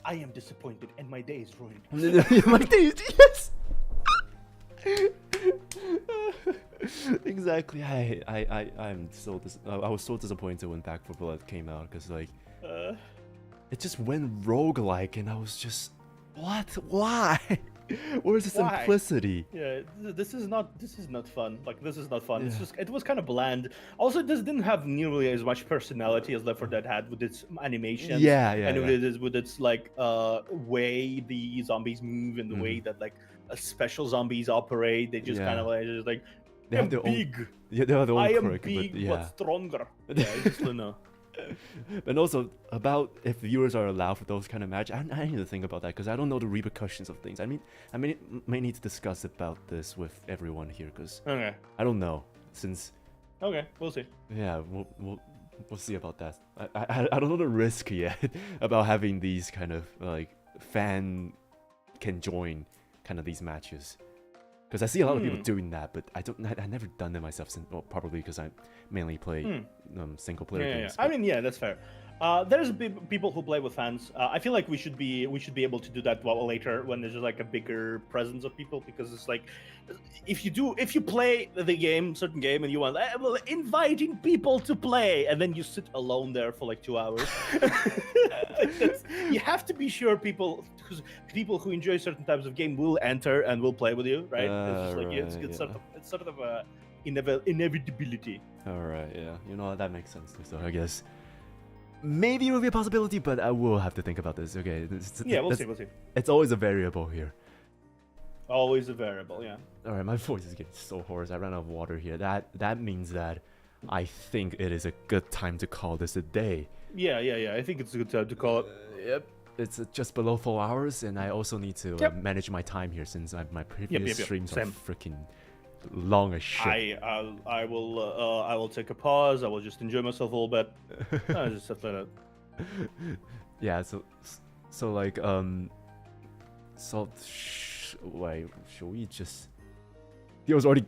am disappointed, and my day is ruined. My day is yes. Exactly. I was so disappointed when Back 4 Blood came out because like it just went roguelike, and I was just, what? Why? Where's the Why? simplicity? Yeah, this is not fun. Like, this is not fun. It's Yeah. just, it was kind of bland. Also, this didn't have nearly as much personality as Left 4 Dead had with its animations. Yeah, And yeah. with its like way the zombies move and the way that like special zombies operate. They just kind of like They I have am their own. big. Yeah, they have their own I am quirk, big but yeah. but stronger. Yeah, I just don't know. And also about if viewers are allowed for those kind of match, I need to think about that because I don't know the repercussions of things. I may need to discuss about this with everyone here because Okay. I don't know. Since Okay, we'll see. yeah, we'll see about that. I don't know the risk yet about having these kind of like fan can join kind of these matches. Because I see a lot of people doing that, but I never done it myself. Since, well, probably because I mainly play single player games. Yeah. I mean, yeah, that's fair. There's people who play with fans. I feel like we should be able to do that later when there's like a bigger presence of people, because it's like if you play the certain game and you want inviting people to play, and then you sit alone there for like 2 hours. You have to be sure people who enjoy certain types of game will enter and will play with you, right? It's just like Right, it's sort of a inevitability. All right, yeah, you know that makes sense. So I guess maybe it will be a possibility, but I will have to think about this. Okay, We'll see. It's always a variable here. Always a variable, yeah. All right, my voice is getting so hoarse. I ran out of water here. That means that I think it is a good time to call this a day. Yeah. I think it's a good time to call it. Yep. It's just below 4 hours, and I also need to manage my time here since my previous streams are freaking long as shit. I will take a pause. I will just enjoy myself a little bit. I just stuff like that. Yeah. So like wait, should we just? He was already.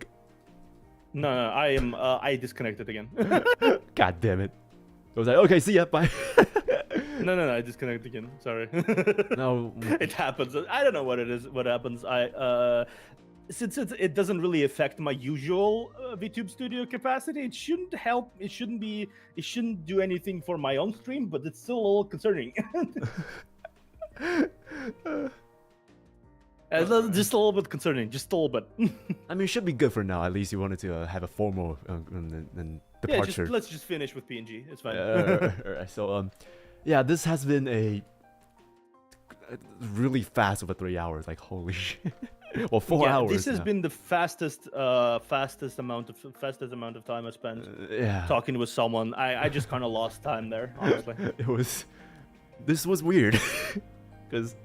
No, I disconnected again. God damn it! I was like, okay, see ya, bye. No, I disconnected again. Sorry. No. It happens. I don't know what it is. What happens? Since it doesn't really affect my usual VTube studio capacity, it shouldn't help. It shouldn't do anything for my own stream, but it's still a little concerning. Just a little bit concerning. Just a little bit. I mean, it should be good for now. At least you wanted to have a formal departure. Yeah, let's just finish with PNG. It's fine. Alright, so yeah, this has been a really fast over 3 hours. Like holy shit. Well, 4 hours. This has been the fastest amount of time I spent talking with someone. I just kind of lost time there, honestly. This was weird because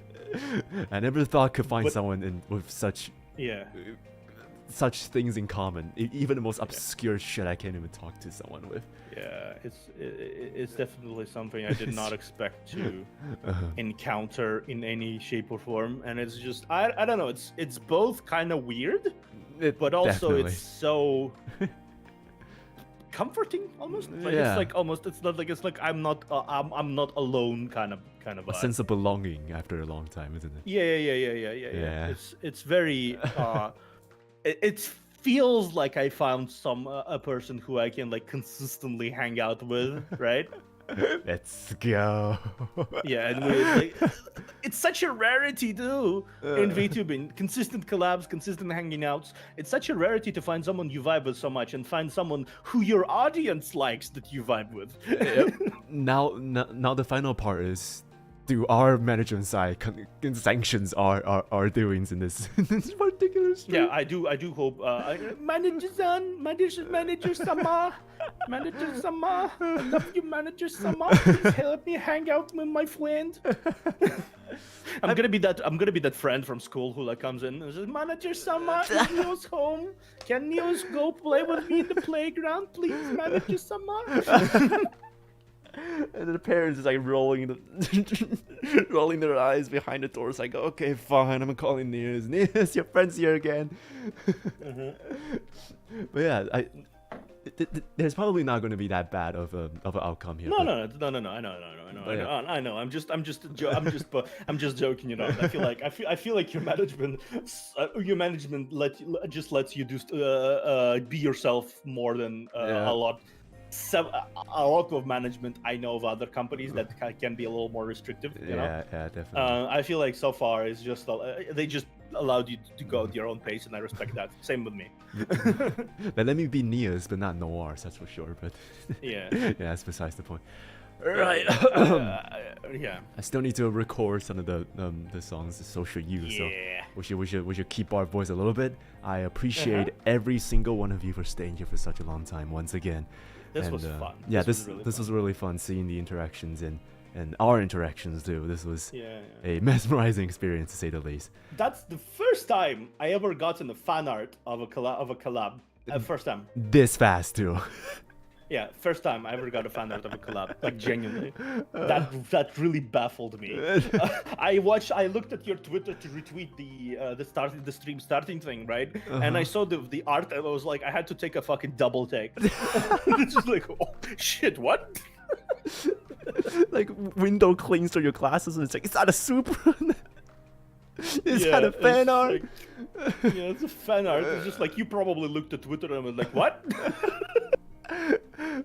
I never thought I could find someone with such things in common. Even the most obscure shit I can't even talk to someone with. Yeah, it's definitely something I did not expect to encounter in any shape or form, and it's just I don't know. It's both kind of weird, but also it's so comforting almost. Like it's like I'm not alone kind of a sense of belonging after a long time, isn't it? Yeah. It's very it feels like I found a person who I can like consistently hang out with, right? Let's go. Yeah, and it's such a rarity too in VTubing. Consistent collabs, consistent hanging outs. It's such a rarity to find someone you vibe with so much and find someone who your audience likes that you vibe with. Now the final part is, do our management side sanctions our doings in this particular stream? Yeah, I do hope manager-sama, I love you, manager-sama. Please help me hang out with my friend. I'm gonna be that friend from school who like comes in and says, manager-sama, is Nious home? Can Nious go play with me in the playground, please, manager-sama? And the parents is like rolling their eyes behind the doors, like, okay, fine, I'm calling Nious, your friend's here again. But yeah, there's probably not going to be that bad of an outcome here. No. I know. I'm just joking. You know, I feel like your management lets you be yourself more than a lot. a lot of management I know of other companies that can be a little more restrictive. You know? Yeah, definitely. I feel like so far it's just they just allowed you to go at your own pace, and I respect that. Same with me. But let me be Nious, but not Noirs, that's for sure. But Yeah. yeah, that's besides the point. Right. Yeah. I still need to record some of the songs, the social use. Yeah. So we should keep our voice a little bit. I appreciate every single one of you for staying here for such a long time. Once again, This was fun. Yeah, this was really fun seeing the interactions and our interactions too. This was yeah. a mesmerizing experience to say the least. That's the first time I ever gotten a fan art of a collab. First time. This fast too. Yeah, first time I ever got a fan art of a collab, like genuinely. That really baffled me. I looked at your Twitter to retweet the stream starting thing, right? And I saw the art, and I was like, I had to take a fucking double take. It's just like, oh shit, what? Like window cleans through your glasses, and it's like, is that a Supra? Is that a fan art? Like, yeah, it's a fan art. It's just like you probably looked at Twitter and was like, what?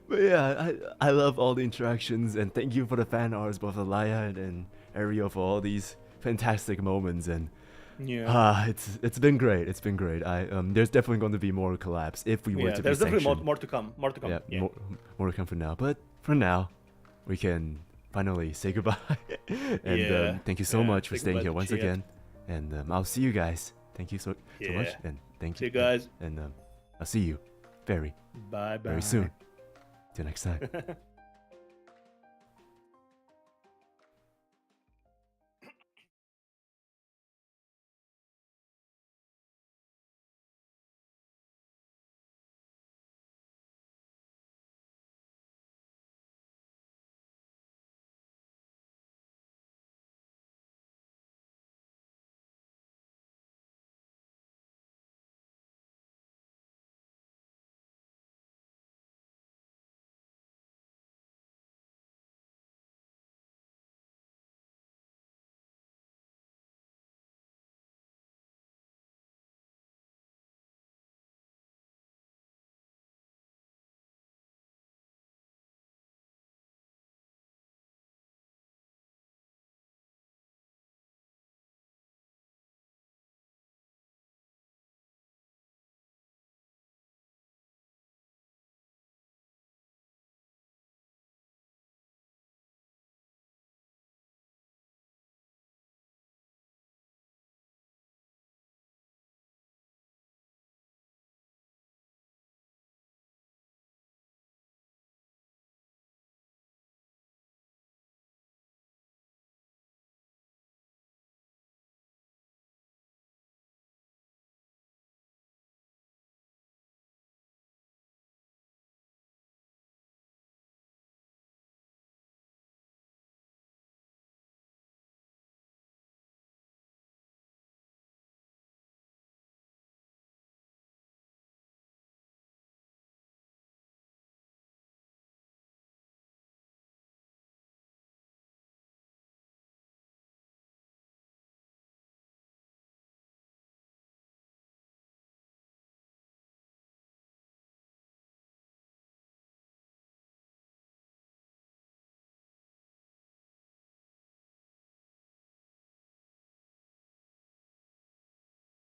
But yeah, I love all the interactions, and thank you for the fan arts, both Alaya and Ariel, for all these fantastic moments. And yeah, it's been great. It's been great. There's definitely going to be more collabs if we were to there's be definitely sanctioned. more to come. More to come. Yeah, more to come for now. But for now, we can finally say goodbye. And thank you so much for staying here once again. And I'll see you guys. Thank you so much, and thank you. See you guys. And I'll see you very soon. Till next time.